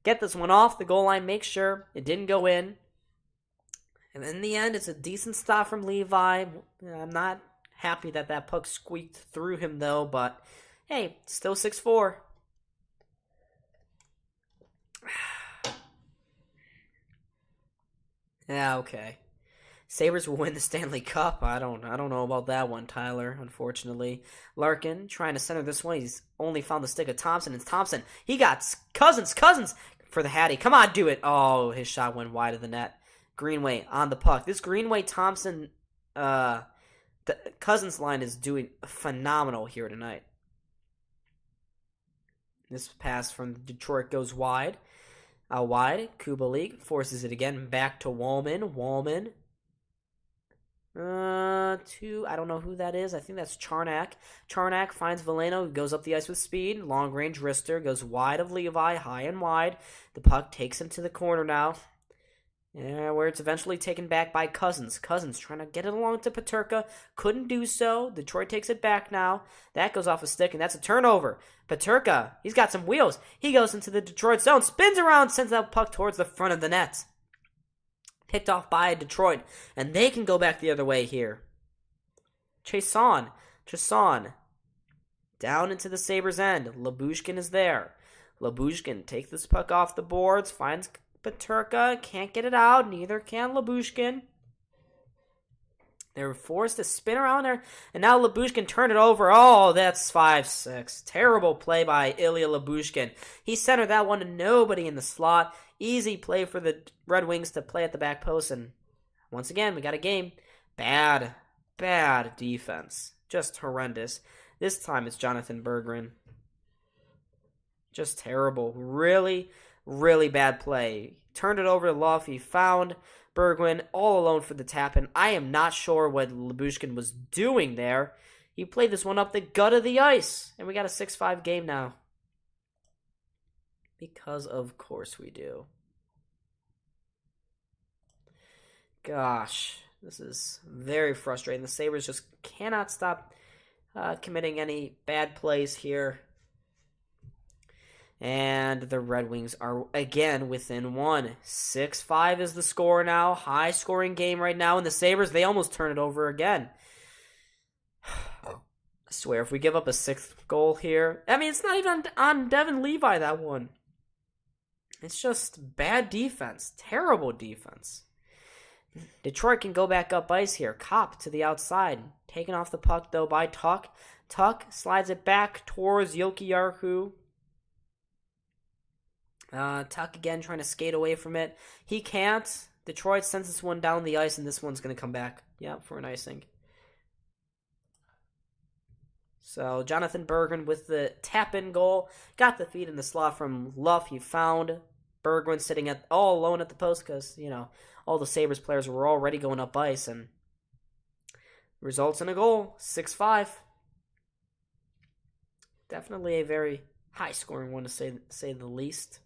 Get this one off the goal line, make sure it didn't go in. And in the end, it's a decent stop from Levi. I'm not happy that puck squeaked through him, though, but hey, still 6-4. Yeah, okay. Sabres will win the Stanley Cup. I don't know about that one, Tyler, unfortunately. Larkin trying to center this one. He's only found the stick of Thompson. It's Thompson. He got Cousins for the Hattie. Come on, do it. Oh, his shot went wide of the net. Greenway on the puck. This Greenway-Thompson the Cousins line is doing phenomenal here tonight. This pass from Detroit goes wide. Out wide. Kubalik forces it again. Back to Wallman. I don't know who that is. I think that's Charnak. Charnak finds Veleno, who goes up the ice with speed. Long range wrister, goes wide of Levi, high and wide. The puck takes him to the corner now. Where it's eventually taken back by Cousins. Cousins trying to get it along to Peterka. Couldn't do so. Detroit takes it back now. That goes off a stick, and that's a turnover. Peterka, he's got some wheels. He goes into the Detroit zone, spins around, sends that puck towards the front of the net. Picked off by Detroit, and they can go back the other way here. Chasson. Down into the Sabres end. Labushkin is there. Labushkin takes this puck off the boards, finds Peterka, can't get it out, neither can Labushkin. They were forced to spin around there, and now Labushkin turned it over. Oh, that's 5-6. Terrible play by Ilya Labushkin. He centered that one to nobody in the slot. Easy play for the Red Wings to play at the back post, and once again, we got a game. Bad defense. Just horrendous. This time it's Jonathan Berggren. Just terrible. Really bad play. Turned it over to Luff. He found Berggren all alone for the tap, and I am not sure what Labushkin was doing there. He played this one up the gut of the ice, and we got a 6-5 game now. Because of course we do. Gosh, this is very frustrating. The Sabres just cannot stop committing any bad plays here. And the Red Wings are again within one. 6-5 is the score now. High scoring game right now. And the Sabres, they almost turn it over again. I swear, if we give up a sixth goal here, I mean, it's not even on Devin Levi, that one. It's just bad defense. Terrible defense. Detroit can go back up ice here. Kopp to the outside. Taken off the puck, though, by Tuck. Tuck slides it back towards Jokiharju. Tuck again trying to skate away from it. He can't. Detroit sends this one down the ice, and this one's going to come back. Yeah, for an icing. So Jonathan Berggren with the tap-in goal. Got the feed in the slot from Luff. He found Berggren sitting all alone at the post because, all the Sabres players were already going up ice, and results in a goal. 6-5. Definitely a very high-scoring one, to say the least.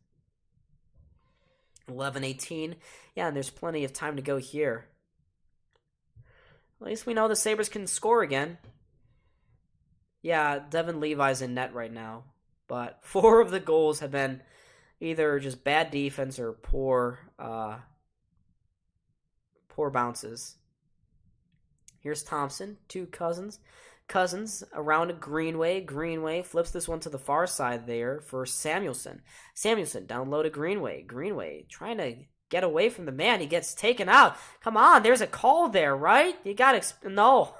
11-18. Yeah, and there's plenty of time to go here. At least we know the Sabres can score again. Yeah, Devin Levi's in net right now. But 4 of the goals have been either just bad defense or poor bounces. Here's Thompson to Cousins. Cousins around to Greenway. Greenway flips this one to the far side there for Samuelson. Samuelson down low to Greenway. Greenway trying to get away from the man. He gets taken out. Come on, there's a call there, right? You got to... No.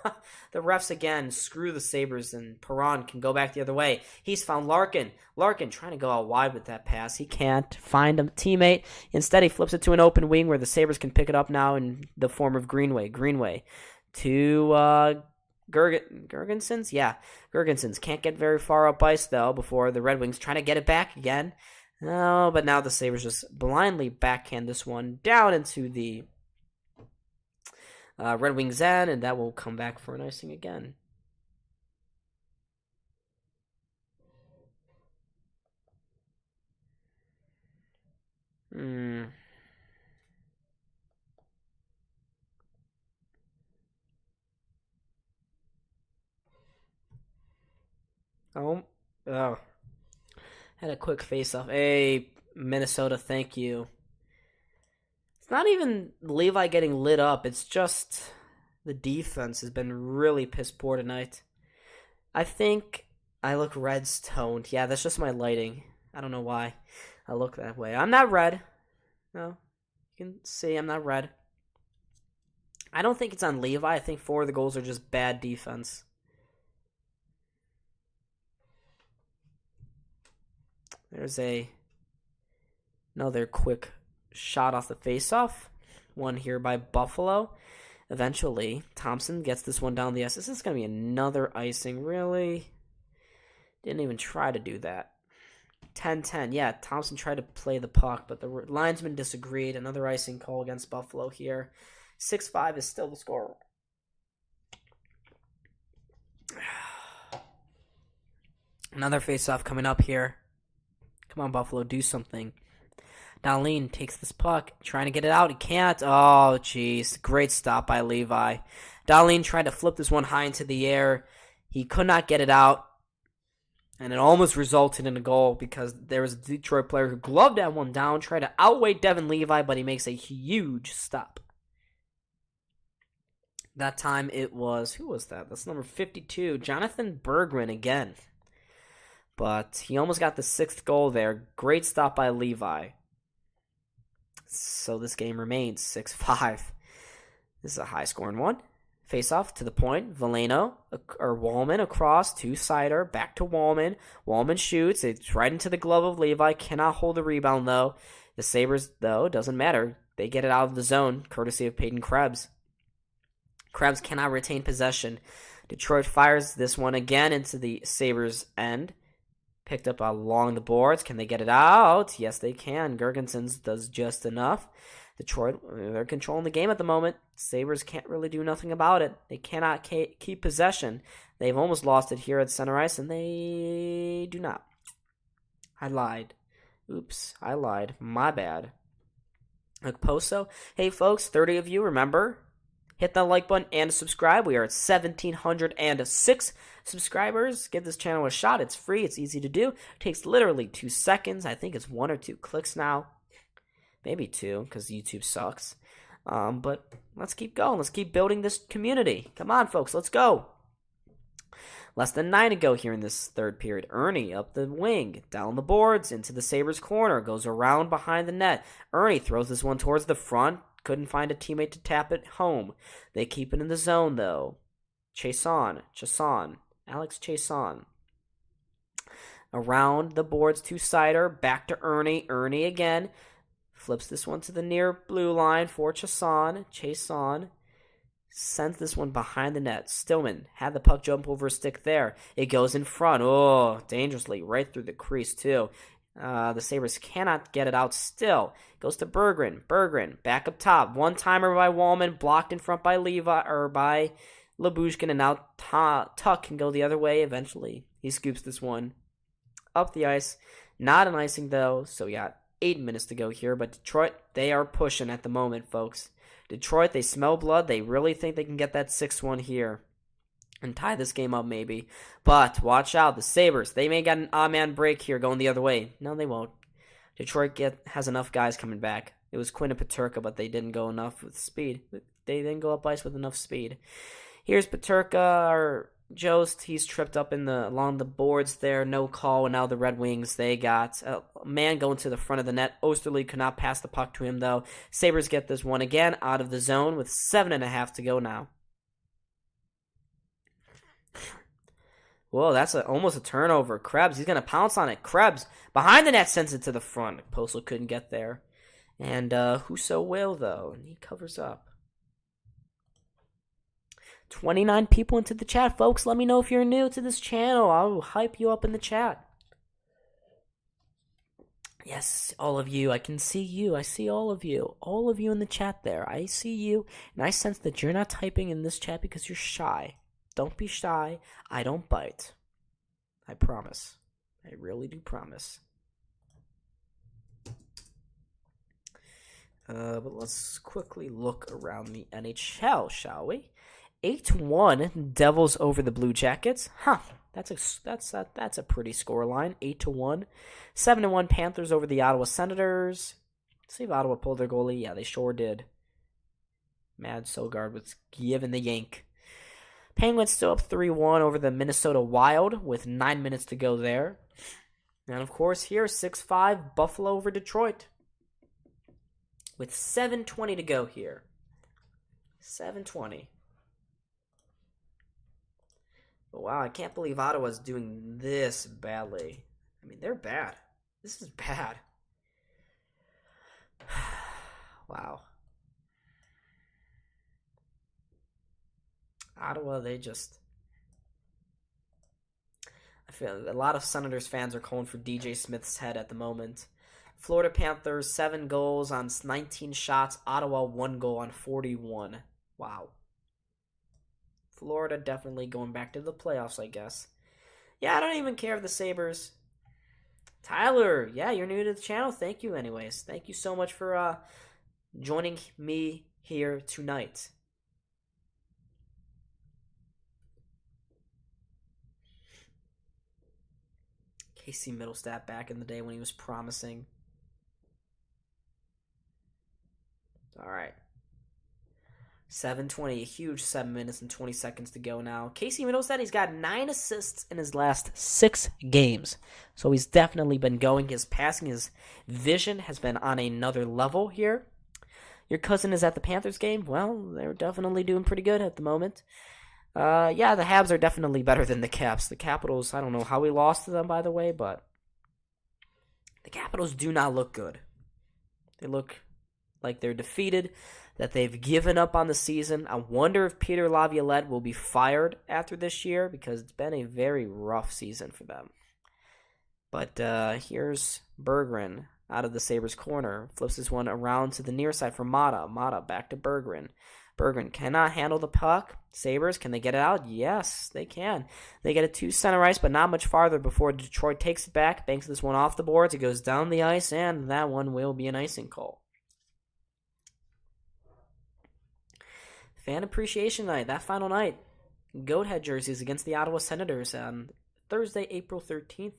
The refs again screw the Sabres, and Perron can go back the other way. He's found Larkin. Larkin trying to go out wide with that pass. He can't find a teammate. Instead, he flips it to an open wing where the Sabres can pick it up now in the form of Greenway. Greenway to... Gergensons? Yeah, Gergensons can't get very far up ice, though, before the Red Wings trying to get it back again. No, but now the Sabres just blindly backhand this one down into the Red Wings end, and that will come back for an icing again. Oh. Had a quick face-off. Hey, Minnesota, thank you. It's not even Levi getting lit up. It's just the defense has been really piss poor tonight. I think I look red-toned. Yeah, that's just my lighting. I don't know why I look that way. I'm not red. No, you can see I'm not red. I don't think it's on Levi. I think 4 of the goals are just bad defense. There's another quick shot off the faceoff. One here by Buffalo. Eventually, Thompson gets this one down the ice. This is going to be another icing. Really? Didn't even try to do that. 10-10. Yeah, Thompson tried to play the puck, but the linesman disagreed. Another icing call against Buffalo here. 6-5 is still the score. Another faceoff coming up here. Come on, Buffalo, do something. Dahlin takes this puck, trying to get it out. He can't. Oh, jeez. Great stop by Levi. Dahlin tried to flip this one high into the air. He could not get it out. And it almost resulted in a goal because there was a Detroit player who gloved that one down, tried to outweigh Devin Levi, but he makes a huge stop. That time it was, who was that? That's number 52, Jonathan Berggren again. But he almost got the 6th goal there. Great stop by Levi. So this game remains 6-5. This is a high-scoring one. Face-off to the point. Wallman across to Sider. Back to Wallman. Wallman shoots. It's right into the glove of Levi. Cannot hold the rebound, though. The Sabres, though, doesn't matter. They get it out of the zone, courtesy of Peyton Krebs. Krebs cannot retain possession. Detroit fires this one again into the Sabres' end. Picked up along the boards. Can they get it out? Yes, they can. Gergensons does just enough. Detroit, they're controlling the game at the moment. Sabres can't really do nothing about it. They cannot keep possession. They've almost lost it here at center ice, and they do not. I lied. Oops, I lied. My bad. Poso. Hey, folks, 30 of you, remember, hit that like button and subscribe. We are at 1,706 subscribers. Give this channel a shot. It's free. It's easy to do. It takes literally 2 seconds. I think it's 1 or 2 clicks now. Maybe 2, because YouTube sucks. But let's keep going. Let's keep building this community. Come on, folks. Let's go. Less than 9 to go here in this third period. Ernie up the wing, down the boards, into the Sabres corner, goes around behind the net. Ernie throws this one towards the front. Couldn't find a teammate to tap it home. They keep it in the zone, though. Chason, Alex Chason. Around the boards, two-sider, back to Ernie. Ernie again. Flips this one to the near blue line for Chason. Sends this one behind the net. Stillman had the puck jump over a stick there. It goes in front. Oh, dangerously. Right through the crease, too. The Sabres cannot get it out still. Goes to Berggren. Berggren back up top. One-timer by Wallman. Blocked in front by by Labushkin. And now Tuck can go the other way eventually. He scoops this one up the ice. Not an icing, though. So we got 8 minutes to go here. But Detroit, they are pushing at the moment, folks. Detroit, they smell blood. They really think they can get that 6-1 here and tie this game up maybe. But watch out. The Sabres, they may get an odd-man break here going the other way. No, they won't. Detroit has enough guys coming back. It was Quinn and Peterka, but they didn't go enough with speed. They didn't go up ice with enough speed. Here's Peterka, or Jost. He's tripped up along the boards there. No call. And now the Red Wings, they got a man going to the front of the net. Osterley could not pass the puck to him, though. Sabres get this one again out of the zone with 7.5 to go now. Whoa, that's almost a turnover. Krebs, he's going to pounce on it. Krebs, behind the net, sends it to the front. Postal couldn't get there. And Husso will, though. And he covers up. 29 people into the chat, folks. Let me know if you're new to this channel. I'll hype you up in the chat. Yes, all of you. I can see you. I see all of you. All of you in the chat there. I see you. And I sense that you're not typing in this chat because you're shy. Don't be shy. I don't bite. I promise. I really do promise. But let's quickly look around the NHL, shall we? 8-1 Devils over the Blue Jackets. That's a pretty score line. 8-1. 7-1 Panthers over the Ottawa Senators. Let's see if Ottawa pulled their goalie. Yeah, they sure did. Mad Sogard was given the yank. Penguins still up 3-1 over the Minnesota Wild with 9 minutes to go there. And of course here 6-5 Buffalo over Detroit with 7:20 to go here. 7:20. But wow, I can't believe Ottawa's doing this badly. I mean, they're bad. This is bad. Wow. Ottawa, I feel a lot of Senators fans are calling for DJ Smith's head at the moment. Florida Panthers, 7 goals on 19 shots. Ottawa, 1 goal on 41. Wow. Florida definitely going back to the playoffs, I guess. Yeah, I don't even care if the Sabres. Tyler, yeah, you're new to the channel. Thank you anyways. Thank you so much for joining me here tonight. Casey Middlestat back in the day when he was promising. All right. 7:20, a huge 7 minutes and 20 seconds to go now. Casey Middlestat, he's got 9 assists in his last 6 games. So he's definitely been going. His passing, his vision has been on another level here. Your cousin is at the Panthers game? Well, they're definitely doing pretty good at the moment. Yeah, the Habs are definitely better than the Caps. The Capitals, I don't know how we lost to them, by the way, but the Capitals do not look good. They look like they're defeated, that they've given up on the season. I wonder if Peter Laviolette will be fired after this year because it's been a very rough season for them. But here's Berggren out of the Sabres corner. Flips this one around to the near side for Mata. Mata back to Berggren. Berggren cannot handle the puck. Sabres, can they get it out? Yes, they can. They get it to center ice, but not much farther before Detroit takes it back, banks this one off the boards. It goes down the ice, and that one will be an icing call. Fan Appreciation Night, that final night. Goat head jerseys against the Ottawa Senators on Thursday, April 13th.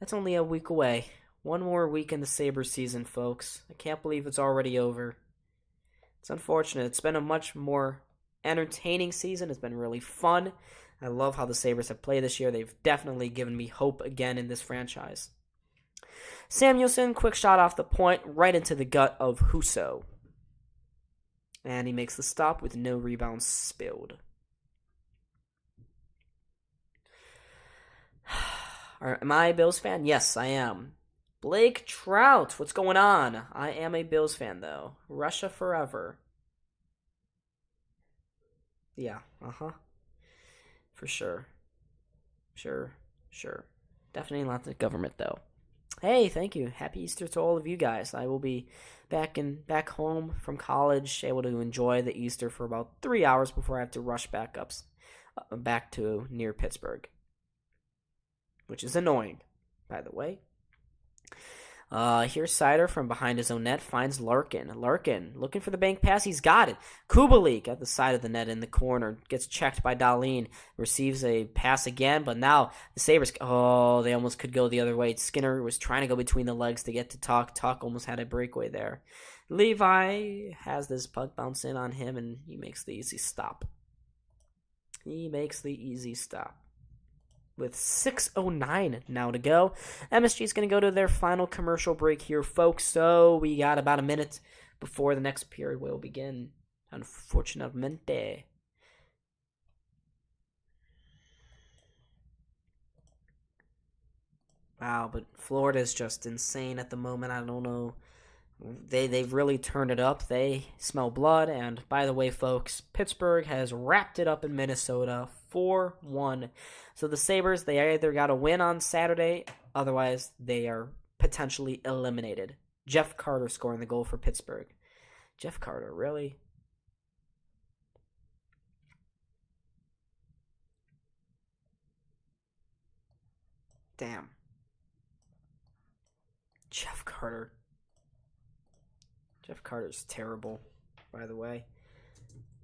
That's only a week away. One more week in the Sabres season, folks. I can't believe it's already over. It's unfortunate. It's been a much more entertaining season. It's been really fun. I love how the Sabres have played this year. They've definitely given me hope again in this franchise. Samuelsson, quick shot off the point, right into the gut of Husso. And he makes the stop with no rebounds spilled. Am I a Bills fan? Yes, I am. Blake Trout, what's going on? I am a Bills fan, though. Russia forever. Yeah, for sure. Sure. Definitely not the government, though. Hey, thank you. Happy Easter to all of you guys. I will be back home from college, able to enjoy the Easter for about 3 hours before I have to rush back to near Pittsburgh. Which is annoying, by the way. Here's Sider from behind his own net, finds Larkin. Larkin, looking for the bank pass, he's got it. Kubalik at the side of the net in the corner, gets checked by Dahlin, receives a pass again, but now the Sabres, they almost could go the other way. Skinner was trying to go between the legs to get to Tuck. Tuck almost had a breakaway there. Levi has this puck bounce in on him, and he makes the easy stop. With 6:09 now to go. MSG is going to go to their final commercial break here, folks. So we got about a minute before the next period will begin. Unfortunately. Wow, but Florida is just insane at the moment. I don't know. They've really turned it up. They smell blood. And by the way, folks, Pittsburgh has wrapped it up in Minnesota 4-1. So the Sabres, they either got to win on Saturday, otherwise they are potentially eliminated. Jeff Carter scoring the goal for Pittsburgh. Jeff Carter, really? Damn. Jeff Carter. Jeff Carter's terrible, by the way.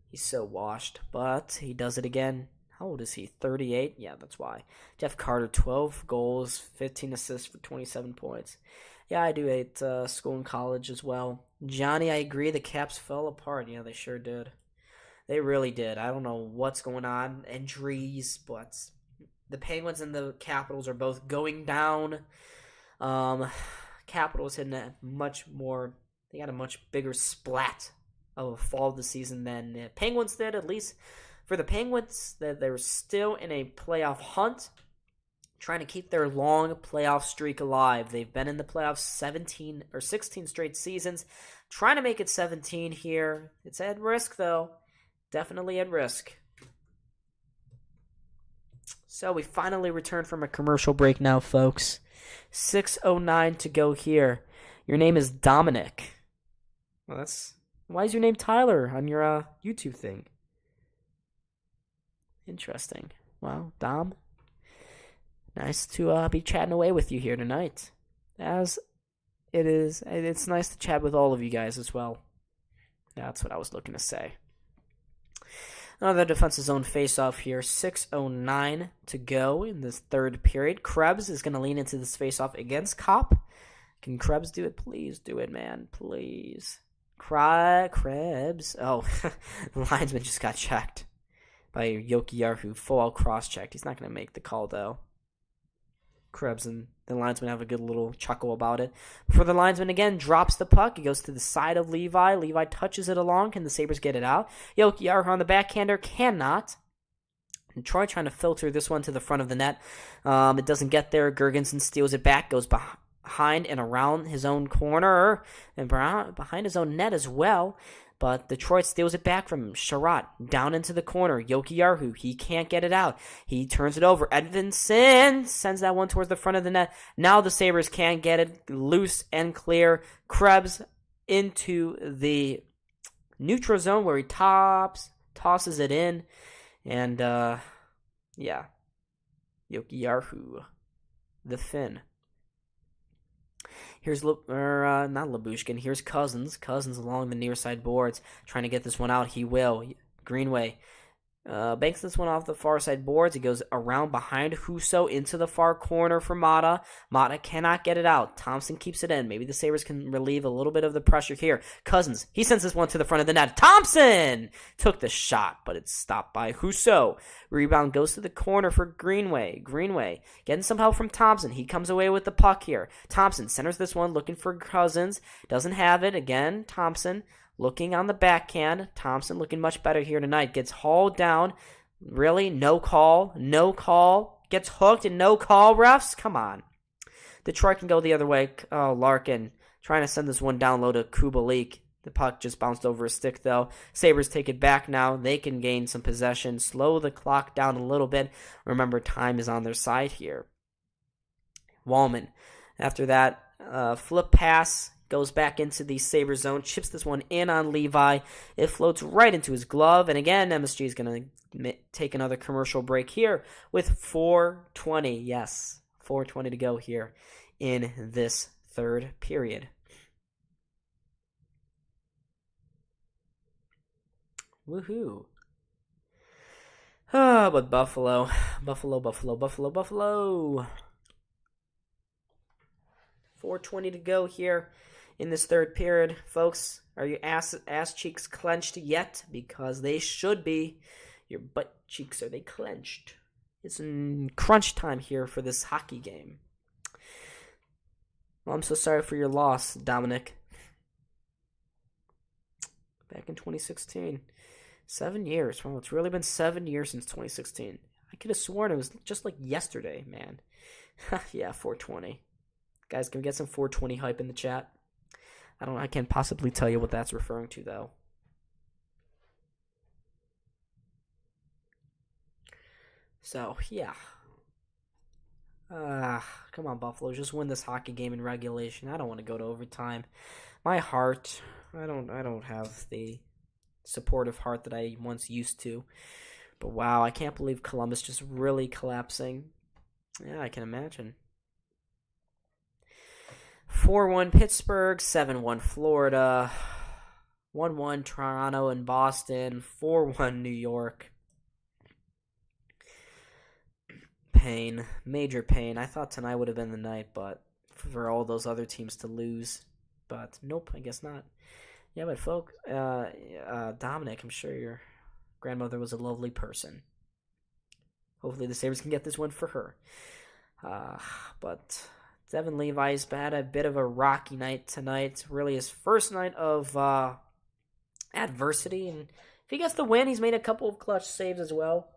He's so washed, but he does it again. How old is he? 38? Yeah, that's why. Jeff Carter, 12 goals, 15 assists for 27 points. Yeah, I do hate school and college as well. Johnny, I agree, the Caps fell apart. Yeah, they sure did. They really did. I don't know what's going on. Injuries, but the Penguins and the Capitals are both going down. Capitals hitting a much more... They got a much bigger splat of a fall of the season than the Penguins did, at least. For the Penguins, they're still in a playoff hunt, trying to keep their long playoff streak alive. They've been in the playoffs 16 straight seasons, trying to make it 17 here. It's at risk, though. Definitely at risk. So we finally return from a commercial break now, folks. 6:09 to go here. Your name is Dominic. Well, why is your name Tyler on your YouTube thing? Interesting. Well, Dom, nice to be chatting away with you here tonight. As it is, it's nice to chat with all of you guys as well. That's what I was looking to say. Another defensive zone face-off here. 6:09 to go in this third period. Krebs is going to lean into this face-off against Kopp. Can Krebs do it? Please do it, man. Please. Krebs. Oh, the linesman just got checked by Yoki-Yarhu. Full-out cross-checked. He's not going to make the call, though. Krebs and the linesman have a good little chuckle about it. Before the linesman again drops the puck, it goes to the side of Levi. Levi touches it along. Can the Sabres get it out? Yoki-Yarhu on the backhander cannot. And Troy trying to filter this one to the front of the net. It doesn't get there. Girgensson steals it back, goes behind and around his own corner and behind his own net as well. But Detroit steals it back from him. Sherratt down into the corner. Yoki-Yarhu, he can't get it out. He turns it over. Edvinsson sends that one towards the front of the net. Now the Sabres can't get it loose and clear. Krebs into the neutral zone where he tosses it in. And, yeah. Jokiharju, the Finn. Here's, not Lyubushkin, here's Cousins. Cousins along the near side boards, trying to get this one out. He will. Greenway banks this one off the far side boards. He goes around behind Husso into the far corner for Mata. Mata cannot get it out. Thompson keeps it in. Maybe the Sabres can relieve a little bit of the pressure here. Cousins, he sends this one to the front of the net. Thompson took the shot, but it's stopped by Husso. Rebound goes to the corner for Greenway. Greenway getting some help from Thompson. He comes away with the puck here. Thompson centers this one, looking for Cousins. Doesn't have it. Again, Thompson. Looking on the backhand. Thompson looking much better here tonight. Gets hauled down. Really? No call. No call. Gets hooked and no call, refs? Come on. Detroit can go the other way. Oh, Larkin trying to send this one down low to Kubalik. The puck just bounced over his stick, though. Sabres take it back now. They can gain some possession. Slow the clock down a little bit. Remember, time is on their side here. Wallman. After that, flip pass. Goes back into the Sabre zone, chips this one in on Levi. It floats right into his glove. And again, MSG is going to take another commercial break here with 4:20. Yes, 4:20 to go here in this third period. Woohoo. Ah, but Buffalo. 4:20 to go here in this third period. Folks, are your ass cheeks clenched yet? Because they should be. Your butt cheeks, are they clenched? It's crunch time here for this hockey game. Well, I'm so sorry for your loss, Dominic. Back in 2016. 7 years. Well, it's really been 7 years since 2016. I could have sworn it was just like yesterday, man. Yeah, 4:20. Guys, can we get some 4:20 hype in the chat? I can't possibly tell you what that's referring to, though. So, yeah. Come on, Buffalo. Just win this hockey game in regulation. I don't want to go to overtime. My heart, I don't have the supportive heart that I once used to. But wow, I can't believe Columbus just really collapsing. Yeah, I can imagine. 4-1 Pittsburgh, 7-1 Florida, 1-1 Toronto and Boston, 4-1 New York. Pain, major pain. I thought tonight would have been the night, but for all those other teams to lose. But nope, I guess not. Yeah, but folks, Dominic, I'm sure your grandmother was a lovely person. Hopefully the Sabres can get this one for her. But Devin Levi's had a bit of a rocky night tonight. Really his first night of adversity. And if he gets the win, he's made a couple of clutch saves as well.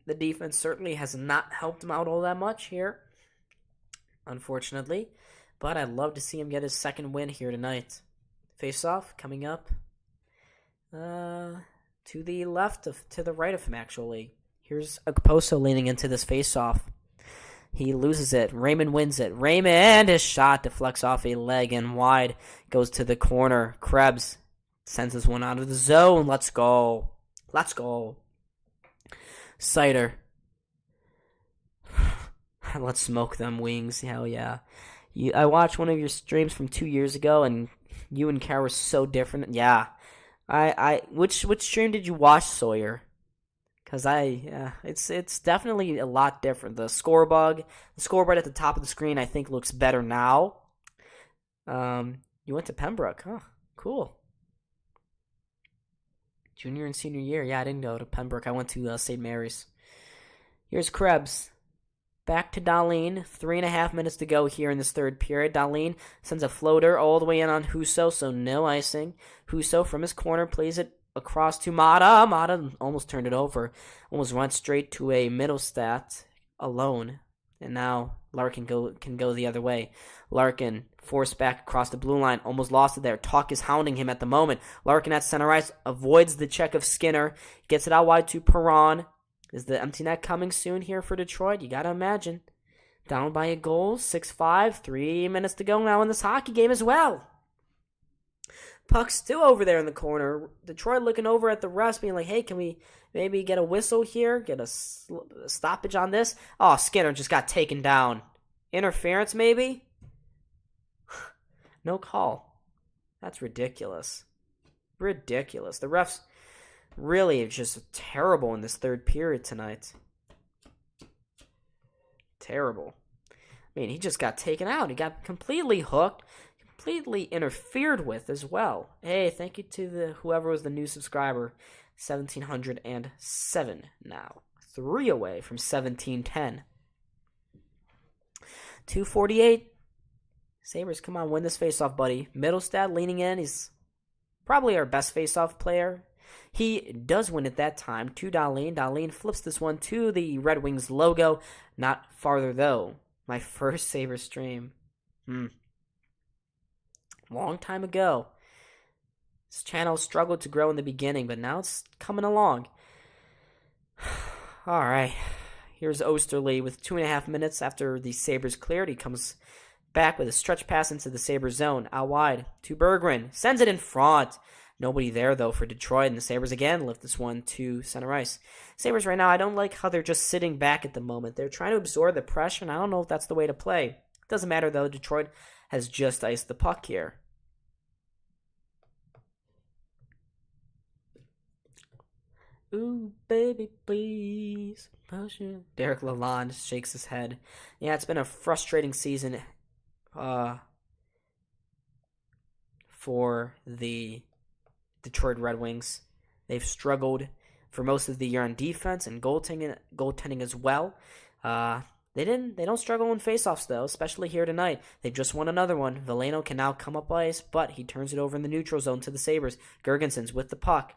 The defense certainly has not helped him out all that much here, unfortunately. But I'd love to see him get his second win here tonight. Face-off coming up to the left to the right of him, actually. Here's Okposo leaning into this face-off. He loses it. Raymond wins it. Raymond, his shot deflects off a leg and wide. Goes to the corner. Krebs sends this one out of the zone. Let's go. Let's go. Cider. Let's smoke them wings. Hell yeah. I watched one of your streams from 2 years ago, and you and Kara were so different. Yeah. Which stream did you watch, Sawyer? Because it's definitely a lot different. The scoreboard at the top of the screen, I think, looks better now. You went to Pembroke, huh? Cool. Junior and senior year, yeah, I didn't go to Pembroke. I went to St. Mary's. Here's Krebs. Back to Dahlin. 3.5 minutes to go here in this third period. Dahlin sends a floater all the way in on Husso, so no icing. Husso from his corner plays it across to Mata. Mata almost turned it over. Almost went straight to a middle stat alone. And now Larkin can go the other way. Larkin forced back across the blue line. Almost lost it there. Talk is hounding him at the moment. Larkin at center ice avoids the check of Skinner. Gets it out wide to Perron. Is the empty net coming soon here for Detroit? You got to imagine. Down by a goal. 6-5. 3 minutes to go now in this hockey game as well. Puck's still over there in the corner. Detroit looking over at the refs, being like, hey, can we maybe get a whistle here? Get a stoppage on this? Oh, Skinner just got taken down. Interference, maybe? No call. That's ridiculous. Ridiculous. The refs really are just terrible in this third period tonight. Terrible. I mean, he just got taken out. He got completely hooked. Completely interfered with as well. Hey, thank you to whoever was the new subscriber. 1,707 now. 3 away from 1,710. 248. Sabres, come on, win this faceoff, buddy. Middlestad leaning in. He's probably our best faceoff player. He does win at that time to Dahlin. Dahlin flips this one to the Red Wings logo. Not farther, though. My first Sabres stream. Long time ago. This channel struggled to grow in the beginning, but now it's coming along. All right. Here's Osterley with 2.5 minutes after the Sabres cleared. He comes back with a stretch pass into the Sabres zone. Out wide to Berggren. Sends it in front. Nobody there, though, for Detroit. And the Sabres again lift this one to center ice. Sabres right now, I don't like how they're just sitting back at the moment. They're trying to absorb the pressure, and I don't know if that's the way to play. It doesn't matter, though. Detroit has just iced the puck here. Ooh, baby, please. Derek Lalonde shakes his head. Yeah, it's been a frustrating season for the Detroit Red Wings. They've struggled for most of the year on defense and goaltending as well. They don't struggle in faceoffs, though, especially here tonight. They've just won another one. Veleno can now come up ice, but he turns it over in the neutral zone to the Sabres. Gergensen's with the puck.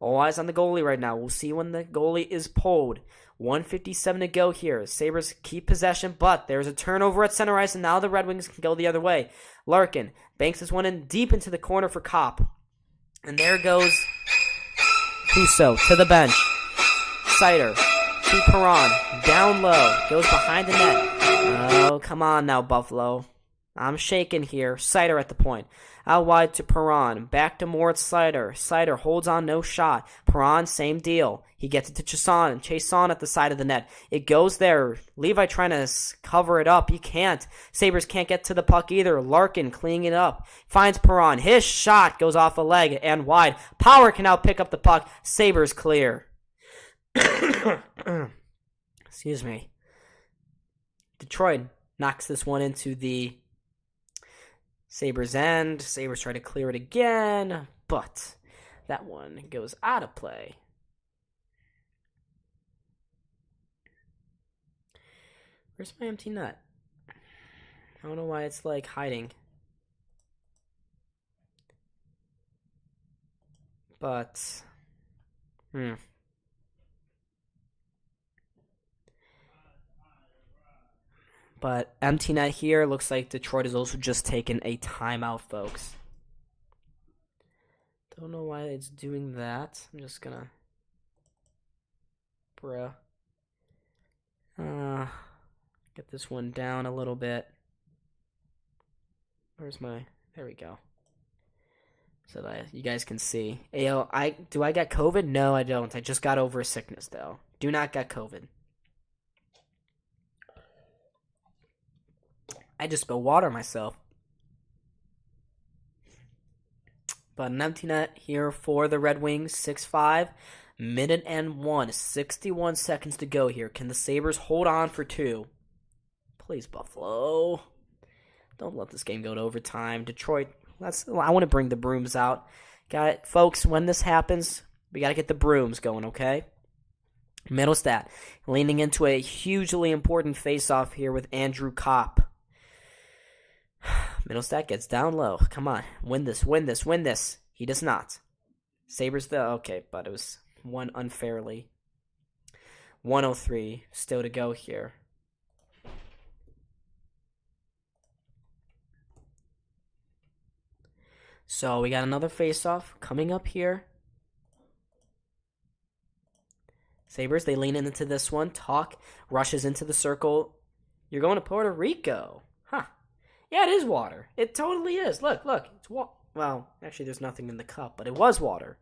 All eyes on the goalie right now. We'll see when the goalie is pulled. 1:57 to go here. Sabres keep possession, but there's a turnover at center ice, and now the Red Wings can go the other way. Larkin banks this one in deep into the corner for Kopp. And there goes Husso to the bench. Seider to Perron. Down low. Goes behind the net. Oh, come on now, Buffalo. I'm shaking here. Seider at the point. Out wide to Perron. Back to Moritz Seider. Seider holds on, no shot. Perron, same deal. He gets it to Chiasson at the side of the net. It goes there. Levi trying to cover it up. He can't. Sabres can't get to the puck either. Larkin cleaning it up. Finds Perron. His shot goes off a leg and wide. Power can now pick up the puck. Sabres clear. Excuse me. Detroit knocks this one into the Sabres end. Sabres try to clear it again, but that one goes out of play. Where's my empty net? I don't know why it's like hiding. But, But empty net here. Looks like Detroit has also just taken a timeout, folks. Don't know why it's doing that. I'm just gonna... get this one down a little bit. Where's my... There we go. So that you guys can see. Do I got COVID? No, I don't. I just got over a sickness, though. Do not got COVID. I just spilled water myself. But an empty net here for the Red Wings. 6-5. Minute and 1. 61 seconds to go here. Can the Sabres hold on for 2? Please, Buffalo. Don't let this game go to overtime. Detroit, I want to bring the brooms out. Folks, when this happens, we got to get the brooms going, okay? Middlestad leaning into a hugely important face-off here with Andrew Kopp. Middlestad gets down low. Come on. Win this, win this, win this. He does not. Sabres, though. Okay, but it was won unfairly. 1:03 still to go here. So we got another face-off coming up here. Sabres, they lean into this one. Talk rushes into the circle. You're going to Puerto Rico. Huh. Yeah, it is water. It totally is. Look. Well, actually, there's nothing in the cup, but it was water.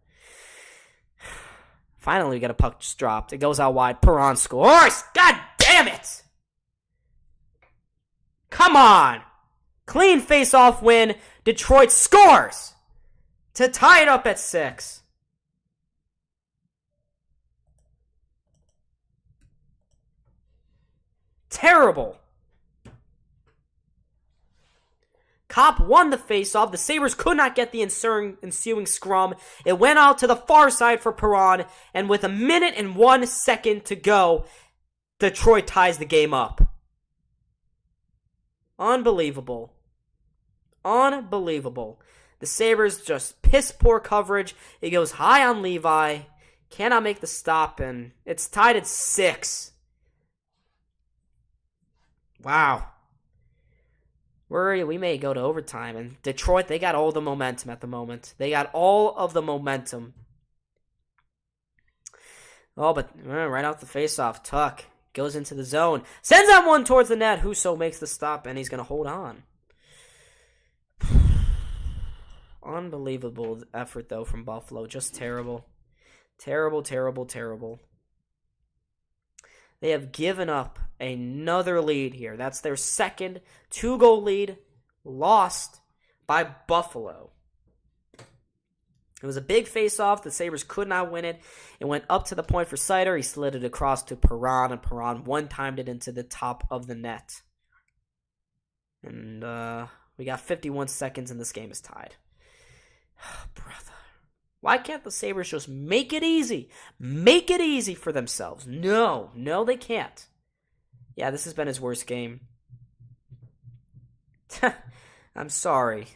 Finally, we get a puck just dropped. It goes out wide. Perron scores. God damn it! Come on! Clean face-off win. Detroit scores to tie it up at 6. Terrible. Kopp won the face-off. The Sabres could not get the ensuing scrum. It went out to the far side for Perron, and with 1 minute and 1 second to go, Detroit ties the game up. Unbelievable. Unbelievable. The Sabres just piss poor coverage. It goes high on Levi. Cannot make the stop, and it's tied at 6. Wow. We may go to overtime. And Detroit, they got all the momentum at the moment. They got all of the momentum. Oh, but right off the faceoff, Tuck goes into the zone. Sends that one towards the net. Husso makes the stop, and he's going to hold on. Unbelievable effort, though, from Buffalo. Just terrible. Terrible, terrible, terrible. They have given up another lead here. That's their second 2-goal lead, lost by Buffalo. It was a big face-off. The Sabres could not win it. It went up to the point for Seider. He slid it across to Perron, and Perron one-timed it into the top of the net. And we got 51 seconds, and this game is tied. Brother. Why can't the Sabres just make it easy? Make it easy for themselves. No, they can't. Yeah, this has been his worst game. I'm sorry.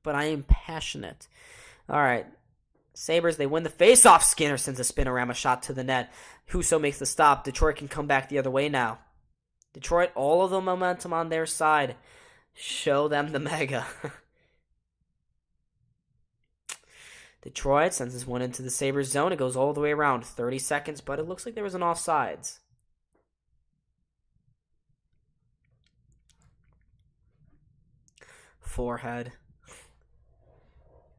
But I am passionate. All right. Sabres, they win the faceoff. Skinner sends a spinorama shot to the net. Husso makes the stop. Detroit can come back the other way now. Detroit, all of the momentum on their side. Show them the mega. Detroit sends this one into the Sabres zone. It goes all the way around. 30 seconds, but it looks like there was an offsides. Forehead.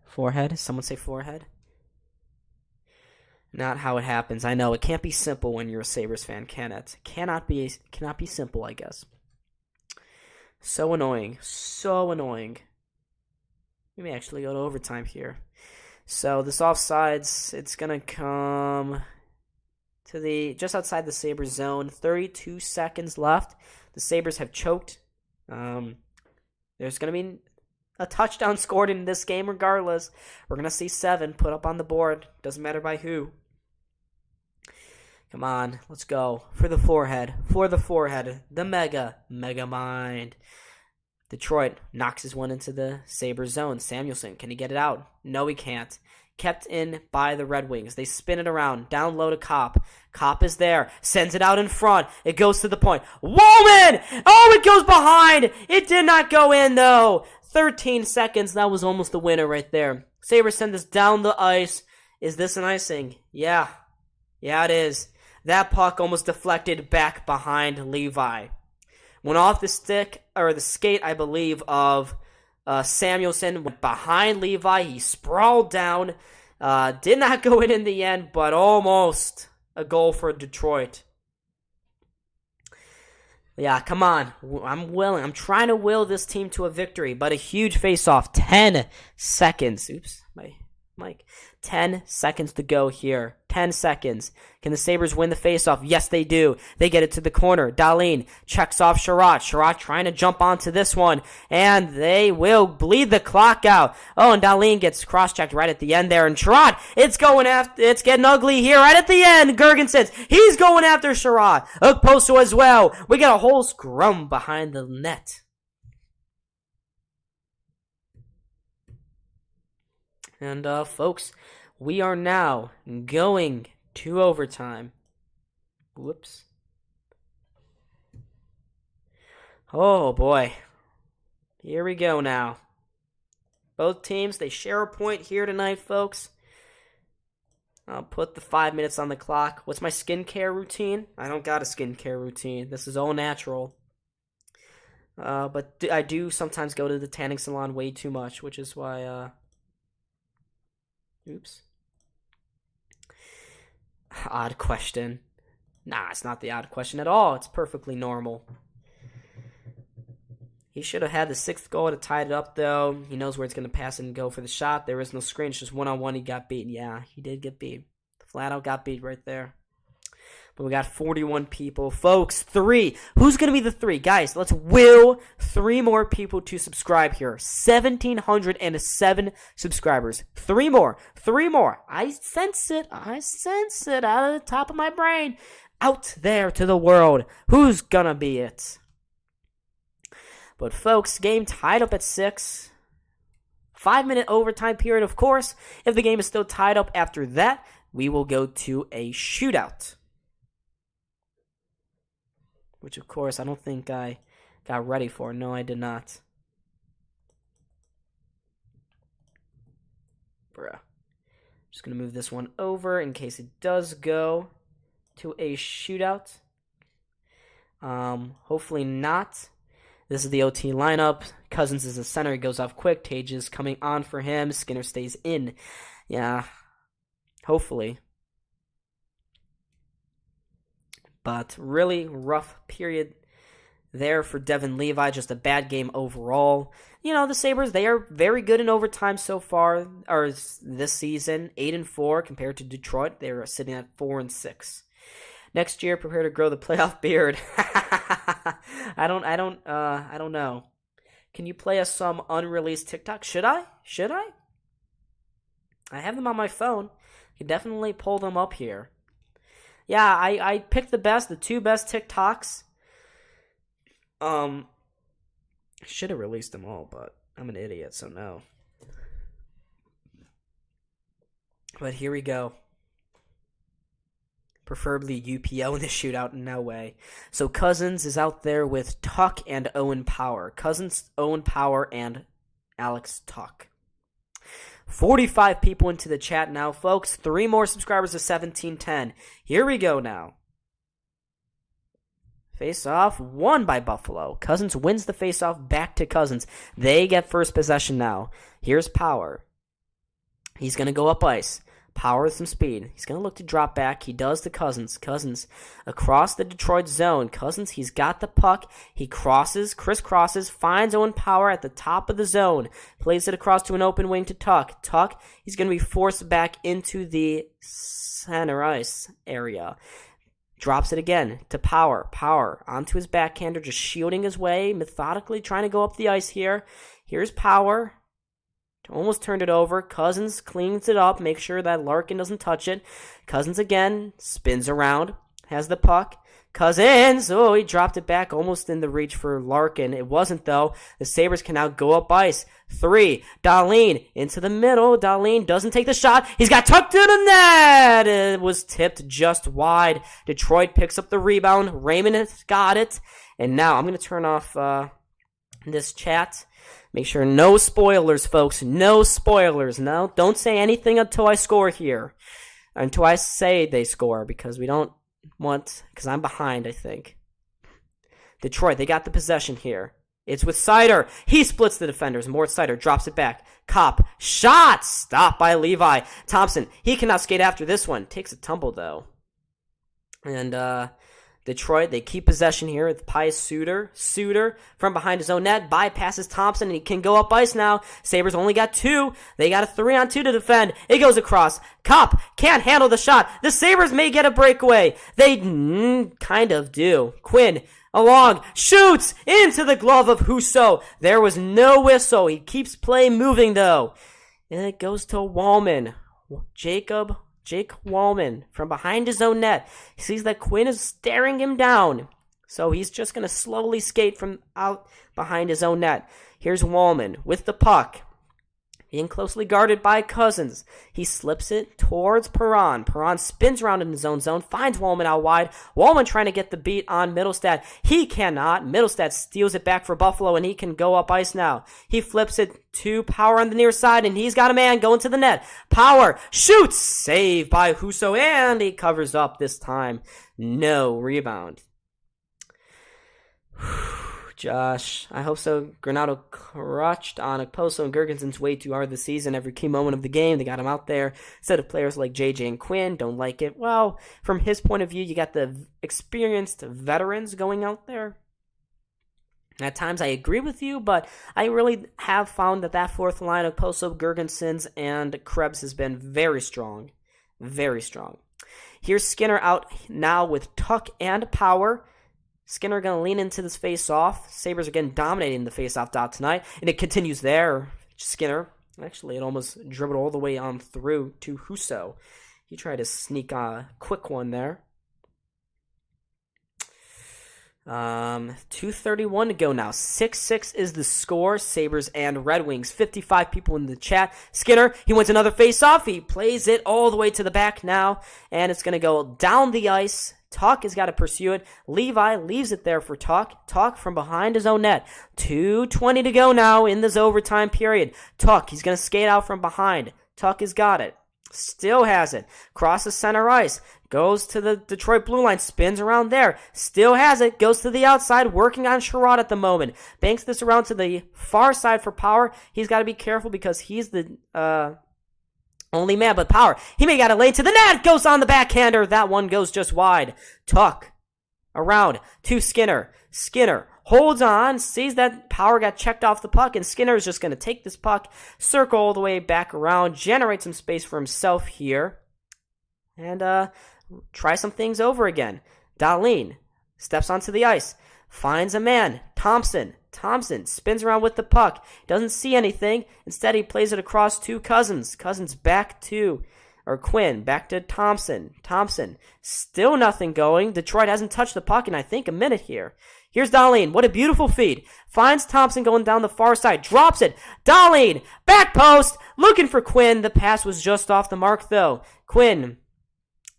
Forehead? Someone say forehead? Not how it happens. I know, it can't be simple when you're a Sabres fan, can it? Cannot be simple, I guess. So annoying. So annoying. We may actually go to overtime here. So this offsides, it's going to come to just outside the Sabres zone. 32 seconds left. The Sabres have choked. There's going to be a touchdown scored in this game regardless. We're going to see 7 put up on the board. Doesn't matter by who. Come on, let's go. For the forehead. The mega mind. Detroit knocks his one into the Sabres zone. Samuelson, can he get it out? No, he can't. Kept in by the Red Wings. They spin it around. Down low to Kopp. Kopp is there. Sends it out in front. It goes to the point. Woman! Oh, it goes behind! It did not go in, though. 13 seconds. That was almost the winner right there. Sabres send this down the ice. Is this an icing? Yeah. Yeah, it is. That puck almost deflected back behind Levi. Went off the stick, or the skate, I believe, of Samuelson. Went behind Levi. He sprawled down. Did not go in the end, but almost a goal for Detroit. Yeah, come on. I'm trying to will this team to a victory, but a huge face-off. 10 seconds. Oops, my mic. 10 seconds to go here. 10 seconds. Can the Sabres win the faceoff? Yes, they do. They get it to the corner. Dahlin checks off Sherratt. Sherratt trying to jump onto this one, and they will bleed the clock out. Oh, and Dahlin gets cross-checked right at the end there, and Sherratt, it's getting ugly here right at the end. Gergensons, he's going after Sherratt. Okposo as well. We got a whole scrum behind the net. And, folks, we are now going to overtime. Whoops. Oh, boy. Here we go now. Both teams, they share a point here tonight, folks. I'll put the 5 minutes on the clock. What's my skincare routine? I don't got a skincare routine. This is all natural. But I do sometimes go to the tanning salon way too much, which is why, oops. Odd question. Nah, it's not the odd question at all. It's perfectly normal. He should have had the 6th goal to tie it up, though. He knows where it's going to pass and go for the shot. There is no screen. It's just one-on-one. He got beat. Yeah, he did get beat. Flat out got beat right there. But we got 41 people. Folks, 3. Who's going to be the 3? Guys, let's will 3 more people to subscribe here. 1,707 subscribers. 3 more. 3 more. I sense it. I sense it out of the top of my brain. Out there to the world. Who's going to be it? But folks, game tied up at 6. 5-minute overtime period, of course. If the game is still tied up after that, we will go to a shootout. Which, of course, I don't think I got ready for. No, I did not. Bruh. Just going to move this one over in case it does go to a shootout. Hopefully not. This is the OT lineup. Cousins is the center. He goes off quick. Tage is coming on for him. Skinner stays in. Yeah, hopefully. But really rough period there for Devin Levi. Just a bad game overall. You know, the Sabres, they are very good in overtime so far, or this season. 8-4 compared to Detroit. They're sitting at 4-6. Next year, prepare to grow the playoff beard. I don't know. Can you play us some unreleased TikTok? Should I? I have them on my phone. I can definitely pull them up here. Yeah, I picked the 2 best TikToks. Should have released them all, but I'm an idiot, so no. But here we go. Preferably UPO in the shootout, no way. So Cousins is out there with Tuck and Owen Power. Cousins, Owen Power, and Alex Tuck. 45 people into the chat now, folks. 3 more subscribers to 1710. Here we go now. Face-off won by Buffalo. Cousins wins the face-off back to Cousins. They get first possession now. Here's Power. He's going to go up ice. Power with some speed. He's going to look to drop back. He does to Cousins. Cousins across the Detroit zone. Cousins, he's got the puck. He crisscrosses, finds Owen Power at the top of the zone. Plays it across to an open wing to Tuck. Tuck, he's going to be forced back into the center ice area. Drops it again to Power. Power onto his backhander, just shielding his way, methodically trying to go up the ice here. Here's Power. Almost turned it over. Cousins cleans it up, makes sure that Larkin doesn't touch it. Cousins again, spins around, has the puck. Cousins, oh, he dropped it back almost in the reach for Larkin. It wasn't, though. The Sabres can now go up ice. 3, Dahlin into the middle. Dahlin doesn't take the shot. He's got tucked to the net. It was tipped just wide. Detroit picks up the rebound. Raymond has got it. And now I'm going to turn off this chat. Make sure no spoilers, folks. No spoilers. No, don't say anything until I score here. Until I say they score, because we don't want... Because I'm behind, I think. Detroit, they got the possession here. It's with Seider. He splits the defenders. Mort Seider drops it back. Kopp. Shot! Stopped by Levi. Thompson, he cannot skate after this one. Takes a tumble, though. And, Detroit, they keep possession here with Pius Suter. Suter from behind his own net bypasses Thompson, and he can go up ice now. Sabres only got 2. They got a 3-on-2 to defend. It goes across. Kopp can't handle the shot. The Sabres may get a breakaway. They kind of do. Quinn along, shoots into the glove of Husso. There was no whistle. He keeps play moving, though. And it goes to Wallman. Jake Wallman from behind his own net. He sees that Quinn is staring him down. So he's just going to slowly skate from out behind his own net. Here's Wallman with the puck. Being closely guarded by Cousins. He slips it towards Perron. Perron spins around in his own zone, finds Wallman out wide. Wallman trying to get the beat on Middlestad. He cannot. Middlestad steals it back for Buffalo, and he can go up ice now. He flips it to Power on the near side, and he's got a man going to the net. Power shoots. Saved by Husso, and he covers up this time. No rebound. Josh, I hope so. Granado crushed on Okposo and Gergenson's way too hard this season. Every key moment of the game, they got him out there. Instead of players like JJ and Quinn, don't like it. Well, from his point of view, you got the experienced veterans going out there. At times I agree with you, but I really have found that fourth line of Okposo, Gergensons, and Krebs has been very strong. Very strong. Here's Skinner out now with Tuck and Power. Skinner going to lean into this face-off. Sabres again dominating the face-off dot tonight. And it continues there. Skinner, actually, it almost dribbled all the way on through to Husso. He tried to sneak a quick one there. 2:31 to go now. 6-6 is the score. Sabres and Red Wings. 55 people in the chat. Skinner, he wins another face-off. He plays it all the way to the back now. And it's going to go down the ice. Tuck has got to pursue it. Levi leaves it there for Tuck. Tuck from behind his own net. 2:20 to go now in this overtime period. Tuck, he's going to skate out from behind. Tuck has got it. Still has it. Crosses center ice. Goes to the Detroit blue line. Spins around there. Still has it. Goes to the outside. Working on Sherrod at the moment. Banks this around to the far side for Power. He's got to be careful because he's the only man, but Power, he may got it late to the net. Goes on the backhander. That one goes just wide. Tuck around to Skinner. Skinner holds on, sees that Power got checked off the puck, and Skinner is just going to take this puck, circle all the way back around, generate some space for himself here, and try some things over again. Dahlin steps onto the ice, finds a man. Thompson spins around with the puck. Doesn't see anything. Instead, he plays it across to Cousins. Cousins back to, or Quinn, back to Thompson. Thompson, still nothing going. Detroit hasn't touched the puck in, I think, a minute here. Here's Dahlin. What a beautiful feed. Finds Thompson going down the far side. Drops it. Dahlin, back post, looking for Quinn. The pass was just off the mark, though. Quinn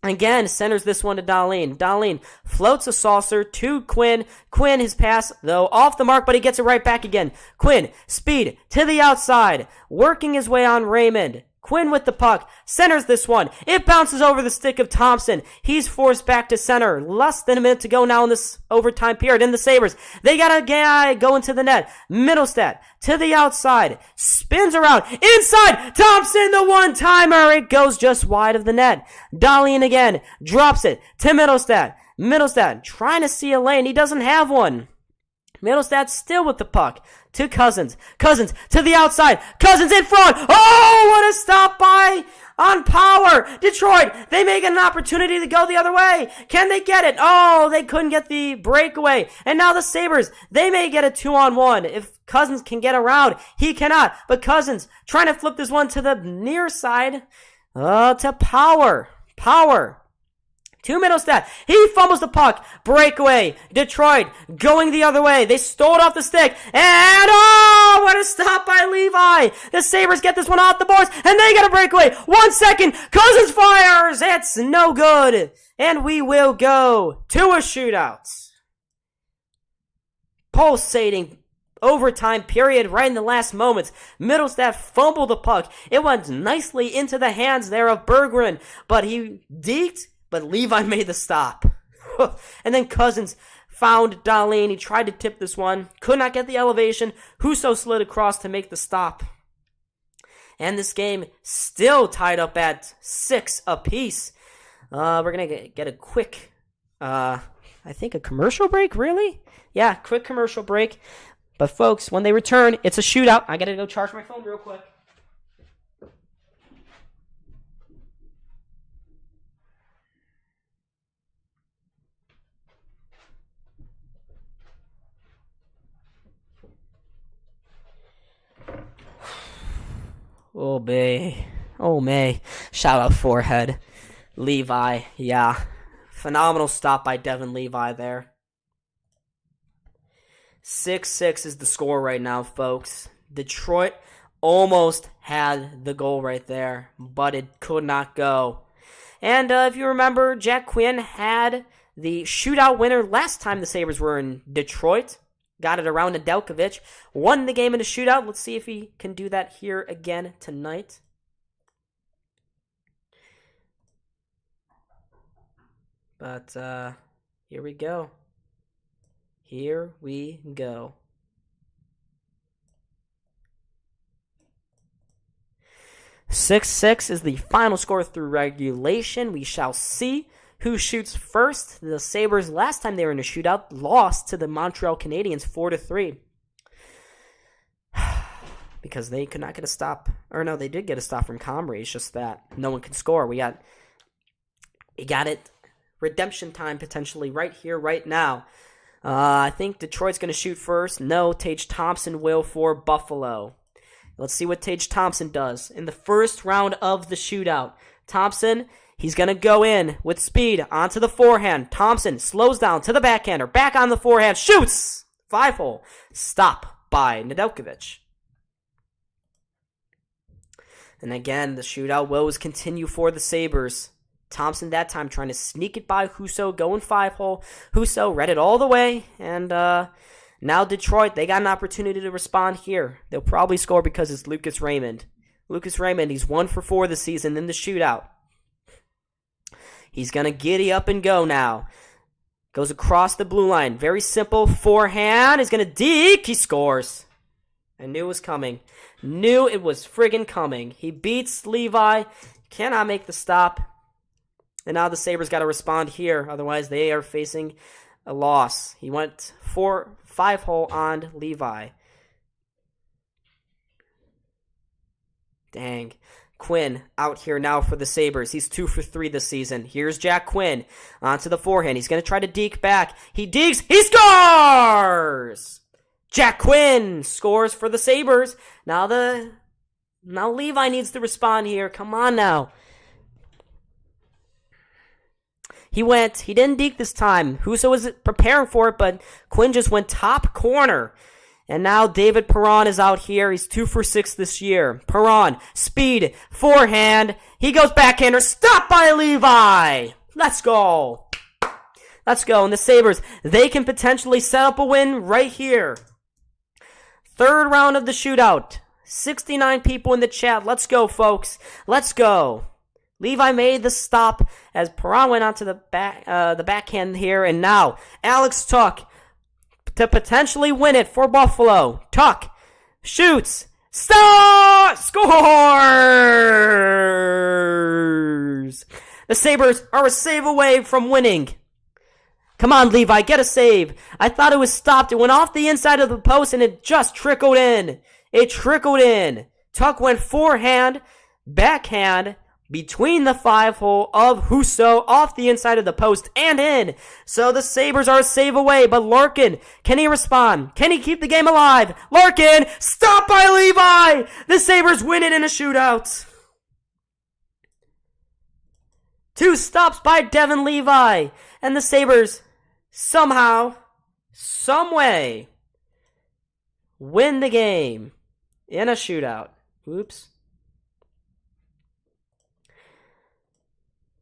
again centers this one to Dahlin. Dahlin floats a saucer to Quinn. Quinn, his pass, though, off the mark, but he gets it right back again. Quinn, speed to the outside, working his way on Raymond. Quinn with the puck, centers this one. It bounces over the stick of Thompson. He's forced back to center. Less than a minute to go now in this overtime period. In the Sabres, they got a guy going to the net. Middlestat to the outside, spins around, inside, Thompson, the one-timer. It goes just wide of the net. Dahlin again, drops it to Middlestat. Middlestat trying to see a lane. He doesn't have one. Middlestat still with the puck to Cousins. Cousins to the outside. Cousins in front. Oh, what a stop by on Power. Detroit, they may get an opportunity to go the other way. Can they get it? Oh, they couldn't get the breakaway. And now the Sabres, they may get a 2-on-1. If Cousins can get around, he cannot. But Cousins trying to flip this one to the near side. To Power. Power to Middlestat. He fumbles the puck. Breakaway. Detroit going the other way. They stole it off the stick. And oh, what a stop by Levi. The Sabres get this one off the boards and they get a breakaway. 1 second. Cousins fires. It's no good. And we will go to a shootout. Pulsating overtime period right in the last moments. Middlestat fumbled the puck. It went nicely into the hands there of Berggren, but he deked. But Levi made the stop. And then Cousins found Dahlin. He tried to tip this one. Could not get the elevation. Husso slid across to make the stop. And this game still tied up at 6 apiece. We're going to get a quick, I think a commercial break, really? Yeah, quick commercial break. But folks, when they return, it's a shootout. I got to go charge my phone real quick. Oh, May. Oh, May. Shout out forehead. Levi. Yeah. Phenomenal stop by Devin Levi there. 6-6 is the score right now, folks. Detroit almost had the goal right there, but it could not go. And if you remember, Jack Quinn had the shootout winner last time the Sabres were in Detroit. Got it around Nedeljkovic. Won the game in a shootout. Let's see if he can do that here again tonight. But here we go. Here we go. "6-6 is the final score through regulation. We shall see who shoots first. The Sabres, last time they were in a shootout, lost to the Montreal Canadiens 4-3. Because they could not get a stop. Or no, they did get a stop from Comrie. It's just that no one could score. We got it. Redemption time potentially right here, right now. I think Detroit's going to shoot first. No, Tage Thompson will for Buffalo. Let's see what Tage Thompson does in the first round of the shootout. Thompson, he's going to go in with speed onto the forehand. Thompson slows down to the backhander. Back on the forehand. Shoots! 5-hole. Stop by Nedeljkovic. And again, the shootout woes continue for the Sabres. Thompson that time trying to sneak it by Husso, going 5-hole. Husso read it all the way, and now Detroit, they got an opportunity to respond here. They'll probably score because it's Lucas Raymond. Lucas Raymond, he's 1 for 4 this season in the shootout. He's going to giddy up and go now. Goes across the blue line. Very simple forehand. He's going to deke. He scores. I knew it was coming. Knew it was friggin' coming. He beats Levi. Cannot make the stop. And now the Sabres got to respond here. Otherwise, they are facing a loss. He went 5-hole on Levi. Dang. Quinn out here now for the Sabres. He's 2 for 3 this season. Here's Jack Quinn onto the forehand. He's going to try to deke back. He dekes. He scores! Jack Quinn scores for the Sabres. Now Levi needs to respond here. Come on now. He didn't deke this time. Husso was preparing for it, but Quinn just went top corner. And now David Perron is out here. He's 2 for 6 this year. Perron, speed, forehand. He goes backhander. Stopped by Levi. Let's go. Let's go. And the Sabres, they can potentially set up a win right here. Third round of the shootout. 69 people in the chat. Let's go, folks. Let's go. Levi made the stop as Perron went onto the backhand here. And now Alex Tuch to potentially win it for Buffalo. Tuch shoots. Scores! The Sabres are a save away from winning. Come on, Levi, get a save. I thought it was stopped. It went off the inside of the post and it just trickled in. Tuch went forehand, backhand, between the 5-hole of Husso, off the inside of the post and in. So the Sabres are a save away, but Larkin, can he respond? Can he keep the game alive? Larkin, stopped by Levi! The Sabres win it in a shootout. 2 stops by Devin Levi, and the Sabres somehow, someway, win the game in a shootout. Oops.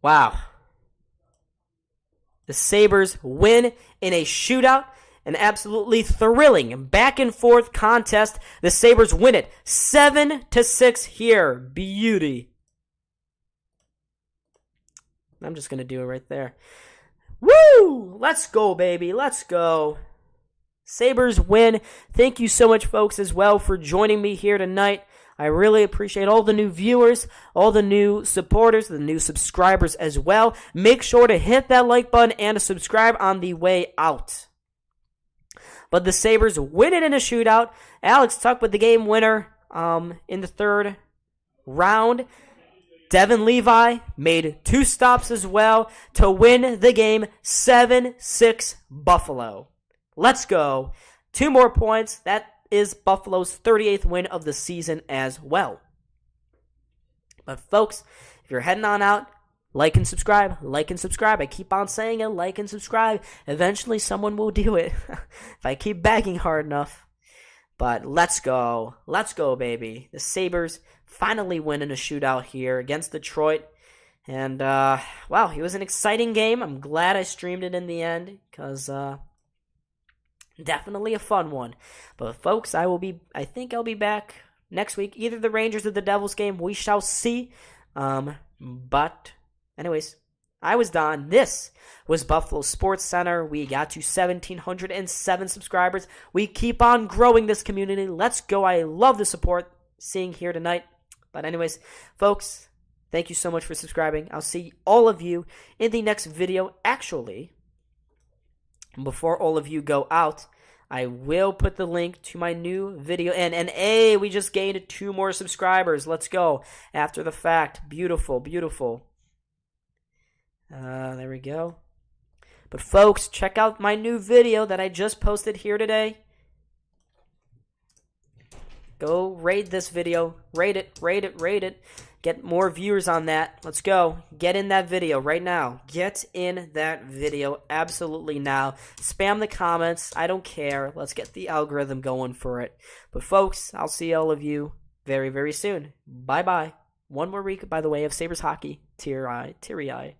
Wow. The Sabres win in a shootout. An absolutely thrilling back-and-forth contest. The Sabres win it 7-6 here. Beauty. I'm just going to do it right there. Woo! Let's go, baby. Let's go. Sabres win. Thank you so much, folks, as well, for joining me here tonight. I really appreciate all the new viewers, all the new supporters, the new subscribers as well. Make sure to hit that like button and to subscribe on the way out. But the Sabres win it in a shootout. Alex Tuch with the game winner in the third round. Devin Levi made 2 stops as well to win the game 7-6 Buffalo. Let's go. 2 more points. That is Buffalo's 38th win of the season as well. But folks, if you're heading on out, like and subscribe. I keep on saying it, like and subscribe. Eventually someone will do it if I keep begging hard enough. But let's go, baby. The Sabres finally win in a shootout here against Detroit. And, wow, it was an exciting game. I'm glad I streamed it in the end because, definitely a fun one. But folks, I think I'll be back next week. Either the Rangers or the Devils game. We shall see. But anyways, I was Don. This was Buffalo Sports Center. We got to 1,707 subscribers. We keep on growing this community. Let's go. I love the support seeing here tonight. But anyways, folks, thank you so much for subscribing. I'll see all of you in the next video. Actually, before all of you go out, I will put the link to my new video. And hey, we just gained 2 more subscribers. Let's go. After the fact. Beautiful, beautiful. There we go. But folks, check out my new video that I just posted here today. Go rate this video. Rate it, rate it, rate it. Get more viewers on that. Let's go. Get in that video right now. Get in that video absolutely now. Spam the comments. I don't care. Let's get the algorithm going for it. But folks, I'll see all of you very, very soon. Bye-bye. One more week, by the way, of Sabres hockey. Teary-eye.